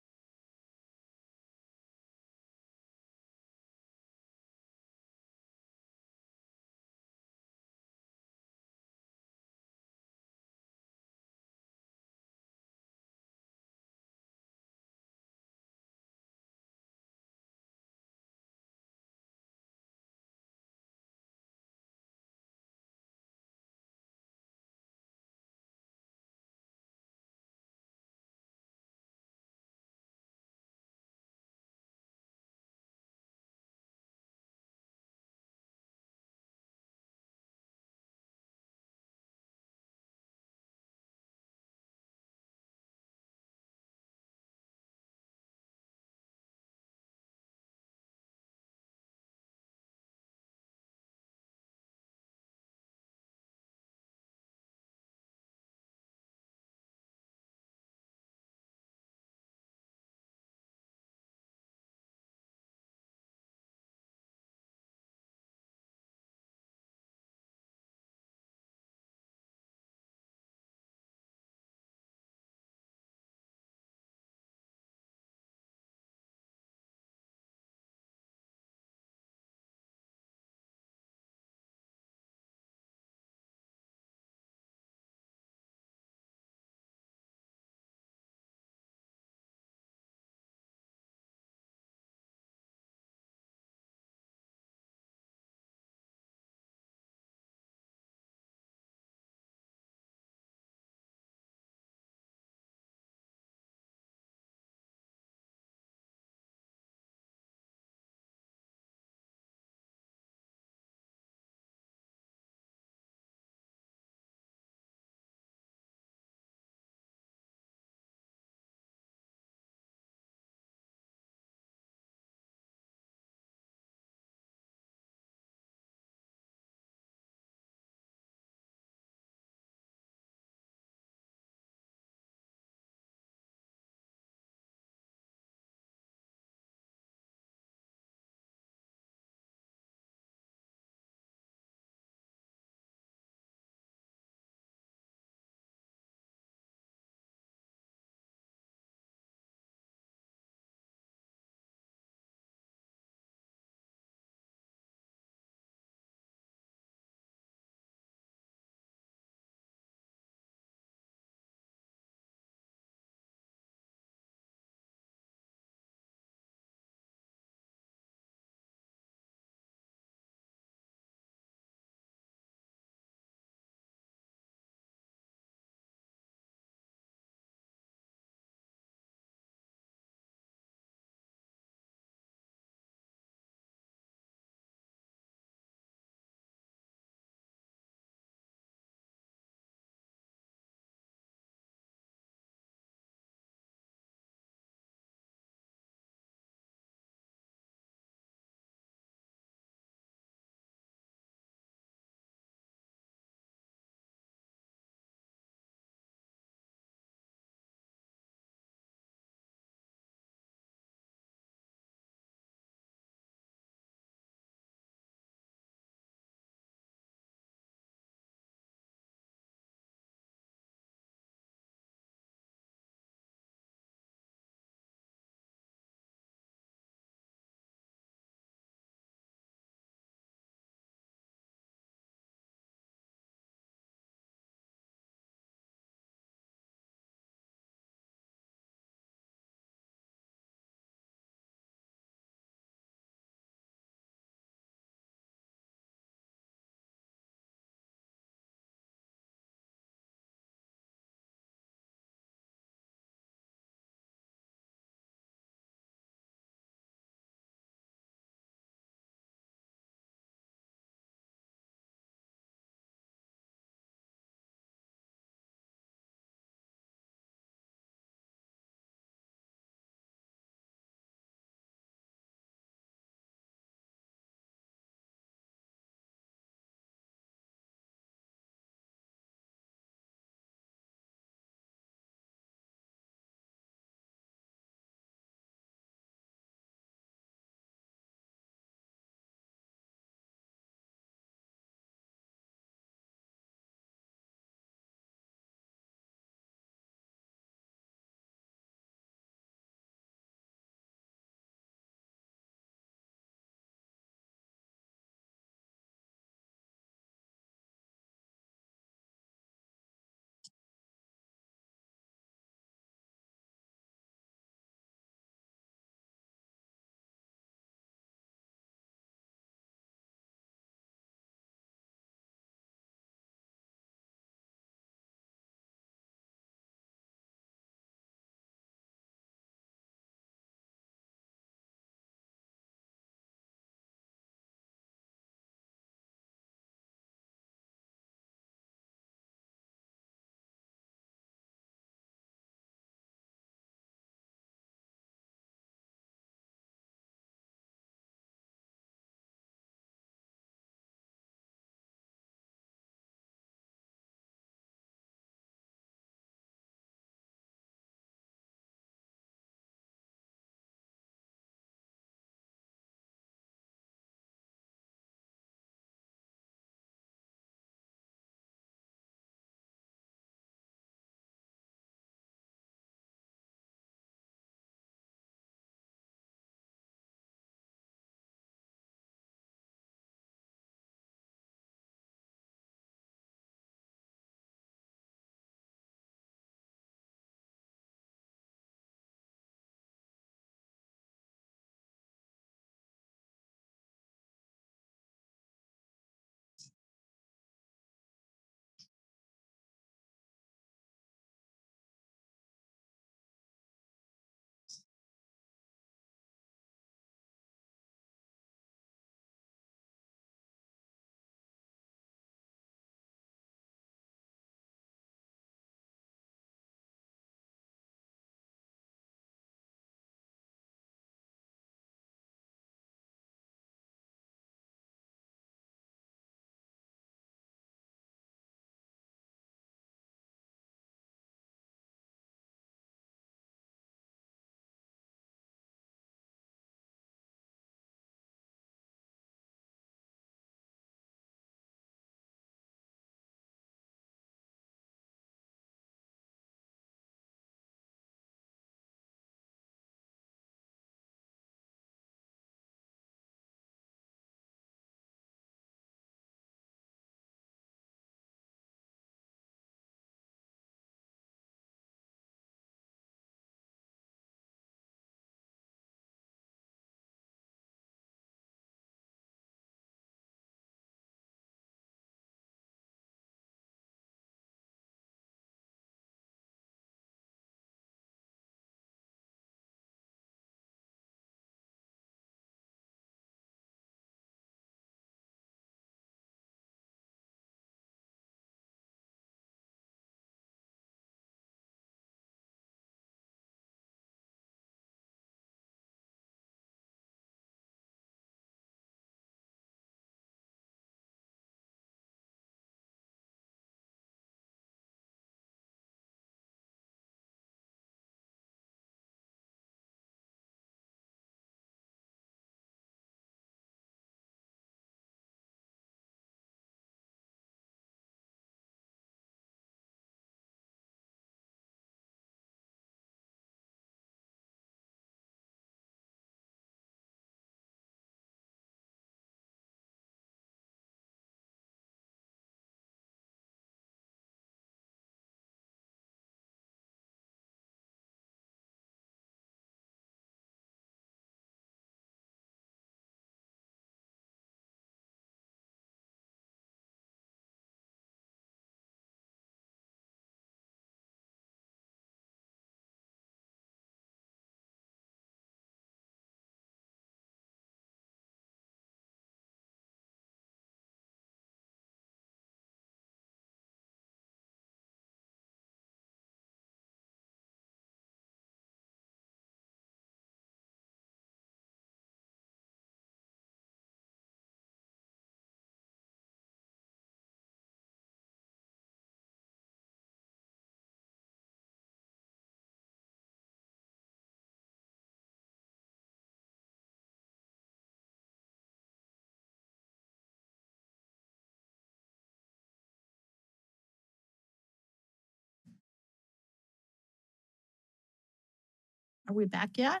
D: Are we back yet?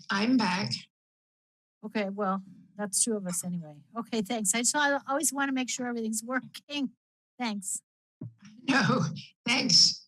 C: I'm back.
D: Okay, well, that's two of us anyway. Okay, thanks. I always want to make sure everything's working. Thanks.
C: No, thanks.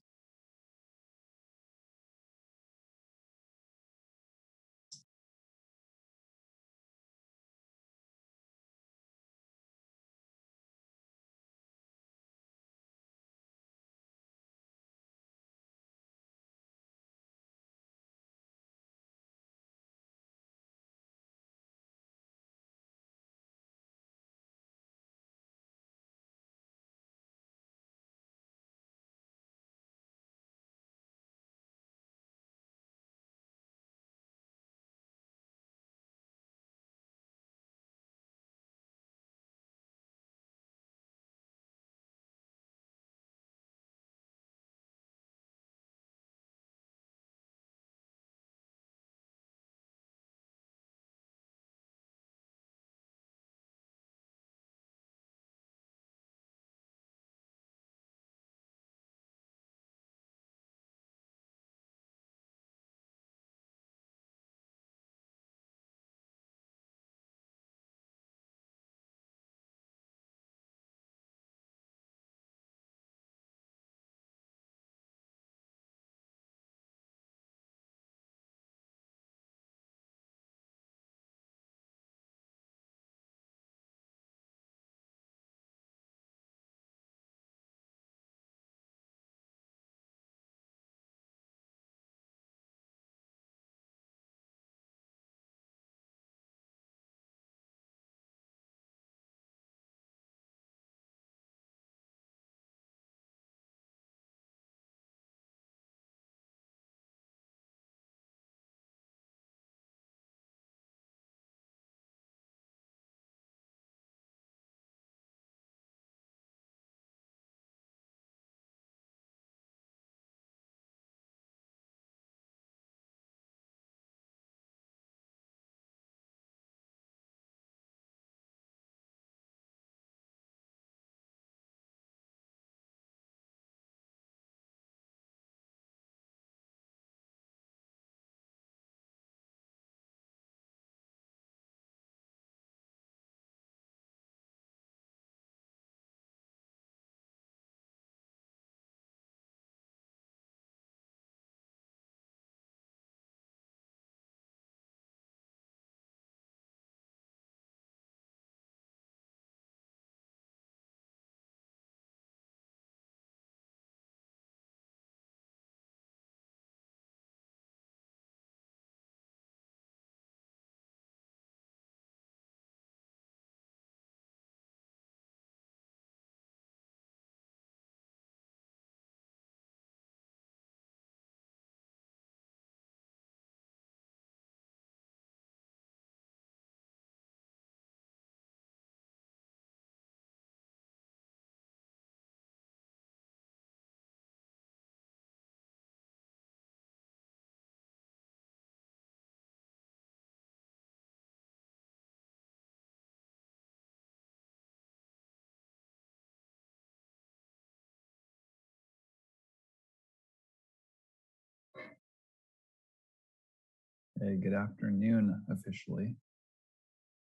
B: Hey, good afternoon officially.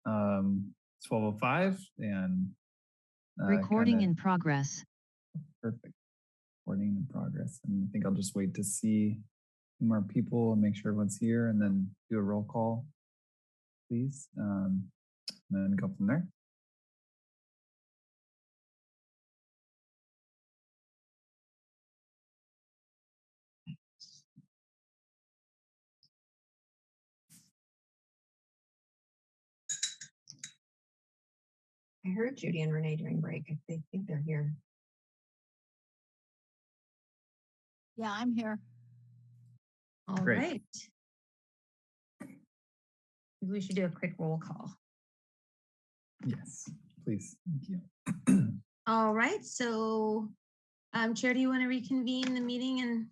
B: It's 12:05 and
S: Recording
B: kinda-
S: in progress.
B: Perfect. Recording in progress. And I think I'll just wait to see more people and make sure everyone's here and then do a roll call, please. And then go from there.
N: I heard Judy and Renee during break. I think they're here.
D: Yeah, I'm here.
Q: All
B: Great.
Q: right. Maybe we should do a quick roll call.
B: Yes, please. Thank you.
Q: All right, so Chair, do you want to reconvene the meeting? And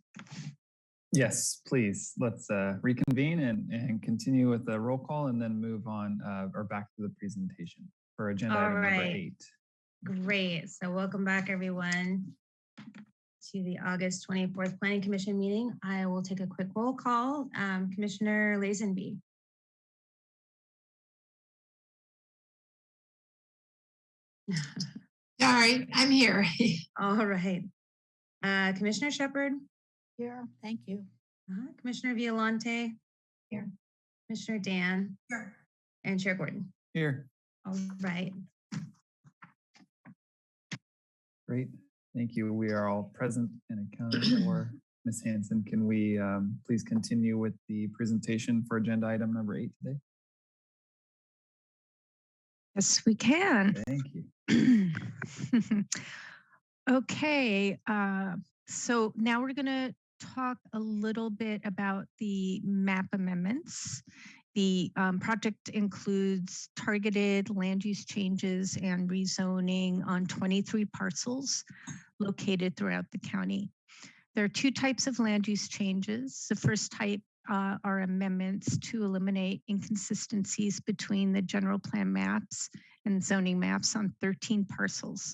B: Yes, please. Let's reconvene and continue with the roll call and then move on or back to the presentation. for agenda
R: All
B: item number
R: right.
B: 8.
R: Great. So welcome back, everyone, to the August 24th Planning Commission meeting. I will take a quick roll call. Commissioner Lazenby.
C: Sorry, I'm here.
R: All right. Commissioner Shepard.
D: Here, thank you.
R: Commissioner Violante.
C: Here.
R: Commissioner Dan.
L: Here.
R: And Chair Gordon.
B: Here.
R: All right.
B: Great. Thank you. We are all present and accounted for. Ms. Hanson, can we please continue with the presentation for agenda item number 8 today?
G: Yes, we can.
B: Thank you.
G: Okay, so now we're going to talk a little bit about the map amendments. The project includes targeted land use changes and rezoning on 23 parcels located throughout the county. There are 2 types of land use changes. The first type are amendments to eliminate inconsistencies between the general plan maps and zoning maps on 13 parcels.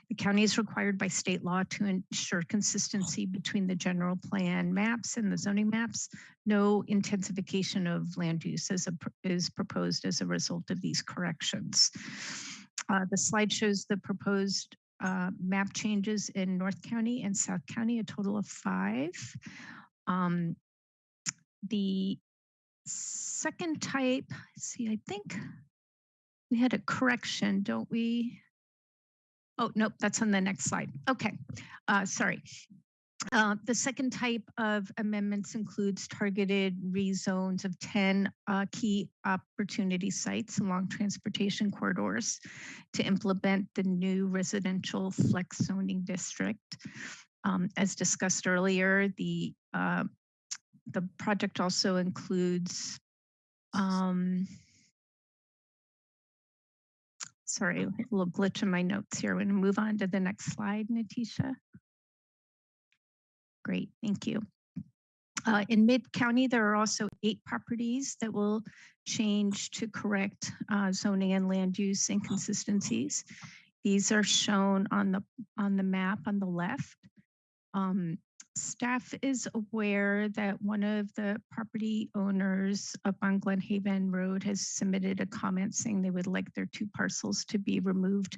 G: The county is required by state law to ensure consistency between the general plan maps and the zoning maps. No intensification of land use is proposed as a result of these corrections. The slide shows the proposed map changes in North County and South County, a total of 5. The second type, let's see, I think we had a correction, don't we? Oh, nope, that's on the next slide. Okay, sorry. The second type of amendments includes targeted rezones of 10 key opportunity sites along transportation corridors to implement the new residential flex zoning district. As discussed earlier, the project also includes, sorry, a little glitch in my notes here. We're going to move on to the next slide, Natisha. Great, thank you. In Mid-County, there are also 8 properties that will change to correct zoning and land use inconsistencies. These are shown on the map on the left. Staff is aware that one of the property owners up on Glen Haven Road has submitted a comment saying they would like their 2 parcels to be removed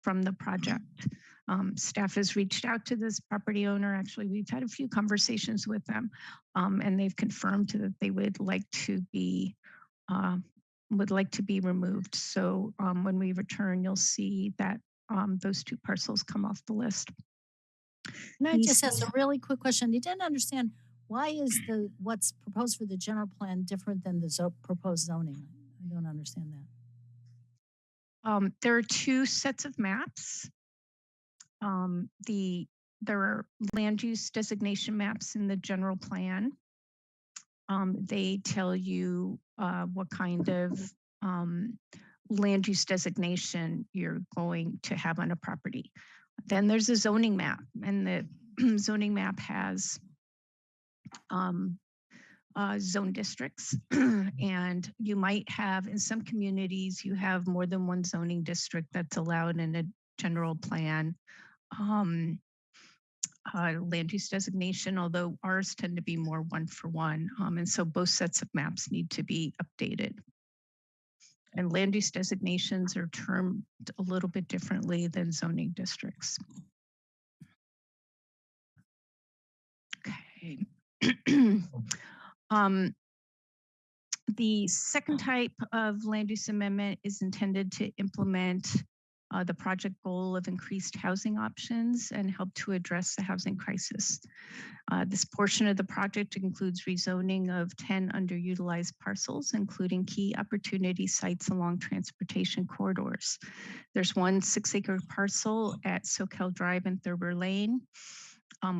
G: from the project. Staff has reached out to this property owner. Actually, we've had a few conversations with them, and they've confirmed that they would like to be removed. So when we return, you'll see that those 2 parcels come off the list.
D: Can I just ask a really quick question? You didn't understand, why is what's proposed for the general plan different than the proposed zoning? I don't understand that.
G: There are 2 sets of maps. There are land use designation maps in the general plan. They tell you what kind of land use designation you're going to have on a property. Then there's a zoning map, and the zoning map has zone districts. And you might have, in some communities, you have more than one zoning district that's allowed in a general plan land use designation, although ours tend to be more 1-for-1. And so both sets of maps need to be updated. And land use designations are termed a little bit differently than zoning districts. Okay. The second type of land use amendment is intended to implement the project goal of increased housing options and help to address the housing crisis. This portion of the project includes rezoning of 10 underutilized parcels, including key opportunity sites along transportation corridors. There's one 6-acre parcel at Soquel Drive and Thurber Lane,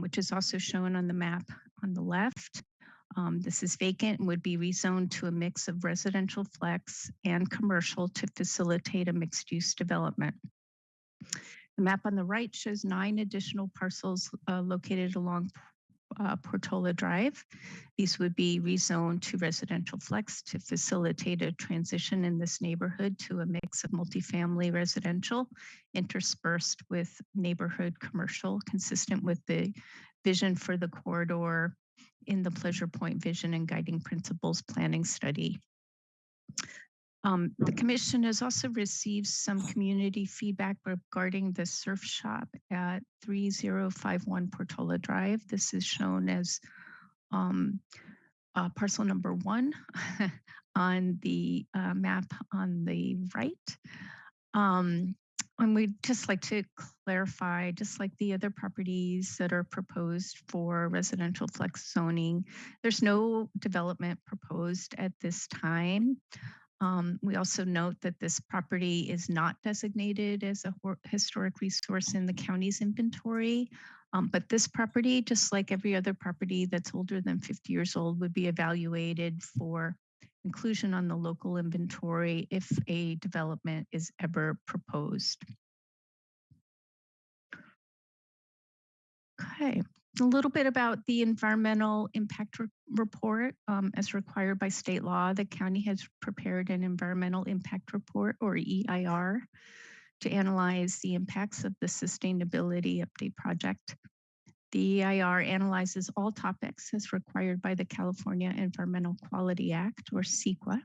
G: which is also shown on the map on the left. This is vacant and would be rezoned to a mix of residential flex and commercial to facilitate a mixed-use development. The map on the right shows 9 additional parcels located along Portola Drive. These would be rezoned to residential flex to facilitate a transition in this neighborhood to a mix of multifamily residential interspersed with neighborhood commercial, consistent with the vision for the corridor in the Pleasure Point Vision and Guiding Principles Planning Study. The commission has also received some community feedback regarding the surf shop at 3051 Portola Drive. This is shown as parcel number 1 on the map on the right. And we'd just like to clarify, just like the other properties that are proposed for residential flex zoning, there's no development proposed at this time. We also note that this property is not designated as a historic resource in the county's inventory, but this property, just like every other property that's older than 50 years old, would be evaluated for inclusion on the local inventory if a development is ever proposed. Okay. A little bit about the environmental impact report. As required by state law, the county has prepared an environmental impact report, or EIR, to analyze the impacts of the sustainability update project. The EIR analyzes all topics as required by the California Environmental Quality Act, or CEQA.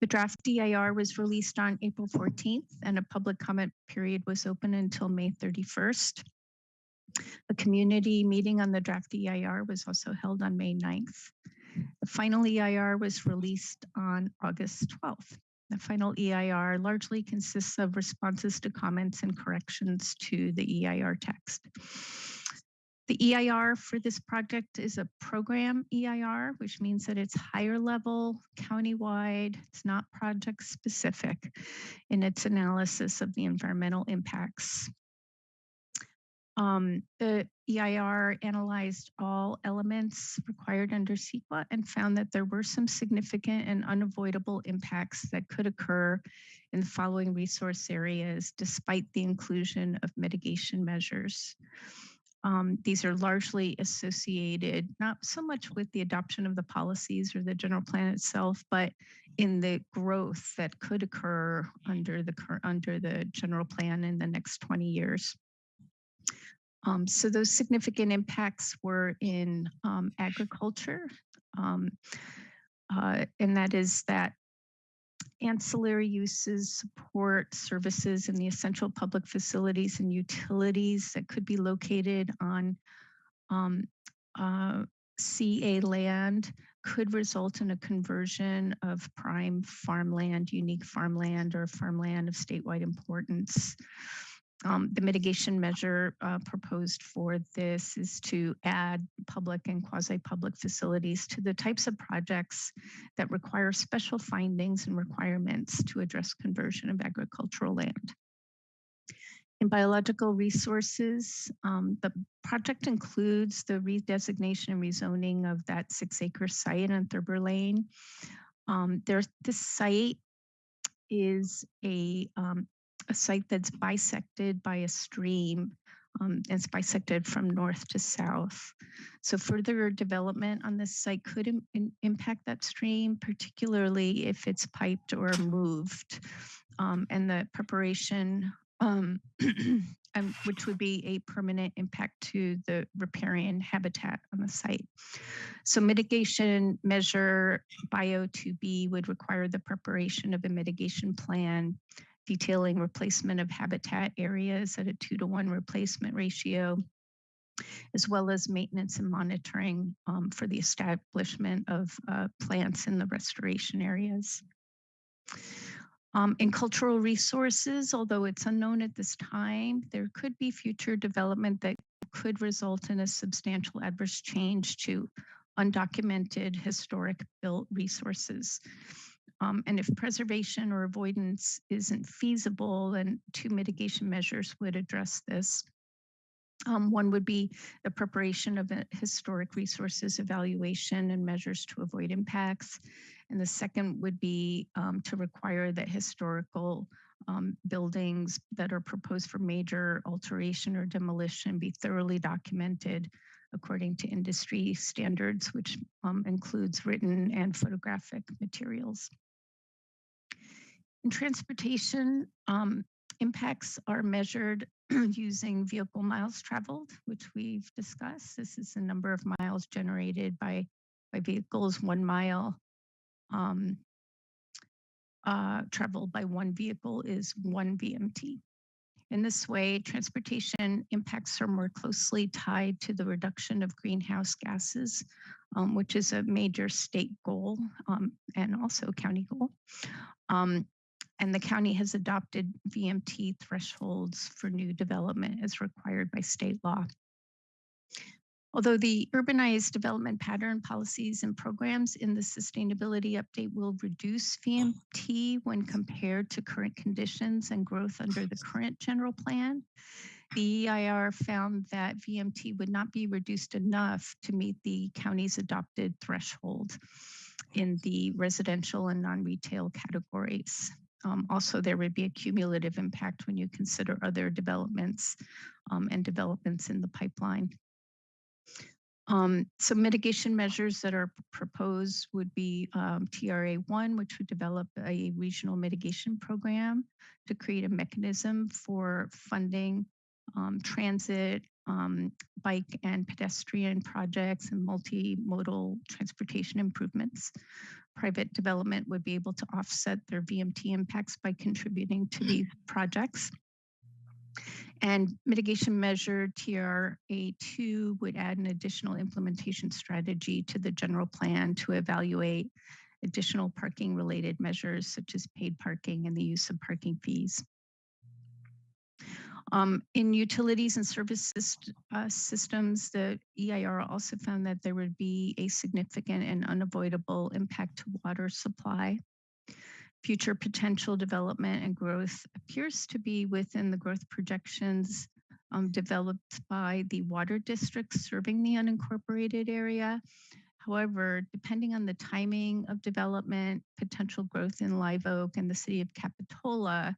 G: The draft EIR was released on April 14th, and a public comment period was open until May 31st. A community meeting on the draft EIR was also held on May 9th. The final EIR was released on August 12th. The final EIR largely consists of responses to comments and corrections to the EIR text. The EIR for this project is a program EIR, which means that it's higher level, countywide. It's not project specific in its analysis of the environmental impacts. The EIR analyzed all elements required under CEQA and found that there were some significant and unavoidable impacts that could occur in the following resource areas despite the inclusion of mitigation measures. These are largely associated not so much with the adoption of the policies or the general plan itself, but in the growth that could occur under the general plan in the next 20 years. So those significant impacts were in agriculture, and that is that ancillary uses, support services, and the essential public facilities and utilities that could be located on CA land could result in a conversion of prime farmland, unique farmland, or farmland of statewide importance. The mitigation measure proposed for this is to add public and quasi-public facilities to the types of projects that require special findings and requirements to address conversion of agricultural land. In biological resources, the project includes the redesignation and rezoning of that 6-acre site on Thurber Lane. This site is a site that's bisected by a stream. It's bisected from north to south. So further development on this site could impact that stream, particularly if it's piped or moved. And the preparation, which would be a permanent impact to the riparian habitat on the site. So mitigation measure Bio 2B would require the preparation of a mitigation plan detailing replacement of habitat areas at a 2-to-1 replacement ratio, as well as maintenance and monitoring for the establishment of plants in the restoration areas. In cultural resources, although it's unknown at this time, there could be future development that could result in a substantial adverse change to undocumented historic built resources. And if preservation or avoidance isn't feasible, then 2 mitigation measures would address this. One would be the preparation of a historic resources evaluation and measures to avoid impacts. And the second would be to require that historical buildings that are proposed for major alteration or demolition be thoroughly documented according to industry standards, which includes written and photographic materials. In transportation, impacts are measured using vehicle miles traveled, which we've discussed. This is the number of miles generated by vehicles. 1 mile traveled by one vehicle is 1 VMT. In this way, transportation impacts are more closely tied to the reduction of greenhouse gases, which is a major state goal and also county goal. And the county has adopted VMT thresholds for new development as required by state law. Although the urbanized development pattern policies and programs in the sustainability update will reduce VMT when compared to current conditions and growth under the current general plan, the EIR found that VMT would not be reduced enough to meet the county's adopted threshold in the residential and non-retail categories. Also, there would be a cumulative impact when you consider other developments and developments in the pipeline. So mitigation measures that are proposed would be TRA1, which would develop a regional mitigation program to create a mechanism for funding transit, bike and pedestrian projects and multimodal transportation improvements. Private development would be able to offset their VMT impacts by contributing to these projects. And mitigation measure TRA2 would add an additional implementation strategy to the general plan to evaluate additional parking related measures such as paid parking and the use of parking fees. In utilities and service systems, the EIR also found that there would be a significant and unavoidable impact to water supply. Future potential development and growth appears to be within the growth projections developed by the water districts serving the unincorporated area. However, depending on the timing of development, potential growth in Live Oak and the city of Capitola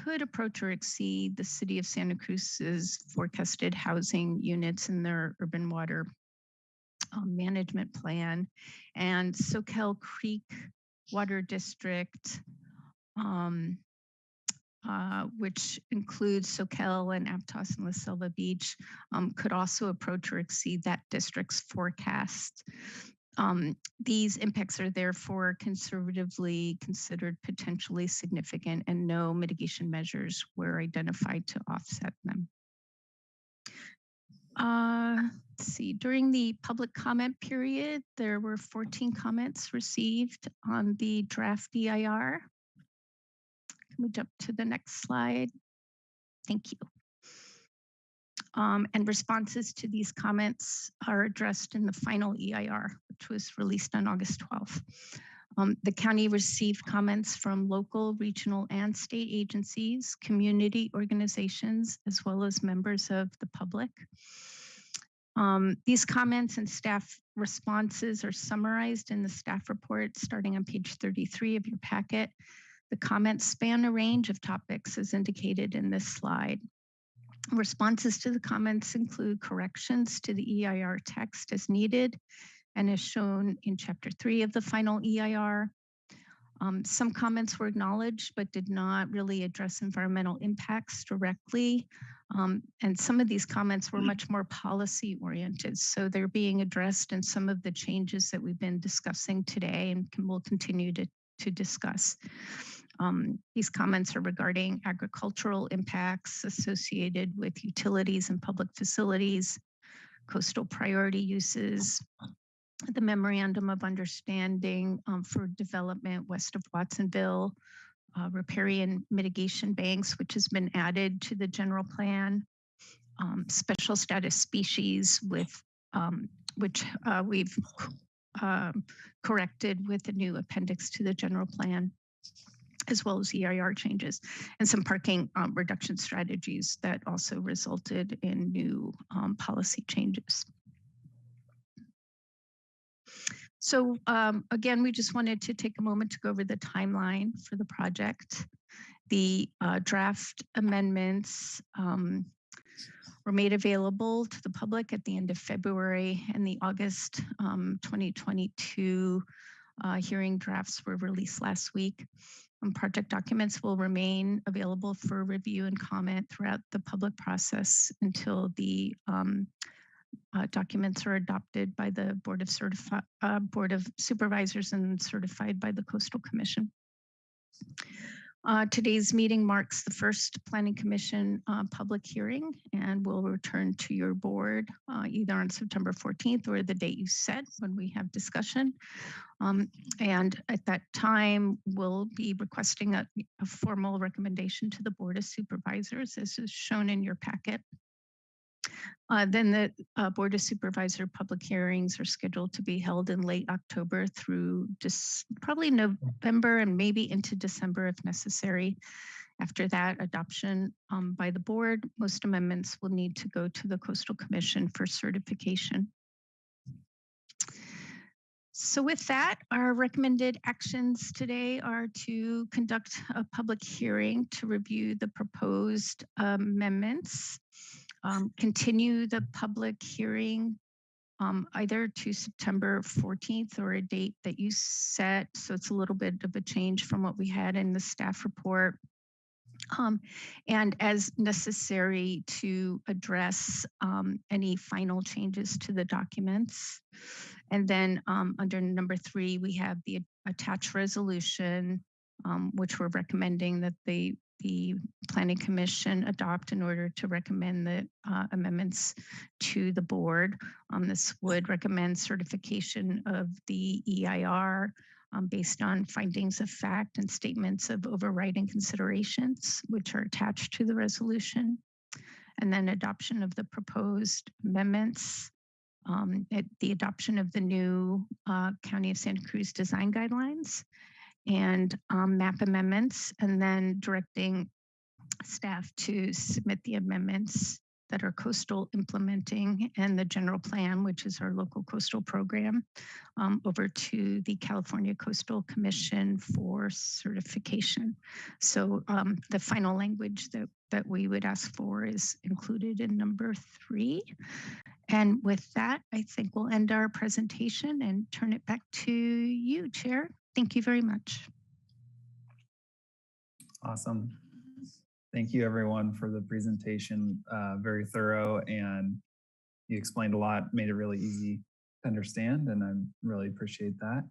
G: could approach or exceed the city of Santa Cruz's forecasted housing units in their urban water management plan. And Soquel Creek Water District, which includes Soquel and Aptos and La Selva Beach, could also approach or exceed that district's forecast. These impacts are therefore conservatively considered potentially significant, and no mitigation measures were identified to offset them. Let's see, during the public comment period, there were 14 comments received on the draft EIR. Can we jump to the next slide? Thank you. And responses to these comments are addressed in the final EIR, which was released on August 12th. The county received comments from local, regional, and state agencies, community organizations, as well as members of the public. These comments and staff responses are summarized in the staff report starting on page 33 of your packet. The comments span a range of topics as indicated in this slide. Responses to the comments include corrections to the EIR text as needed and as shown in Chapter 3 of the final EIR. Some comments were acknowledged but did not really address environmental impacts directly. And some of these comments were much more policy oriented. So they're being addressed in some of the changes that we've been discussing today and will continue to discuss. These comments are regarding agricultural impacts associated with utilities and public facilities, coastal priority uses, the memorandum of understanding for development west of Watsonville, riparian mitigation banks, which has been added to the general plan, special status species with which we've corrected with the new appendix to the general plan, as well as EIR changes, and some parking reduction strategies that also resulted in new policy changes. So again, we just wanted to take a moment to go over the timeline for the project. The draft amendments were made available to the public at the end of February, and the August 2022 hearing drafts were released last week. Project documents will remain available for review and comment throughout the public process until the documents are adopted by the Board of Supervisors and certified by the Coastal Commission. Today's meeting marks the first Planning Commission public hearing and will return to your board either on September 14th or the date you set when we have discussion. And at that time, we'll be requesting a formal recommendation to the Board of Supervisors, as is shown in your packet. Then the Board of Supervisor public hearings are scheduled to be held in late October through probably November and maybe into December if necessary. After that, adoption by the board, most amendments will need to go to the Coastal Commission for certification. So with that, our recommended actions today are to conduct a public hearing to review the proposed amendments. Continue the public hearing either to September 14th or a date that you set. So it's a little bit of a change from what we had in the staff report. And as necessary to address any final changes to the documents. And then under number 3, we have the attached resolution, which we're recommending that the Planning Commission adopt in order to recommend the amendments to the board. This would recommend certification of the EIR based on findings of fact and statements of overriding considerations, which are attached to the resolution. And then adoption of the proposed amendments, the adoption of the new County of Santa Cruz design guidelines, and map amendments, and then directing staff to submit the amendments that are coastal implementing and the general plan, which is our local coastal program, over to the California Coastal Commission for certification. So the final language that we would ask for is included in number 3. And with that, I think we'll end our presentation and turn it back to you, Chair. Thank you very much.
B: Awesome. Thank you everyone for the presentation. Very thorough, and you explained a lot, made it really easy to understand, and I really appreciate that.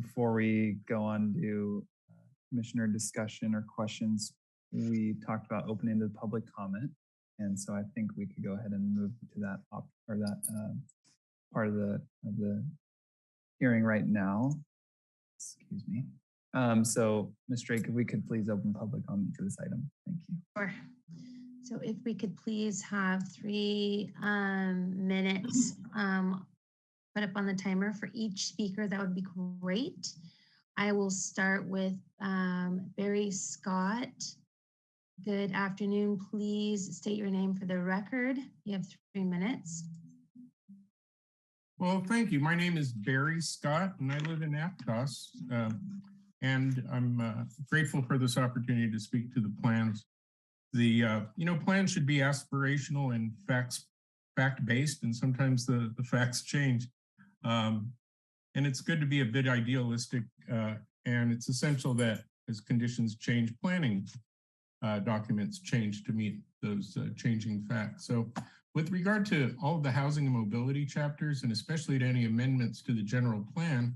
B: Before we go on to commissioner discussion or questions, we talked about open-ended public comment. And so I think we could go ahead and move to that part of the hearing right now. Excuse me. So Ms. Drake, if we could please open public comment for this item. Thank you.
R: Sure. So if we could please have 3 minutes put up on the timer for each speaker, that would be great. I will start with Barry Scott. Good afternoon. Please state your name for the record. You have 3 minutes.
T: Well, thank you. My name is Barry Scott, and I live in Aptos. And I'm grateful for this opportunity to speak to the plans. The plans should be aspirational and fact-based, and sometimes the facts change. And it's good to be a bit idealistic, and it's essential that as conditions change, planning documents change to meet those changing facts. So with regard to all of the housing and mobility chapters, and especially to any amendments to the general plan,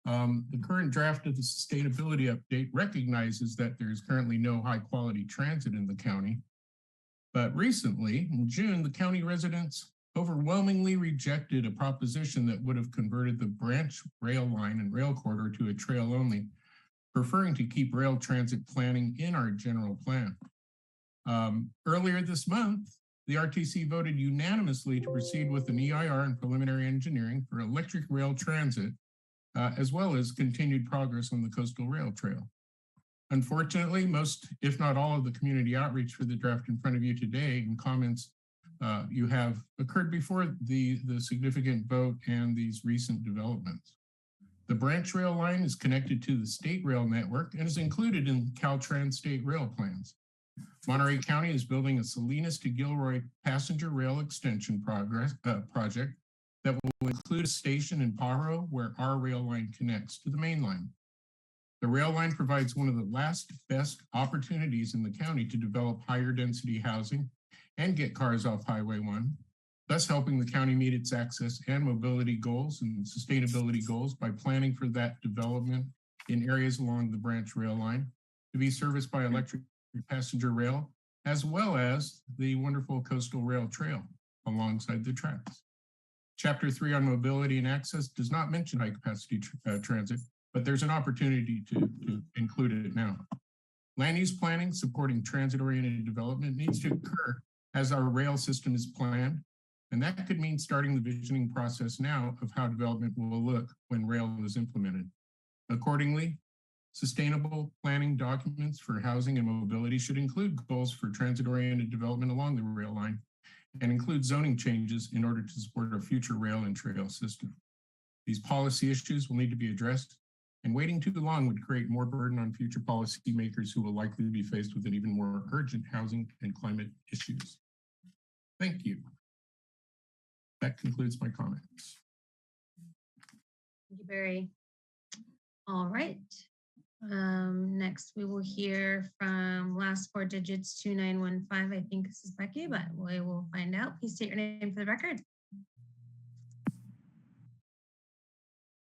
T: the current draft of the sustainability update recognizes that there is currently no high quality transit in the county. But recently, in June, the county residents overwhelmingly rejected a proposition that would have converted the branch rail line and rail corridor to a trail only, preferring to keep rail transit planning in our general plan. Earlier this month, the RTC voted unanimously to proceed with an EIR and preliminary engineering for electric rail transit, as well as continued progress on the Coastal Rail Trail. Unfortunately, most, if not all, of the community outreach for the draft in front of you today and comments you have occurred before the significant vote and these recent developments. The branch rail line is connected to the state rail network and is included in Caltrans state rail plans. Monterey County is building a Salinas to Gilroy passenger rail extension project that will include a station in Pajaro where our rail line connects to the main line. The rail line provides one of the last best opportunities in the county to develop higher density housing and get cars off Highway 1, thus helping the county meet its access and mobility goals and sustainability goals by planning for that development in areas along the branch rail line to be serviced by electric passenger rail, as well as the wonderful coastal rail trail alongside the tracks. Chapter 3 on mobility and access does not mention high capacity transit, but there's an opportunity to include it now. Land use planning supporting transit-oriented development needs to occur as our rail system is planned, and that could mean starting the visioning process now of how development will look when rail is implemented. Accordingly, sustainable planning documents for housing and mobility should include goals for transit-oriented development along the rail line and include zoning changes in order to support our future rail and trail system. These policy issues will need to be addressed, and waiting too long would create more burden on future policymakers who will likely be faced with an even more urgent housing and climate issues. Thank you. That concludes my comments.
R: Thank you, Barry. All right. Next, we will hear from last four digits 2915. I think this is Becky, but we will find out. Please state your name for the record.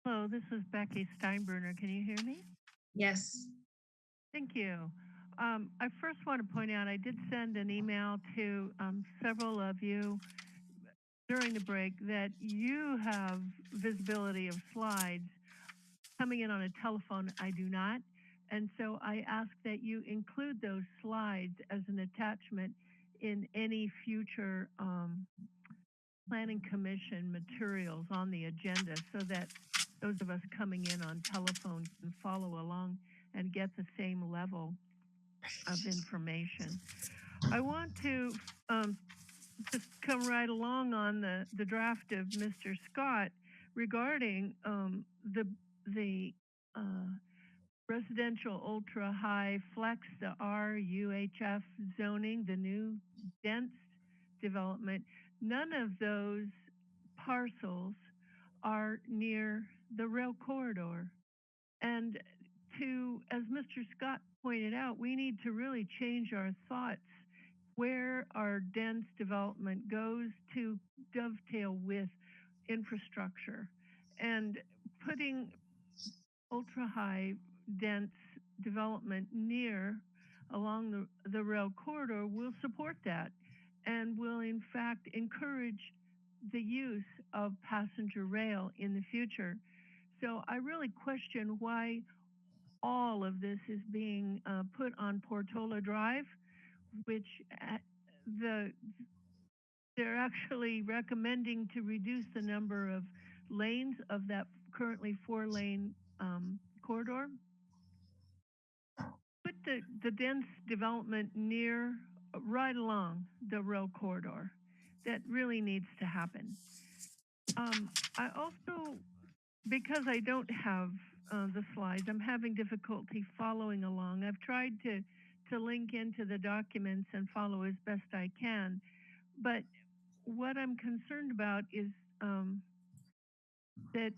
F: Hello, this is Becky Steinbruner. Can you hear me?
R: Yes.
F: Thank you. I first want to point out I did send an email to several of you during the break that you have visibility of slides. Coming in on a telephone, I do not. And so I ask that you include those slides as an attachment in any future Planning Commission materials on the agenda so that those of us coming in on telephone can follow along and get the same level of information. I want to just come right along on the draft of Mr. Scott regarding the residential ultra high flex, the RUHF zoning, the new dense development. None of those parcels are near the rail corridor. And as Mr. Scott pointed out, we need to really change our thoughts where our dense development goes to dovetail with infrastructure. And putting ultra high dense development along the rail corridor will support that and will in fact encourage the use of passenger rail in the future. So I really question why all of this is being put on Portola Drive, which they're actually recommending to reduce the number of lanes of that currently 4-lane corridor. Put the dense development right along the rail corridor. That really needs to happen. I also, because I don't have the slides, I'm having difficulty following along. I've tried to link into the documents and follow as best I can, but what I'm concerned about is that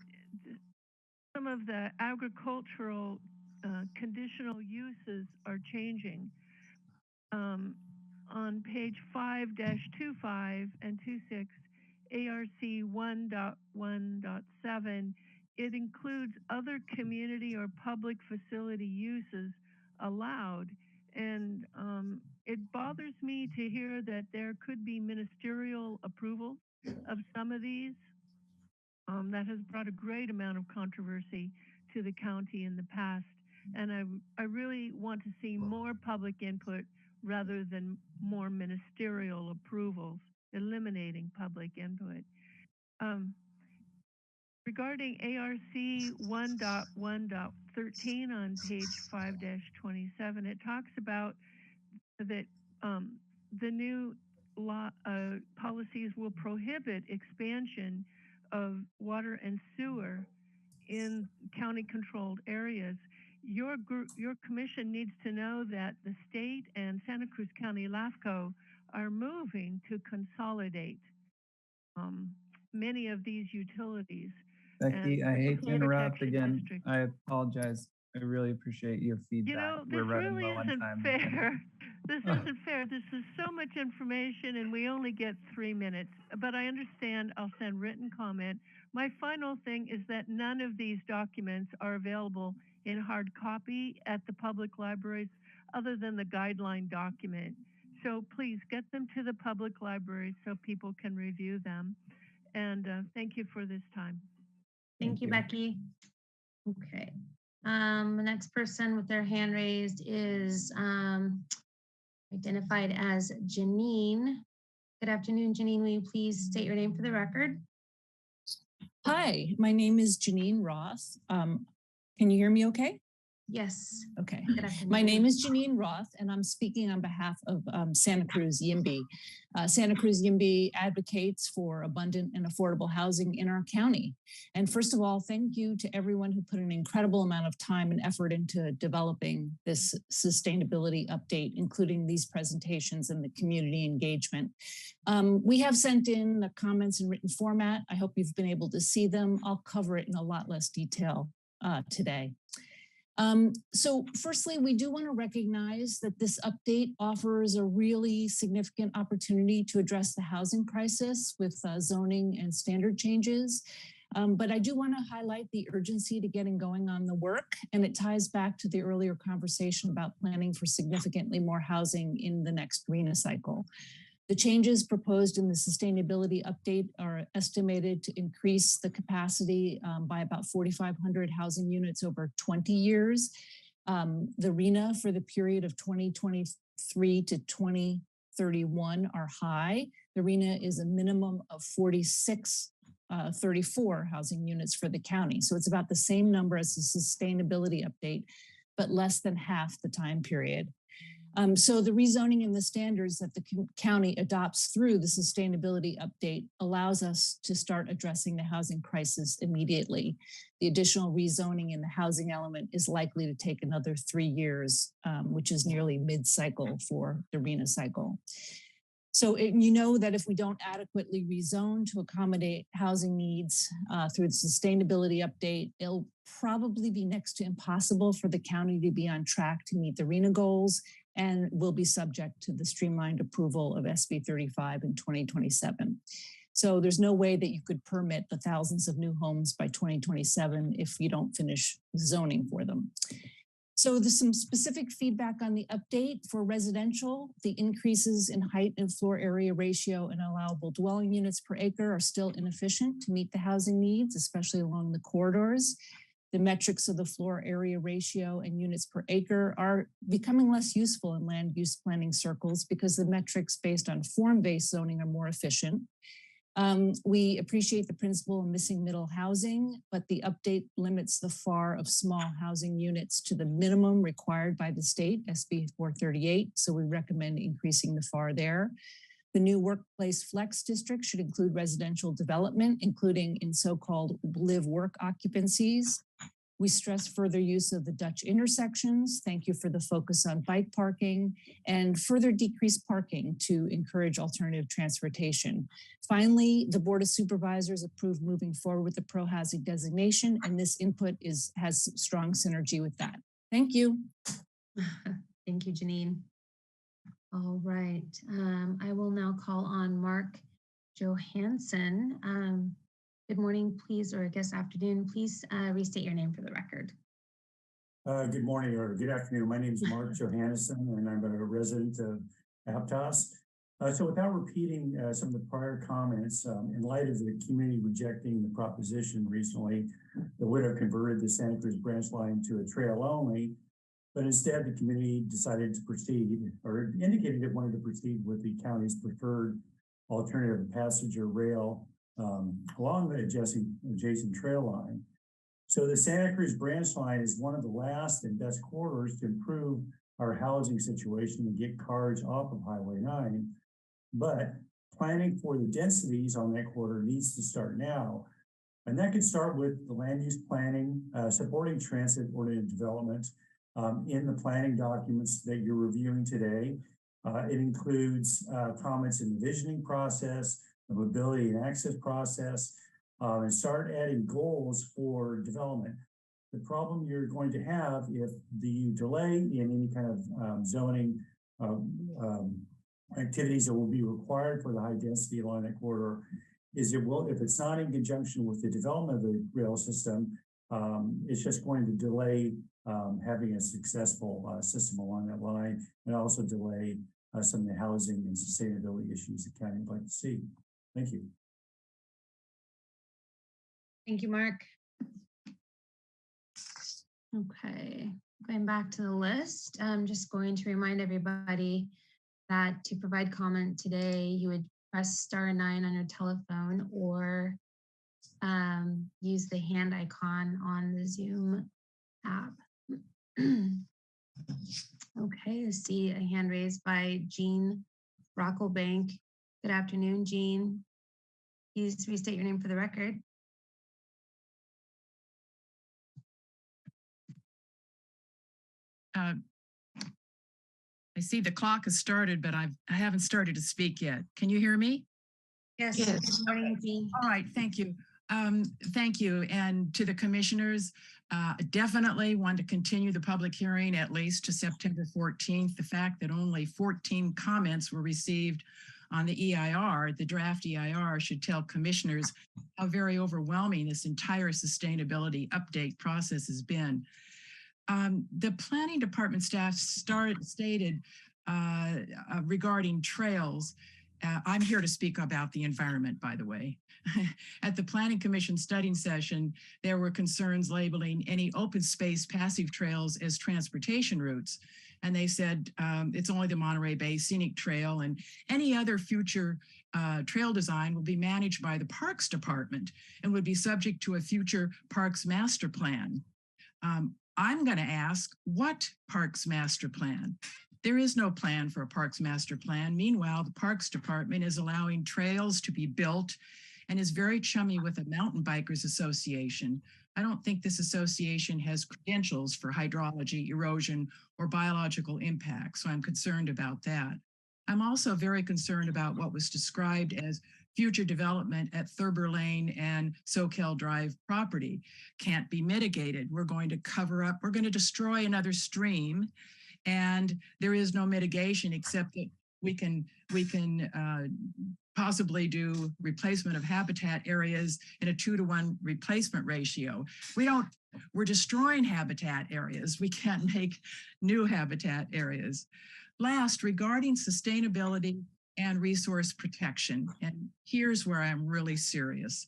F: some of the agricultural conditional uses are changing. On page 5-25 and 26, ARC 1.1.7, it includes other community or public facility uses allowed. And it bothers me to hear that there could be ministerial approval of some of these. That has brought a great amount of controversy to the county in the past. And I really want to see more public input rather than more ministerial approvals, eliminating public input. Regarding ARC 1.1.13 on page 5-27, it talks about that the new law policies will prohibit expansion of water and sewer in county controlled areas. your group, your commission needs to know that the state and Santa Cruz County LAFCO are moving to consolidate many of these utilities.
B: Becky,
F: And
B: I
F: the
B: hate to
F: Flood
B: interrupt
F: Protection
B: again.
F: District-
B: I apologize. I really appreciate your feedback.
F: You know,
B: We're
F: this
B: running
F: really
B: low on
F: isn't
B: time.
F: fair. This isn't fair. This is so much information and we only get 3 minutes. But I understand, I'll send written comment. My final thing is that none of these documents are available in hard copy at the public libraries other than the guideline document. So please get them to the public libraries so people can review them. And thank you for this time.
R: Thank you, Becky. Okay. The next person with their hand raised is identified as Janine. Good afternoon, Janine. Will you please state your name for the record?
U: Hi, my name is Janine Roth. Can you hear me okay?
R: Yes.
U: Okay.
R: Good afternoon.
U: My name is Janine Roth, and I'm speaking on behalf of Santa Cruz YIMBY. Santa Cruz YIMBY advocates for abundant and affordable housing in our county. And first of all, thank you to everyone who put an incredible amount of time and effort into developing this sustainability update, including these presentations and the community engagement. We have sent in the comments in written format. I hope you've been able to see them. I'll cover it in a lot less detail today. So firstly, we do want to recognize that this update offers a really significant opportunity to address the housing crisis with zoning and standard changes. But I do want to highlight the urgency to getting going on the work, and it ties back to the earlier conversation about planning for significantly more housing in the next RHNA cycle. The changes proposed in the sustainability update are estimated to increase the capacity by about 4,500 housing units over 20 years. The RHNA for the period of 2023 to 2031 are high. The RHNA is a minimum of 34 housing units for the county. So it's about the same number as the sustainability update, but less than half the time period. So the rezoning and the standards that the county adopts through the sustainability update allows us to start addressing the housing crisis immediately. The additional rezoning in the housing element is likely to take another 3 years, which is nearly mid-cycle for the RHNA cycle. So you know that if we don't adequately rezone to accommodate housing needs through the sustainability update, it'll probably be next to impossible for the county to be on track to meet the RHNA goals, and will be subject to the streamlined approval of SB 35 in 2027. So there's no way that you could permit the thousands of new homes by 2027 if you don't finish zoning for them. So there's some specific feedback on the update for residential. The increases in height and floor area ratio and allowable dwelling units per acre are still inefficient to meet the housing needs, especially along the corridors. The metrics of the floor area ratio and units per acre are becoming less useful in land use planning circles because the metrics based on form-based zoning are more efficient. We appreciate the principle of missing middle housing, but the update limits the FAR of small housing units to the minimum required by the state, SB 438. So we recommend increasing the FAR there. The new workplace flex district should include residential development, including in so-called live-work occupancies. We stress further use of the Dutch intersections. Thank you for the focus on bike parking and further decrease parking to encourage alternative transportation. Finally, the Board of Supervisors approved moving forward with the pro-housing designation, and this input has strong synergy with that. Thank you.
R: Thank you, Janine. All right, I will now call on Mark Johansson. Good morning, please, or I guess afternoon. Please restate your name for the record.
V: Good morning or good afternoon. My name is Mark Johansson, and I'm a resident of Aptos. So without repeating some of the prior comments, in light of the community rejecting the proposition recently that would have converted the Santa Cruz branch line to a trail only, but instead the community decided to proceed or indicated it wanted to proceed with the county's preferred alternative passenger rail along the adjacent trail line. So the Santa Cruz branch line is one of the last and best corridors to improve our housing situation and get cars off of Highway 9. But planning for the densities on that corridor needs to start now. And that could start with the land use planning, supporting transit-oriented development in the planning documents that you're reviewing today. It includes comments in the visioning process, the mobility and access process, and start adding goals for development. The problem you're going to have if the delay in any kind of zoning activities that will be required for the high density along that corridor is it will, if it's not in conjunction with the development of the rail system, it's just going to delay having a successful system along that line, and also delay some of the housing and sustainability issues the county would like to see. Thank you.
R: Thank you, Mark. Okay, going back to the list, I'm just going to remind everybody that to provide comment today, you would press *9 on your telephone or use the hand icon on the Zoom app. Okay, I see a hand raised by Jean Brocklebank. Good afternoon, Jean. Please restate your name for the record.
E: I see the clock has started, but I haven't started to speak yet. Can you hear me?
R: Yes. Good morning, Jean.
E: All right, thank you. Thank you. And to the commissioners, definitely want to continue the public hearing at least to September 14th. The fact that only 14 comments were received on the EIR, the draft EIR, should tell commissioners how very overwhelming this entire sustainability update process has been. The planning department staff stated regarding trails, I'm here to speak about the environment, by the way. At the Planning Commission studying session, there were concerns labeling any open space passive trails as transportation routes. And they said it's only the Monterey Bay Scenic Trail, and any other future trail design will be managed by the Parks Department and would be subject to a future Parks Master Plan. I'm going to ask, what Parks Master Plan? There is no plan for a Parks Master Plan. Meanwhile, the Parks Department is allowing trails to be built and is very chummy with the Mountain Bikers Association. I don't think this association has credentials for hydrology, erosion, or biological impact, so I'm concerned about that. I'm also very concerned about what was described as future development at Thurber Lane and Soquel Drive property. Can't be mitigated. We're going to cover up, we're going to destroy another stream, and there is no mitigation except that we can possibly do replacement of habitat areas in a 2-to-1 replacement ratio. We're destroying habitat areas. We can't make new habitat areas. Last, regarding sustainability and resource protection, and here's where I'm really serious.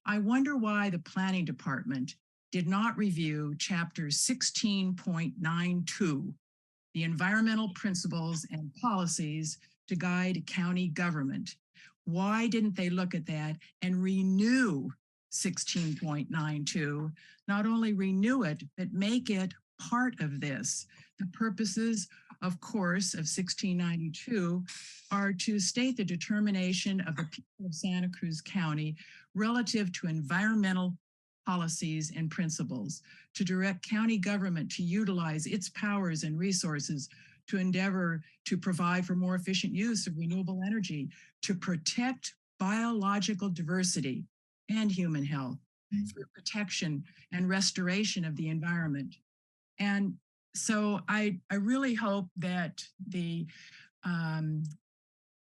E: I wonder why the planning department did not review chapter 16.92, the environmental principles and policies to guide county government. Why didn't they look at that and renew 16.92? Not only renew it, but make it part of this. The purposes, of course, of 1692 are to state the determination of the people of Santa Cruz County relative to environmental policies and principles, to direct county government to utilize its powers and resources to endeavor to provide for more efficient use of renewable energy, to protect biological diversity and human health through protection and restoration of the environment. And so I really hope that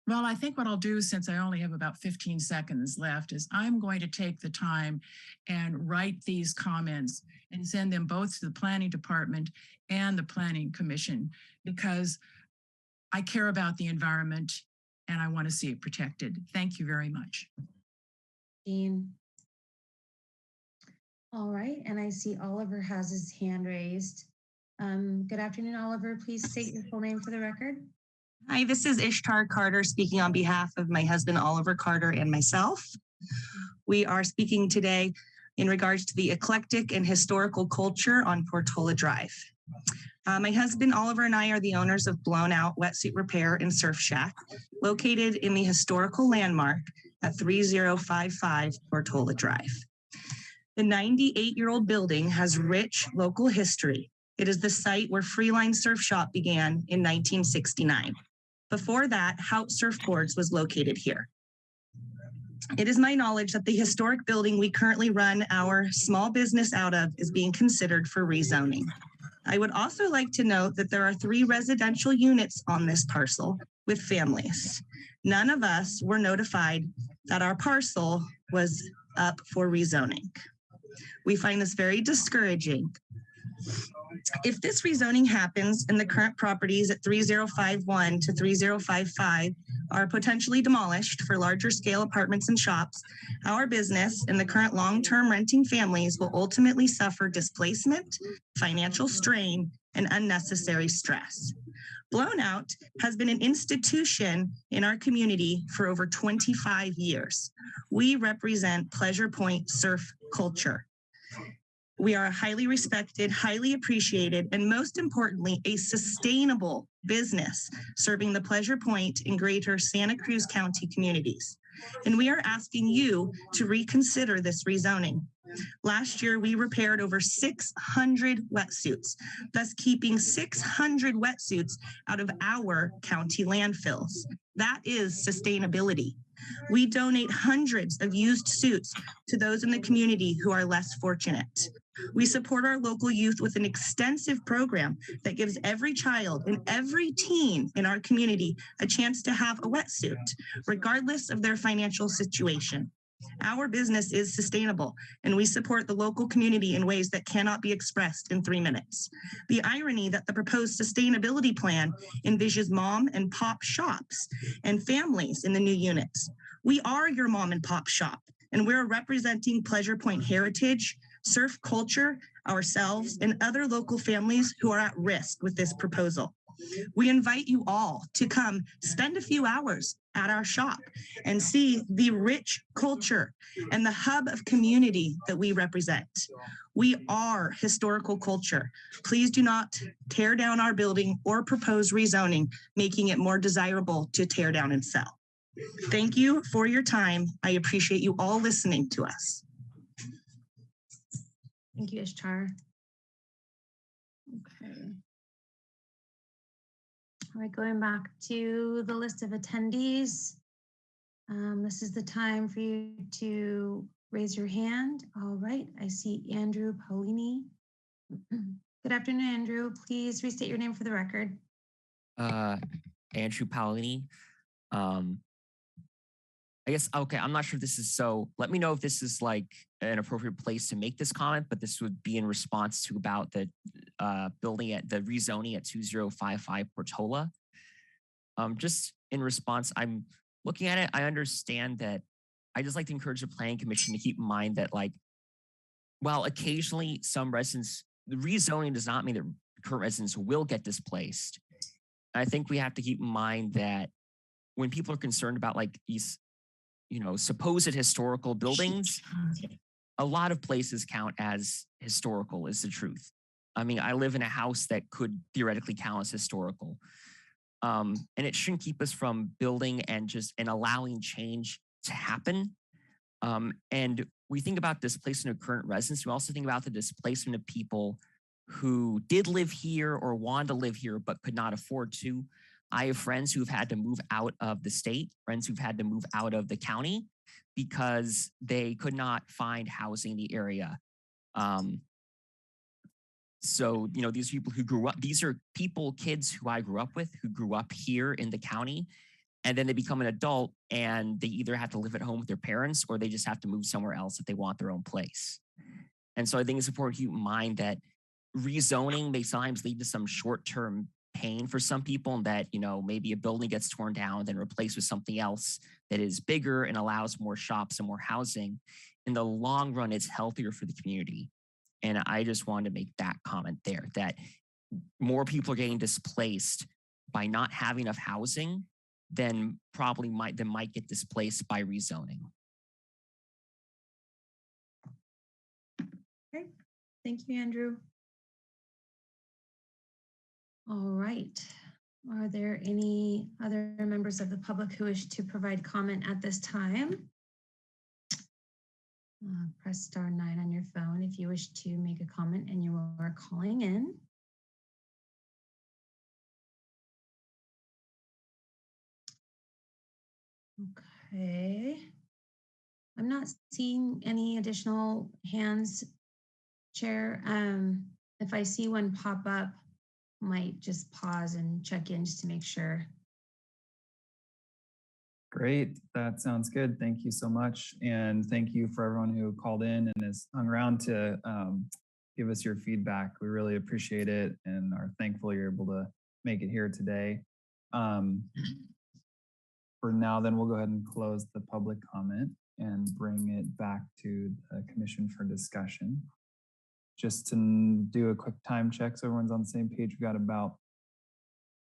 E: well, I think what I'll do, since I only have about 15 seconds left, is I'm going to take the time and write these comments and send them both to the Planning Department and the Planning Commission, because I care about the environment and I want to see it protected. Thank you very much.
R: Jean. All right, and I see Oliver has his hand raised. Good afternoon, Oliver. Please state your full name for the record.
I: Hi, this is Ishtar Carter speaking on behalf of my husband, Oliver Carter, and myself. We are speaking today in regards to the eclectic and historical culture on Portola Drive. My husband, Oliver, and I are the owners of Blown Out Wetsuit Repair and Surf Shack, located in the historical landmark at 3055 Portola Drive. The 98-year-old building has rich local history. It is the site where Freeline Surf Shop began in 1969. Before that, Hout Surfboards was located here. It is my knowledge that the historic building we currently run our small business out of is being considered for rezoning. I would also like to note that there are 3 residential units on this parcel with families. None of us were notified that our parcel was up for rezoning. We find this very discouraging. If this rezoning happens and the current properties at 3051 to 3055 are potentially demolished for larger scale apartments and shops, our business and the current long-term renting families will ultimately suffer displacement, financial strain, and unnecessary stress. Blown Out has been an institution in our community for over 25 years. We represent Pleasure Point surf culture. We are a highly respected, highly appreciated, and most importantly, a sustainable business serving the Pleasure Point and greater Santa Cruz County communities. And we are asking you to reconsider this rezoning. Last year, we repaired over 600 wetsuits, thus keeping 600 wetsuits out of our county landfills. That is sustainability. We donate hundreds of used suits to those in the community who are less fortunate. We support our local youth with an extensive program that gives every child and every teen in our community a chance to have a wetsuit, regardless of their financial situation. Our business is sustainable, and we support the local community in ways that cannot be expressed in 3 minutes. The irony that the proposed sustainability plan envisions mom and pop shops and families in the new units. We are your mom and pop shop, and we're representing Pleasure Point heritage, surf culture, ourselves, and other local families who are at risk with this proposal. We invite you all to come spend a few hours at our shop and see the rich culture and the hub of community that we represent. We are historical culture. Please do not tear down our building or propose rezoning, making it more desirable to tear down and sell. Thank you for your time. I appreciate you all listening to us.
R: Thank you, Ishtar. Okay. All right, going back to the list of attendees. This is the time for you to raise your hand. All right, I see Andrew Paulini. Good afternoon, Andrew. Please restate your name for the record.
A: Andrew Paulini. I guess, okay, I'm not sure if this is so, let me know if this is like an appropriate place to make this comment, but this would be in response to about the building at the rezoning at 2055 Portola. Just in response, I'm looking at it, I understand that I just like to encourage the planning commission to keep in mind that like, while occasionally some residents, the rezoning does not mean that current residents will get displaced. I think we have to keep in mind that when people are concerned about like these, you know, supposed historical buildings, a lot of places count as historical is the truth. I mean, I live in a house that could theoretically count as historical. And it shouldn't keep us from building and allowing change to happen. And we think about displacement of current residents. We also think about the displacement of people who did live here or wanted to live here, but could not afford to. I have friends who've had to move out of the state, friends who've had to move out of the county because they could not find housing in the area. So, you know, these people who grew up, these are people, kids who I grew up with, who grew up here in the county, and then they become an adult and they either have to live at home with their parents or they just have to move somewhere else if they want their own place. And so I think it's important to keep in mind that rezoning may sometimes lead to some short-term pain for some people, and that, you know, maybe a building gets torn down and then replaced with something else that is bigger and allows more shops and more housing. In the long run, it's healthier for the community. And I just wanted to make that comment there, that more people are getting displaced by not having enough housing than probably might get displaced by rezoning.
R: Okay, thank you, Andrew. All right. Are there any other members of the public who wish to provide comment at this time? Press star 9 on your phone if you wish to make a comment and you are calling in. Okay. I'm not seeing any additional hands, Chair. If I see one pop up, might just pause and check in just to make sure.
B: Great, that sounds good. Thank you so much. And thank you for everyone who called in and has hung around to give us your feedback. We really appreciate it and are thankful you're able to make it here today. For now, then we'll go ahead and close the public comment and bring it back to the commission for discussion. Just to do a quick time check so everyone's on the same page, we've got about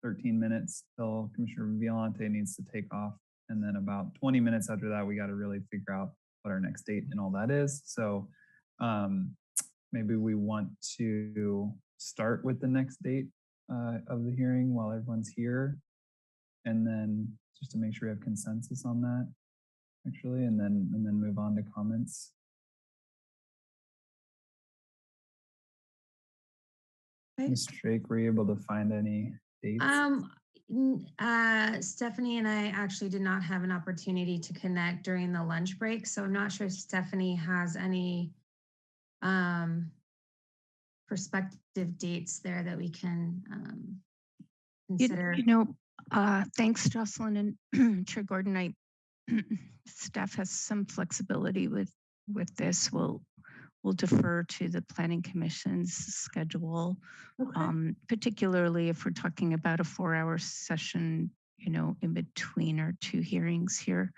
B: 13 minutes till Commissioner Violante needs to take off. And then about 20 minutes after that, we got to really figure out what our next date and all that is. So maybe we want to start with the next date of the hearing while everyone's here. And then just to make sure we have consensus on that, actually, and then move on to comments. Ms. Drake, were you able to find any dates?
R: Stephanie and I actually did not have an opportunity to connect during the lunch break, so I'm not sure if Stephanie has any prospective dates there that we can consider.
G: Thanks, Jocelyn and Chair Gordon. Staff has some flexibility with this. We'll defer to the Planning Commission's schedule, particularly if we're talking about a 4-hour session, in between our 2 hearings here.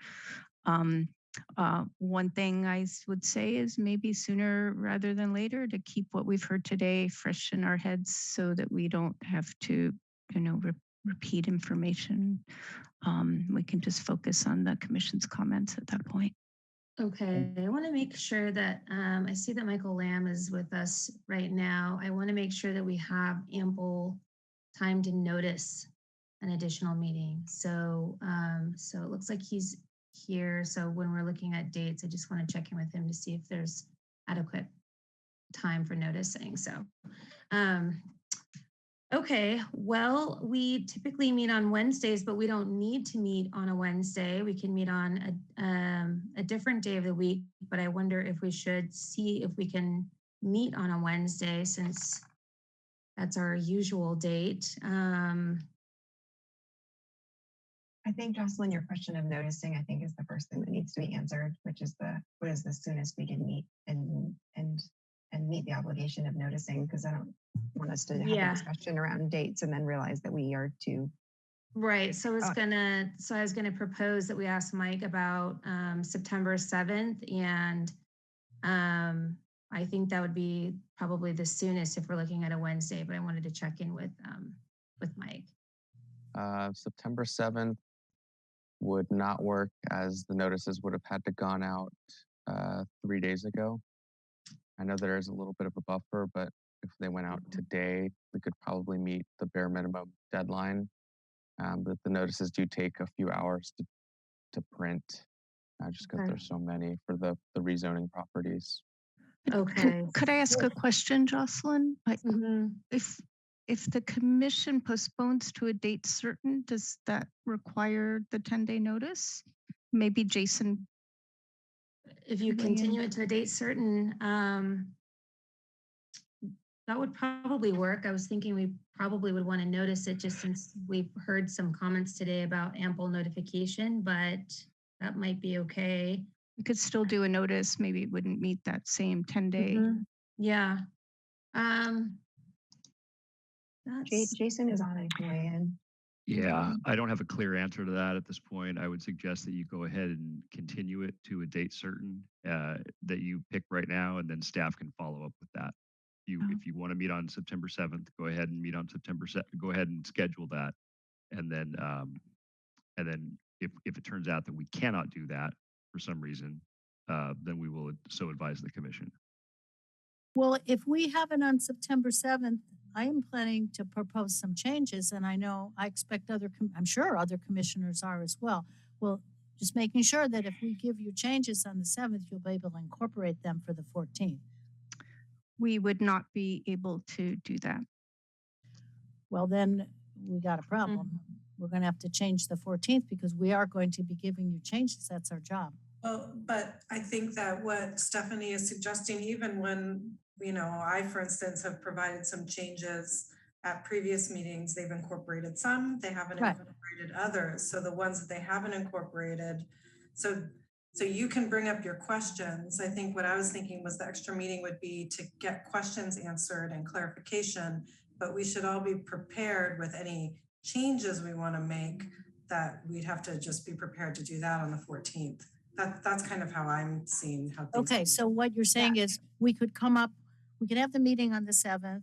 G: One thing I would say is maybe sooner rather than later to keep what we've heard today fresh in our heads so that we don't have to, repeat information. We can just focus on the commission's comments at that point.
R: Okay, I want to make sure that I see that Michael Lamb is with us right now. I want to make sure that we have ample time to notice an additional meeting. So, so it looks like he's here. So when we're looking at dates, I just want to check in with him to see if there's adequate time for noticing. So, okay, well, we typically meet on Wednesdays, but we don't need to meet on a Wednesday. We can meet on a different day of the week, but I wonder if we should see if we can meet on a Wednesday since that's our usual date.
N: I think, Jocelyn, your question of noticing, I think, is the first thing that needs to be answered, which is what is the soonest we can meet and meet the obligation of noticing, because I don't want us to have a discussion around dates and then realize that we are too.
R: Right. So I was gonna propose that we ask Mike about September 7th, and I think that would be probably the soonest if we're looking at a Wednesday. But I wanted to check in with Mike.
H: September 7th would not work, as the notices would have had to gone out 3 days ago. I know there is a little bit of a buffer, but if they went out today, we could probably meet the bare minimum deadline. But the notices do take a few hours to print, just because there's so many for the rezoning properties.
R: Okay.
G: Could I ask a question, Jocelyn? If the commission postpones to a date certain, does that require the 10-day notice? Maybe Jason.
R: If you continue it to a date certain, that would probably work. I was thinking we probably would want to notice it just since we've heard some comments today about ample notification, but that might be okay.
G: We could still do a notice. Maybe it wouldn't meet that same 10-day.
R: Yeah.
N: Jason is on it.
K: Yeah, I don't have a clear answer to that at this point. I would suggest that you go ahead and continue it to a date certain that you pick right now, and then staff can follow up with that. If you want to meet on September 7th, go ahead and meet on September 7th. Go ahead and schedule that, and then if it turns out that we cannot do that for some reason, then we will so advise the commission.
D: Well, if we have it on September 7th, I am planning to propose some changes, and I expect I'm sure other commissioners are as well. Well, Just making sure that if we give you changes on the 7th, you'll be able to incorporate them for the 14th.
G: We would not be able to do that.
D: Well, then we got a problem. We're going to have to change the 14th because we are going to be giving you changes. That's our job.
L: Well, but I think that what Stephanie is suggesting, even when, I, for instance, have provided some changes at previous meetings, they've incorporated some, they haven't incorporated others. So the ones that they haven't incorporated, so you can bring up your questions. I think what I was thinking was the extra meeting would be to get questions answered and clarification, but we should all be prepared with any changes we want to make, that we'd have to just be prepared to do that on the 14th. That's kind of how I'm seeing how things.
D: Okay, so what you're saying is we could have the meeting on the 7th,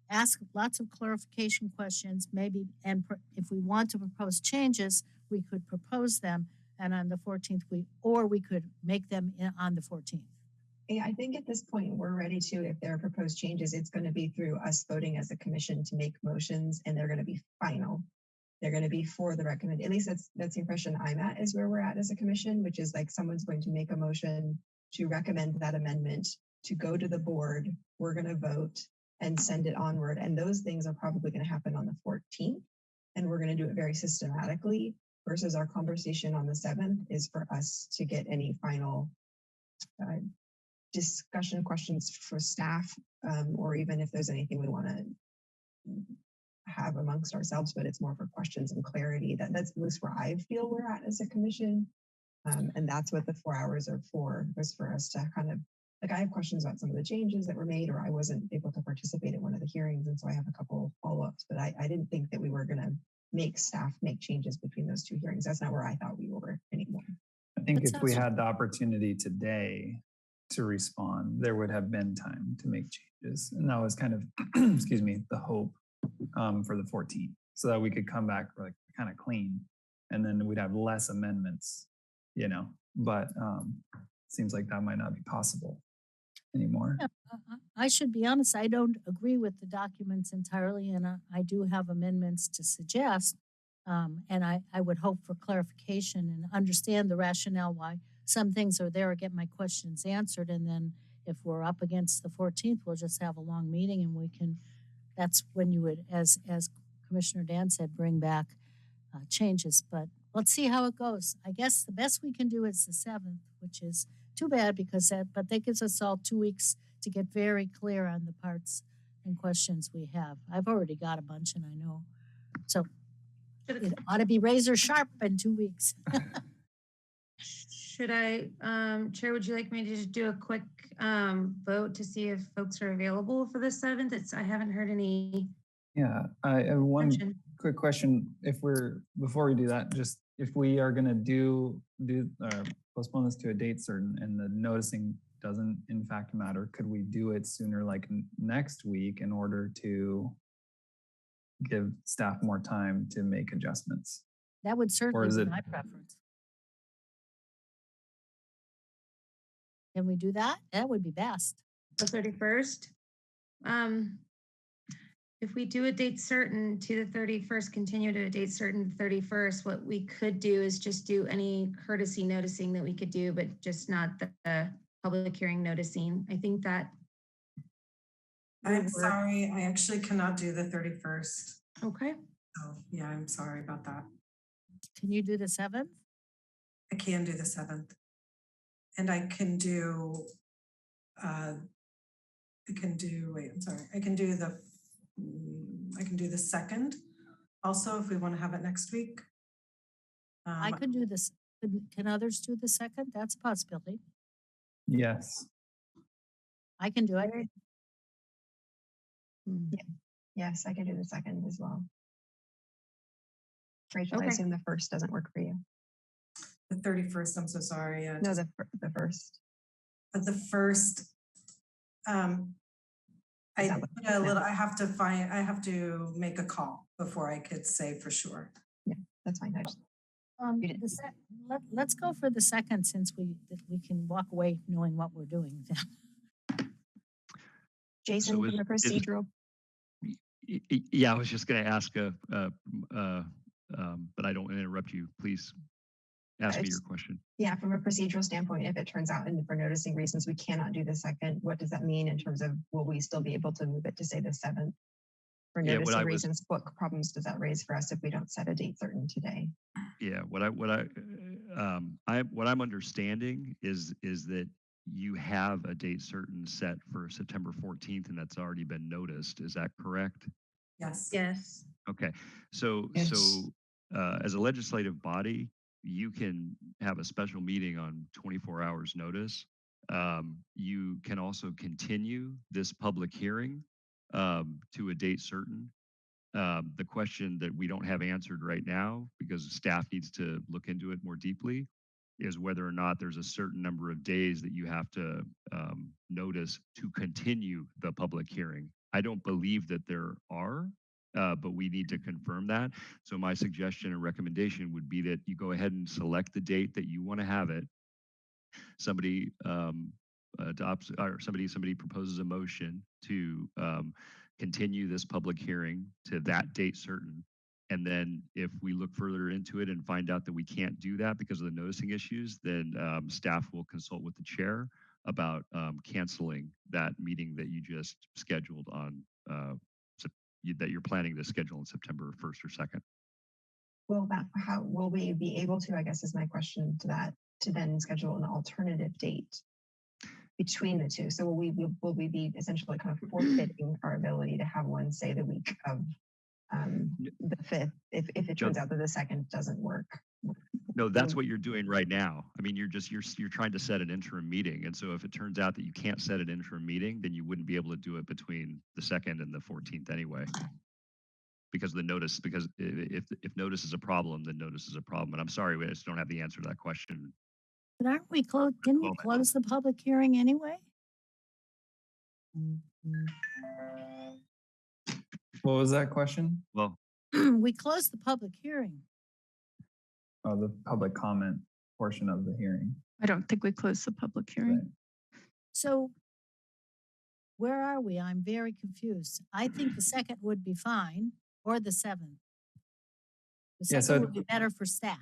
D: ask lots of clarification questions, maybe, and if we want to propose changes, we could propose them, and on the 14th, we could make them on the 14th.
N: Yeah, I think at this point we're ready to, if there are proposed changes, it's going to be through us voting as a commission to make motions, and they're going to be final. They're going to be for the recommend. At least that's the impression I'm at, is where we're at as a commission, which is like someone's going to make a motion to recommend that amendment to go to the board. We're going to vote and send it onward. And those things are probably going to happen on the 14th. And we're going to do it very systematically, versus our conversation on the 7th is for us to get any final discussion questions for staff, or even if there's anything we want to have amongst ourselves, but it's more for questions and clarity. That's at least where I feel we're at as a commission. And that's what the 4 hours are for, was for us to kind of, like, I have questions about some of the changes that were made, or I wasn't able to participate in one of the hearings. And so I have a couple follow-ups, but I didn't think that we were going to make staff make changes between those two hearings. That's not where I thought we were anymore.
B: I think if we had the opportunity today to respond, there would have been time to make changes. And that was kind of, excuse me, the hope for the 14th, so that we could come back like kind of clean, and then we'd have less amendments, but seems like that might not be possible anymore.
D: Yeah, I should be honest, I don't agree with the documents entirely, and I do have amendments to suggest. And I would hope for clarification and understand the rationale why some things are there, or get my questions answered. And then if we're up against the 14th, we'll just have a long meeting, and that's when you would, as Commissioner Dan said, bring back changes. But let's see how it goes. I guess the best we can do is the 7th, which is too bad but that gives us all 2 weeks to get very clear on the parts and questions we have. I've already got a bunch, and I know. So it ought to be razor sharp in 2 weeks.
R: Should I, Chair, would you like me to just do a quick vote to see if folks are available for the 7th? I haven't heard any.
B: Yeah, I have one quick question. Before we do that, just if we are going to postpone this to a date certain, and the noticing doesn't in fact matter, could we do it sooner, like next week, in order to give staff more time to make adjustments?
D: That would certainly be my preference. Can we do that? That would be best.
R: The 31st. If we do a date certain to the 31st, continue to a date certain 31st, what we could do is just do any courtesy noticing that we could do, but just not the public hearing noticing. I think that.
L: I'm sorry, I actually cannot do the 31st.
R: Okay.
L: So yeah, I'm sorry about that.
D: Can you do the 7th?
L: I can do the 7th. And I can do, wait, I'm sorry. I can do the 2nd also, if we want to have it next week.
D: I could do this. Can others do the 2nd? That's a possibility.
B: Yes.
D: I can do it.
N: Yeah. Yes, I can do the 2nd as well. Rachel, I assume the 1st doesn't work for you.
L: The 31st, I'm so sorry.
N: No, the 1st.
L: But the 1st, I have to make a call before I could say for sure.
N: Yeah, that's fine.
D: Let's go for the 2nd, since we can walk away knowing what we're doing.
N: Jason, from the procedural.
K: Yeah, I was just going to ask, but I don't want to interrupt you. Please. Ask me your question.
N: Yeah, from a procedural standpoint, if it turns out and for noticing reasons we cannot do the 2nd, what does that mean in terms of will we still be able to move it to say the 7th? For
K: Yeah,
N: noticing reasons, what problems does that raise for us if we don't set a date certain today?
K: Yeah, what I'm understanding is that you have a date certain set for September 14th, and that's already been noticed. Is that correct?
L: Yes.
R: Yes.
K: Okay, so as a legislative body, you can have a special meeting on 24 hours notice. You can also continue this public hearing to a date certain. The question that we don't have answered right now, because staff needs to look into it more deeply, is whether or not there's a certain number of days that you have to notice to continue the public hearing. I don't believe that there are, but we need to confirm that. So my suggestion and recommendation would be that you go ahead and select the date that you want to have it. Somebody adopts, or somebody proposes a motion to continue this public hearing to that date certain. And then if we look further into it and find out that we can't do that because of the noticing issues, then staff will consult with the chair about canceling that meeting that you just scheduled on, that you're planning to schedule on September 1st or 2nd.
N: How will we be able to, I guess is my question to that, to then schedule an alternative date between the two? So will we be essentially kind of forfeiting our ability to have one, say, the week of the 5th, if it turns out that the 2nd doesn't work?
K: No, that's what you're doing right now. I mean, you're trying to set an interim meeting. And so if it turns out that you can't set an interim meeting, then you wouldn't be able to do it between the 2nd and the 14th anyway. Because the notice, because if notice is a problem, then notice is a problem. And I'm sorry, we just don't have the answer to that question.
D: But aren't we closed? Didn't we close the public hearing anyway?
B: What was that question?
K: Well,
D: We closed the public hearing.
B: Oh, the public comment portion of the hearing.
G: I don't think we closed the public hearing.
B: Right.
D: So where are we? I'm very confused. I think the 2nd would be fine, or the 7th. The 2nd would be better for staff.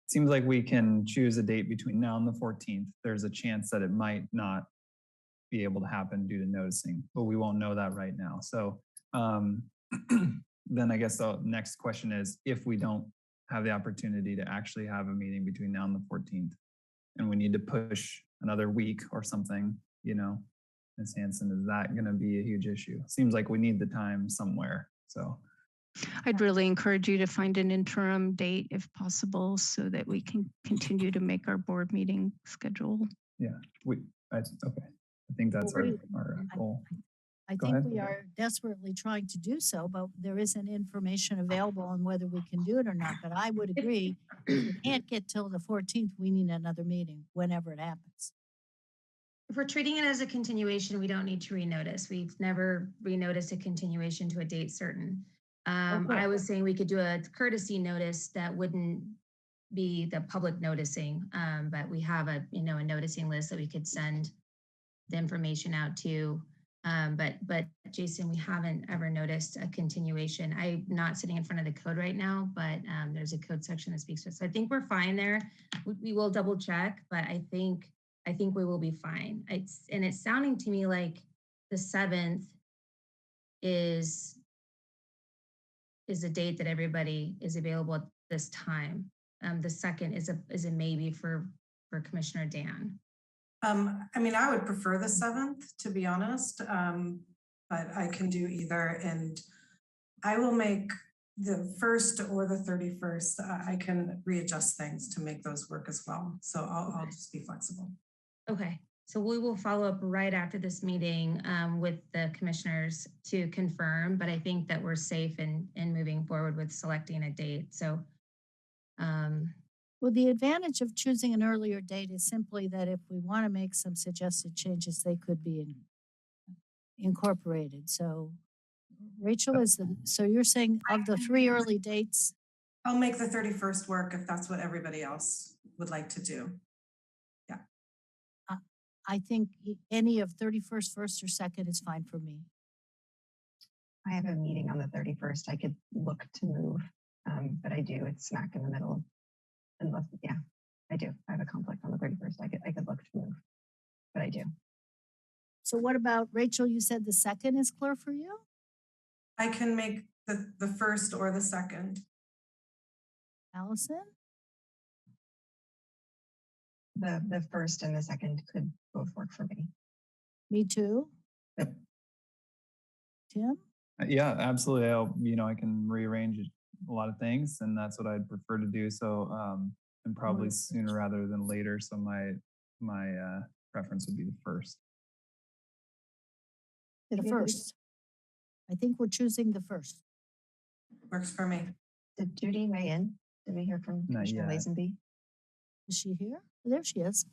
B: Seems like we can choose a date between now and the 14th. There's a chance that it might not be able to happen due to noticing, but we won't know that right now. So then I guess the next question is, if we don't have the opportunity to actually have a meeting between now and the 14th, and we need to push another week or something, Ms. Hanson, is that going to be a huge issue? Seems like we need the time somewhere. So
G: I'd really encourage you to find an interim date if possible so that we can continue to make our board meeting schedule.
B: Yeah, okay. I think that's our goal.
D: I think we are desperately trying to do so, but there isn't information available on whether we can do it or not. But I would agree, if we can't get till the 14th, we need another meeting whenever it happens.
R: If we're treating it as a continuation, we don't need to renotice. We've never renoticed a continuation to a date certain. I was saying we could do a courtesy notice that wouldn't be the public noticing, but we have a noticing list that we could send the information out to. But Jason, we haven't ever noticed a continuation. I'm not sitting in front of the code right now, but there's a code section that speaks to it. So I think we're fine there. We will double check, but I think we will be fine. It's sounding to me like the 7th is a date that everybody is available at this time. The 2nd is a maybe for Commissioner Dan.
L: I mean, I would prefer the 7th, to be honest, but I can do either. And I will make the 1st or the 31st. I can readjust things to make those work as well. So I'll just be flexible.
R: Okay. So we will follow up right after this meeting with the commissioners to confirm, but I think that we're safe in moving forward with selecting a date. So
D: well, the advantage of choosing an earlier date is simply that if we want to make some suggested changes, they could be incorporated. So Rachel, so you're saying of the 3 early dates?
L: I'll make the 31st work if that's what everybody else would like to do. Yeah.
D: I think any of 31st, 1st, or 2nd is fine for me.
N: I have a meeting on the 31st. I could look to move, but I do. It's smack in the middle unless, yeah, I do. I have a conflict on the 31st. I could look to move, but I do.
D: So what about Rachel? You said the 2nd is clear for you?
L: I can make the first or the second.
D: Allison?
N: The first and the second could both work for me.
D: Me too.
B: Yep.
D: Tim?
B: Yeah, absolutely. I can rearrange a lot of things, and that's what I'd prefer to do. So, and probably sooner rather than later. So my preference would be the first.
D: The first. I think we're choosing the first.
L: Works for me.
N: Did Judy weigh in? Did we hear from
B: Not
N: Commissioner
B: yet.
N: Lazenby?
D: Is she here? There she is.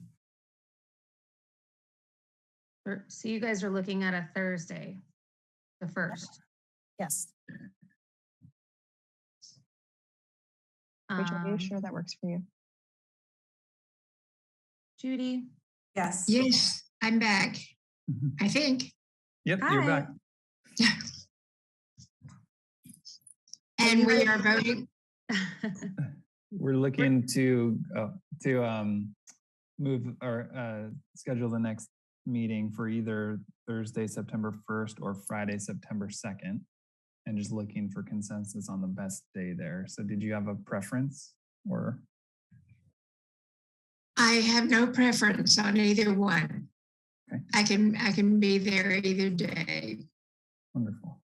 R: So you guys are looking at a Thursday, the 1st.
D: Yes.
N: Rachel, are you sure that works for you?
R: Judy?
L: Yes.
C: Yes, I'm back. I think.
B: Yep, you're back.
C: And we are voting.
B: We're looking to move or schedule the next meeting for either Thursday, September 1st or Friday, September 2nd, and just looking for consensus on the best day there. So did you have a preference or?
C: I have no preference on either one.
B: Okay.
C: I can be there either day.
B: Wonderful.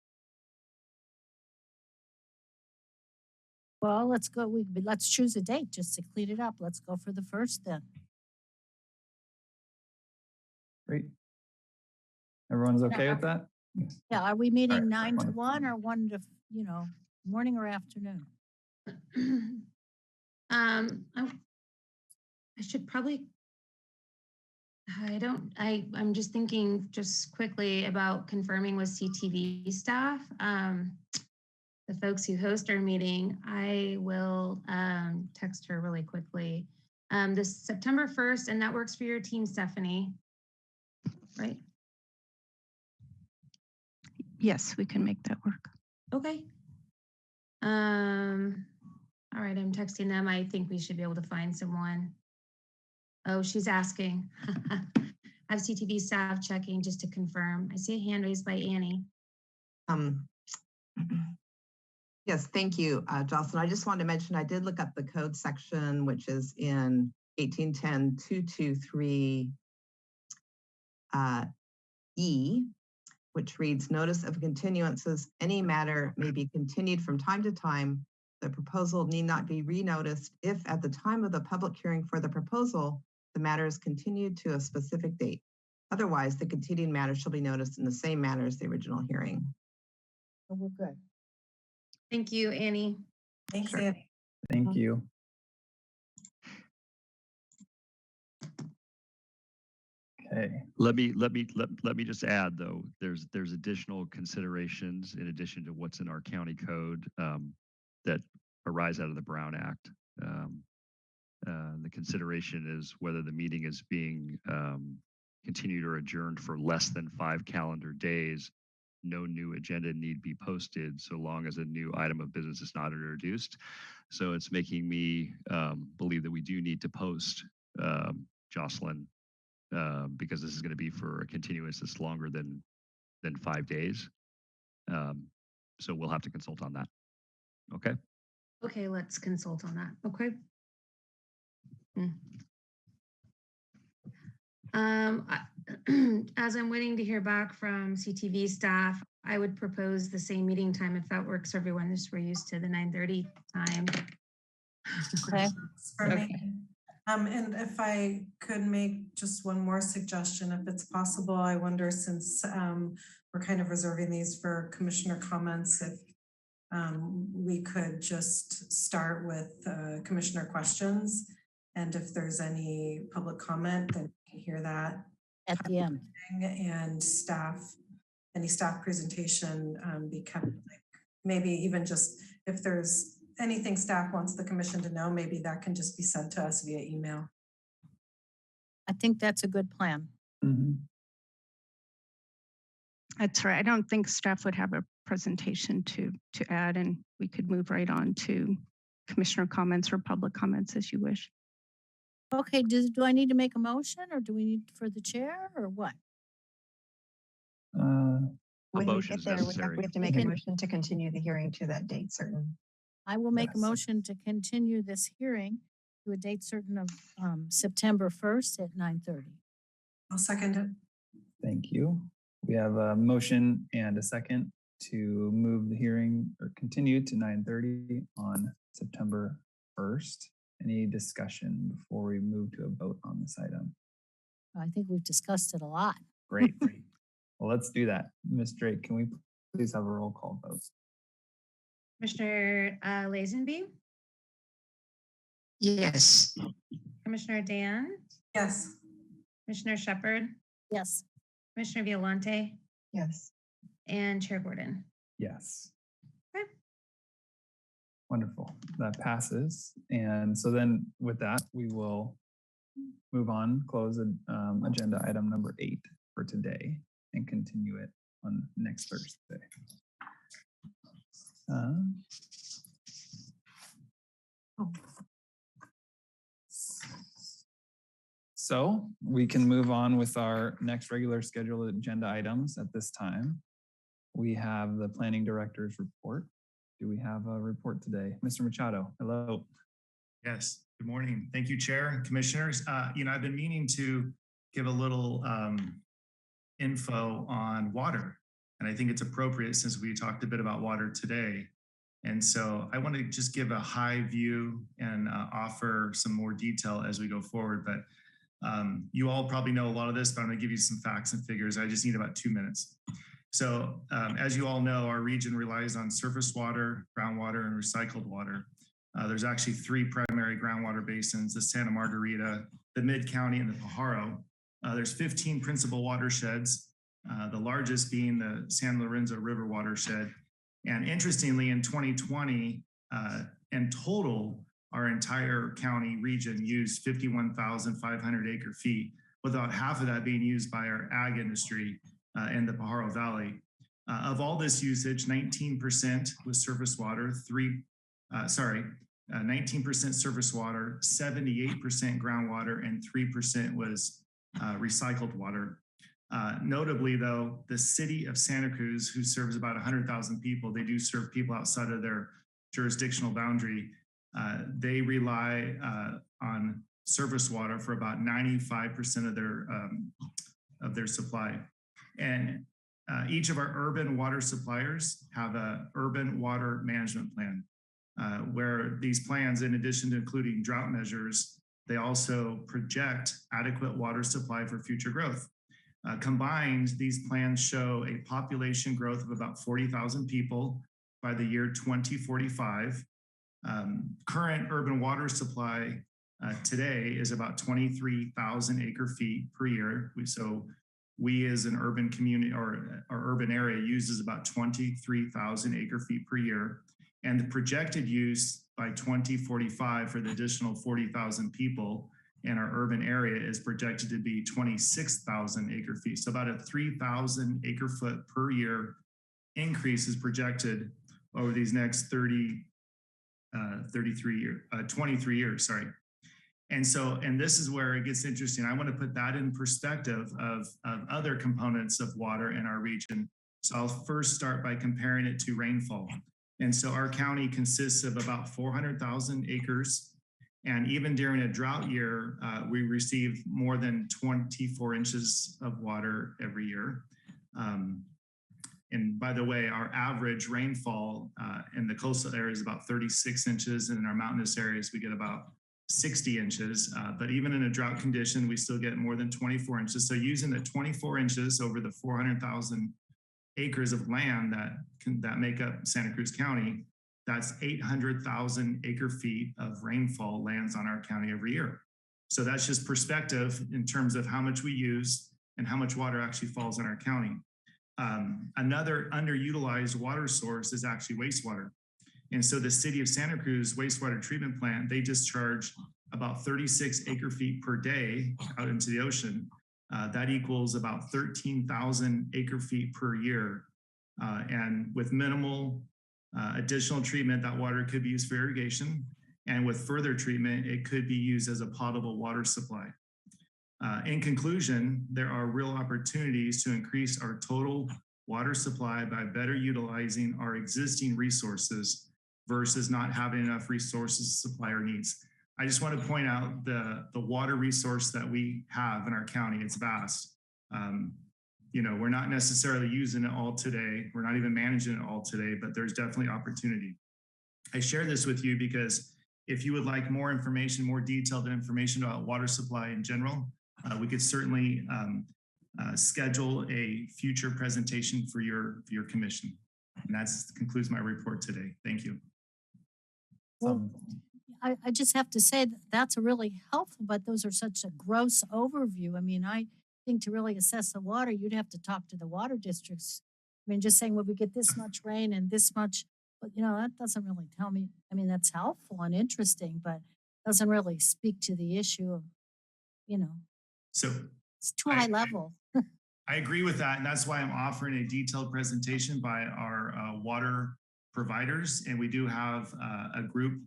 D: Well, let's go. Let's choose a date just to clean it up. Let's go for the first then.
B: Great. Everyone's okay with that?
D: Yeah, are we meeting
B: All right,
D: 9 to 1 or 1 to, morning or afternoon?
R: I should probably, I'm just thinking just quickly about confirming with CTV staff, the folks who host our meeting. I will text her really quickly. This September 1st, and that works for your team, Stephanie, right?
G: Yes, we can make that work.
R: Okay. All right, I'm texting them. I think we should be able to find someone. Oh, she's asking. I have CTV staff checking just to confirm. I see a hand raised by Annie.
P: Yes, thank you, Jocelyn. I just wanted to mention, I did look up the code section, which is in 1810-223 E, which reads, notice of continuances, any matter may be continued from time to time. The proposal need not be renoticed if at the time of the public hearing for the proposal, the matter is continued to a specific date. Otherwise, the continuing matter shall be noticed in the same manner as the original hearing.
D: So we're good.
R: Thank you, Annie.
L: Thanks,
P: Sure.
L: Annie.
B: Thank you. Okay.
K: Let me just add though, there's additional considerations in addition to what's in our county code that arise out of the Brown Act. The consideration is whether the meeting is being continued or adjourned for less than 5 calendar days. No new agenda need be posted so long as a new item of business is not introduced. So it's making me believe that we do need to post, Jocelyn, because this is going to be for a continuous that's longer than 5 days. So we'll have to consult on that. Okay.
R: Okay, let's consult on that. Okay. As I'm waiting to hear back from CTV staff, I would propose the same meeting time if that works for everyone. Just we're used to the 9:30 time.
D: Okay.
L: For me. And if I could make just one more suggestion, if it's possible, I wonder, since we're kind of reserving these for commissioner comments, if we could just start with commissioner questions. And if there's any public comment, then we can hear that
D: at the end.
L: And any staff presentation be kept, like, maybe even just if there's anything staff wants the commission to know, maybe that can just be sent to us via email.
D: I think that's a good plan.
B: Mm-hmm.
G: That's right. I don't think staff would have a presentation to add, and we could move right on to commissioner comments or public comments as you wish.
D: Okay, do I need to make a motion or do we need for the chair or what?
N: When we
K: motion
N: get
K: is
N: there,
K: necessary.
N: we have to make a motion to continue the hearing to that date certain.
D: I will make a
N: Yes.
D: motion to continue this hearing to a date certain of September 1st at 9:30.
L: I'll second it.
B: Thank you. We have a motion and a second to move the hearing or continue to 9:30 on September 1st. Any discussion before we move to a vote on this item?
D: I think we've discussed it a lot.
B: Great. Well, let's do that. Ms. Drake, can we please have a roll call vote?
R: Commissioner Lazenby,
C: Yes.
R: Commissioner Dan,
L: Yes.
R: Commissioner Shepard,
D: Yes.
R: Commissioner Violante,
N: Yes.
R: and Chair Gordon.
B: Yes.
R: Okay.
B: Wonderful. That passes. And so then with that, we will move on, close agenda item number 8 for today and continue it on next Thursday. So we can move on with our next regular scheduled agenda items at this time. We have the planning director's report. Do we have a report today? Mr. Machado, hello.
J: Yes, good morning. Thank you, Chair and Commissioners. I've been meaning to give a little info on water, and I think it's appropriate since we talked a bit about water today. And so I want to just give a high view and offer some more detail as we go forward. But you all probably know a lot of this, but I'm going to give you some facts and figures. I just need about 2 minutes. So as you all know, our region relies on surface water, groundwater, and recycled water. There's actually 3 primary groundwater basins, the Santa Margarita, the Mid-County, and the Pajaro. There's 15 principal watersheds, the largest being the San Lorenzo River watershed. And interestingly, in 2020, in total, our entire county region used 51,500 acre feet, with about half of that being used by our ag industry in the Pajaro Valley. Of all this usage, 19% was surface water, 19% surface water, 78% groundwater, and 3% was recycled water. Notably, though, the city of Santa Cruz, who serves about 100,000 people, they do serve people outside of their jurisdictional boundary. They rely on surface water for about 95% of their supply. And each of our urban water suppliers have an urban water management plan, where these plans, in addition to including drought measures, they also project adequate water supply for future growth. Combined, these plans show a population growth of about 40,000 people by the year 2045. Current urban water supply today is about 23,000 acre feet per year. So we as an urban community or our urban area uses about 23,000 acre feet per year. And the projected use by 2045 for the additional 40,000 people in our urban area is projected to be 26,000 acre feet. So about a 3,000 acre foot per year increase is projected over these next 23 years, sorry. And this is where it gets interesting. I want to put that in perspective of other components of water in our region. So I'll first start by comparing it to rainfall. And so our county consists of about 400,000 acres. And even during a drought year, we receive more than 24 inches of water every year. And by the way, our average rainfall in the coastal area is about 36 inches. And in our mountainous areas, we get about 60 inches. But even in a drought condition, we still get more than 24 inches. So using the 24 inches over the 400,000 acres of land that make up Santa Cruz County, that's 800,000 acre feet of rainfall lands on our county every year. So that's just perspective in terms of how much we use and how much water actually falls in our county. Another underutilized water source is actually wastewater. And so the city of Santa Cruz wastewater treatment plant, they discharge about 36 acre feet per day out into the ocean. That equals about 13,000 acre feet per year. And with minimal additional treatment, that water could be used for irrigation. And with further treatment, it could be used as a potable water supply. In conclusion, there are real opportunities to increase our total water supply by better utilizing our existing resources versus not having enough resources to supply our needs. I just want to point out the water resource that we have in our county. It's vast. You know, we're not necessarily using it all today. We're not even managing it all today, but there's definitely opportunity. I share this with you because if you would like more information, more detailed information about water supply in general, we could certainly schedule a future presentation for your commission. And that concludes my report today. Thank you.
D: Well, I just have to say that's a really helpful, but those are such a gross overview. I mean, I think to really assess the water, you'd have to talk to the water districts. I mean, just saying, well, we get this much rain and this much, but you know, that doesn't really tell me. I mean, that's helpful and interesting, but doesn't really speak to the issue of, you know,
J: so
D: it's too high level.
J: I agree with that. And that's why I'm offering a detailed presentation by our water providers. And we do have a group.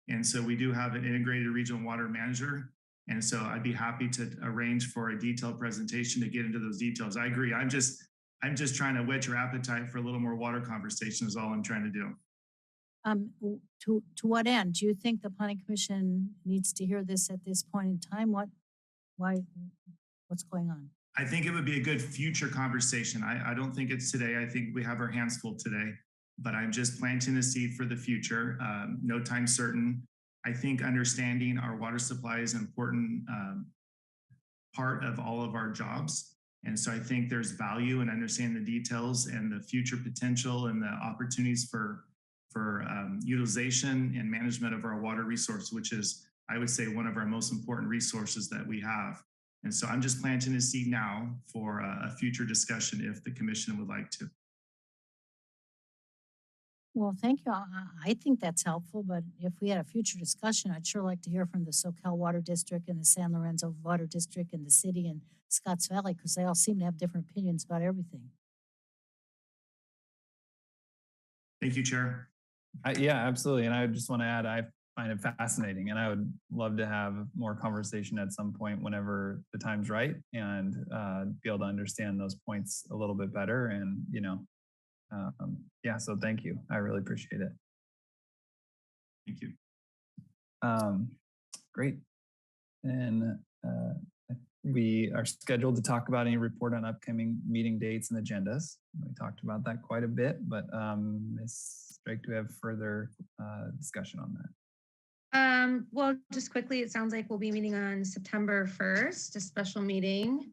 J: And so we do have an integrated regional water manager. And so I'd be happy to arrange for a detailed presentation to get into those details. I agree. I'm just trying to whet your appetite for a little more water conversation is all I'm trying to do.
D: To what end? Do you think the planning commission needs to hear this at this point in time? What's going on?
J: I think it would be a good future conversation. I don't think it's today. I think we have our hands full today, but I'm just planting a seed for the future. No time certain. I think understanding our water supply is an important part of all of our jobs. And so I think there's value in understanding the details and the future potential and the opportunities for utilization and management of our water resource, which is, I would say, one of our most important resources that we have. And so I'm just planting a seed now for a future discussion if the commission would like to.
D: Well, thank you. I think that's helpful, but if we had a future discussion, I'd sure like to hear from the SoCal Water District and the San Lorenzo Water District and the city and Scotts Valley, because they all seem to have different opinions about everything.
J: Thank you, Chair.
B: Yeah, absolutely. And I just want to add, I find it fascinating and I would love to have more conversation at some point whenever the time's right and be able to understand those points a little bit better. And, you know, yeah, so thank you. I really appreciate it.
J: Thank you.
B: Great. And we are scheduled to talk about any report on upcoming meeting dates and agendas. We talked about that quite a bit, but Ms. Drake, do we have further discussion on that?
R: Well, just quickly, it sounds like we'll be meeting on September 1st, a special meeting.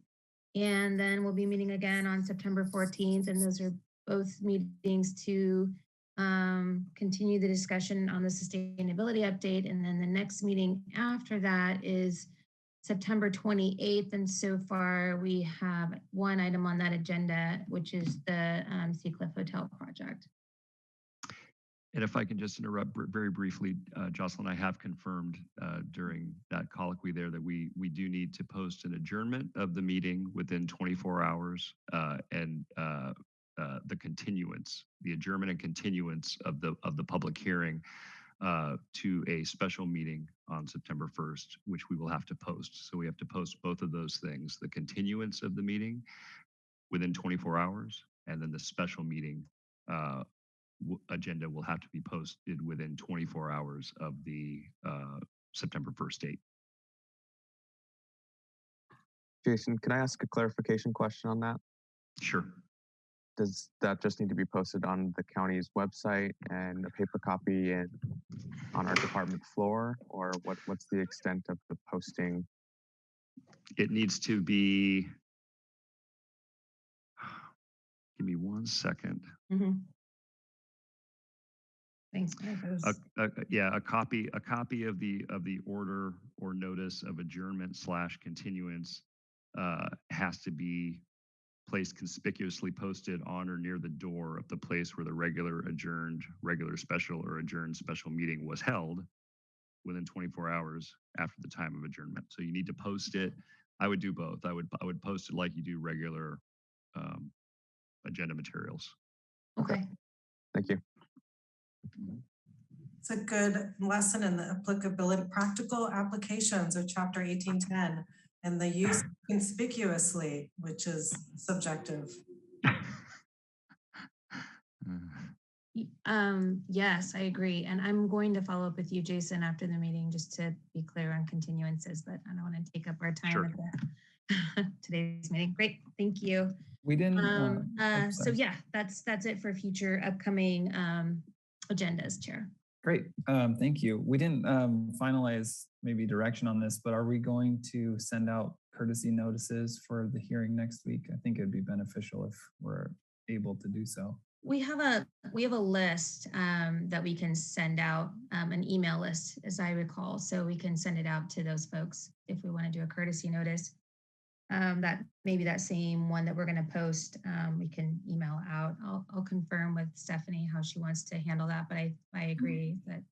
R: And then we'll be meeting again on September 14th. And those are both meetings to continue the discussion on the sustainability update. And then the next meeting after that is September 28th. And so far we have one item on that agenda, which is the Seacliff Hotel project.
K: And if I can just interrupt very briefly, Jocelyn, I have confirmed during that colloquy there that we do need to post an adjournment of the meeting within 24 hours and the continuance, the adjournment and continuance of the public hearing to a special meeting on September 1st, which we will have to post. So we have to post both of those things, the continuance of the meeting within 24 hours, and then the special meeting agenda will have to be posted within 24 hours of the September 1st date.
H: Jason, can I ask a clarification question on that?
K: Sure.
H: Does that just need to be posted on the county's website and a paper copy and on our department floor, or what's the extent of the posting?
K: It needs to be, give me 1 second.
R: Mm-hmm. Thanks.
K: Yeah, a copy of the order or notice of adjournment / continuance has to be placed conspicuously posted on or near the door of the place where the regular special or adjourned special meeting was held within 24 hours after the time of adjournment. So you need to post it. I would do both. I would post it like you do regular agenda materials.
R: Okay.
H: Thank you.
L: It's a good lesson in the applicability, practical applications of Chapter 1810 and the use conspicuously, which is subjective.
Q: Yes, I agree. And I'm going to follow up with you, Jason, after the meeting, just to be clear on continuances, but I don't want to take up our time
K: Sure.
Q: at today's meeting. Great, thank you.
B: We didn't.
Q: So yeah, that's it for future upcoming agendas, Chair.
B: Great, thank you. We didn't finalize maybe direction on this, but are we going to send out courtesy notices for the hearing next week? I think it'd be beneficial if we're able to do so.
Q: We have a list that we can send out, an email list, as I recall. So we can send it out to those folks if we want to do a courtesy notice. That maybe that same one that we're going to post, we can email out. I'll confirm with Stephanie how she wants to handle that, but I agree that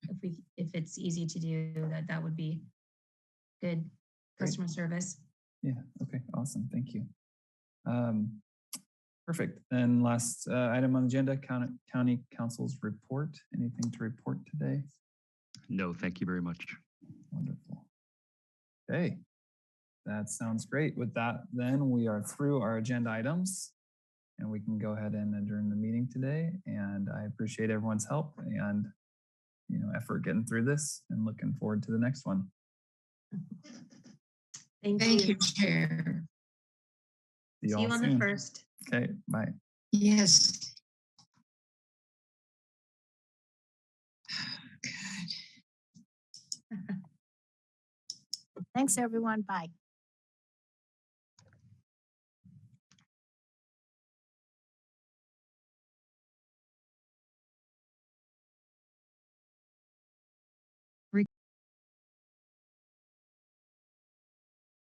Q: if it's easy to do, that would be good customer service.
B: Yeah. Okay. Awesome. Thank you. Perfect. And last item on the agenda, County Council's report. Anything to report today?
K: No, thank you very much.
B: Wonderful. Okay. That sounds great. With that, then we are through our agenda items and we can go ahead and adjourn the meeting today. And I appreciate everyone's help and effort getting through this and looking forward to the next one.
C: Thank you, Chair.
B: See
Q: you on
B: soon.
Q: the 1st.
B: Okay, bye.
C: Yes.
D: Thanks, everyone. Bye.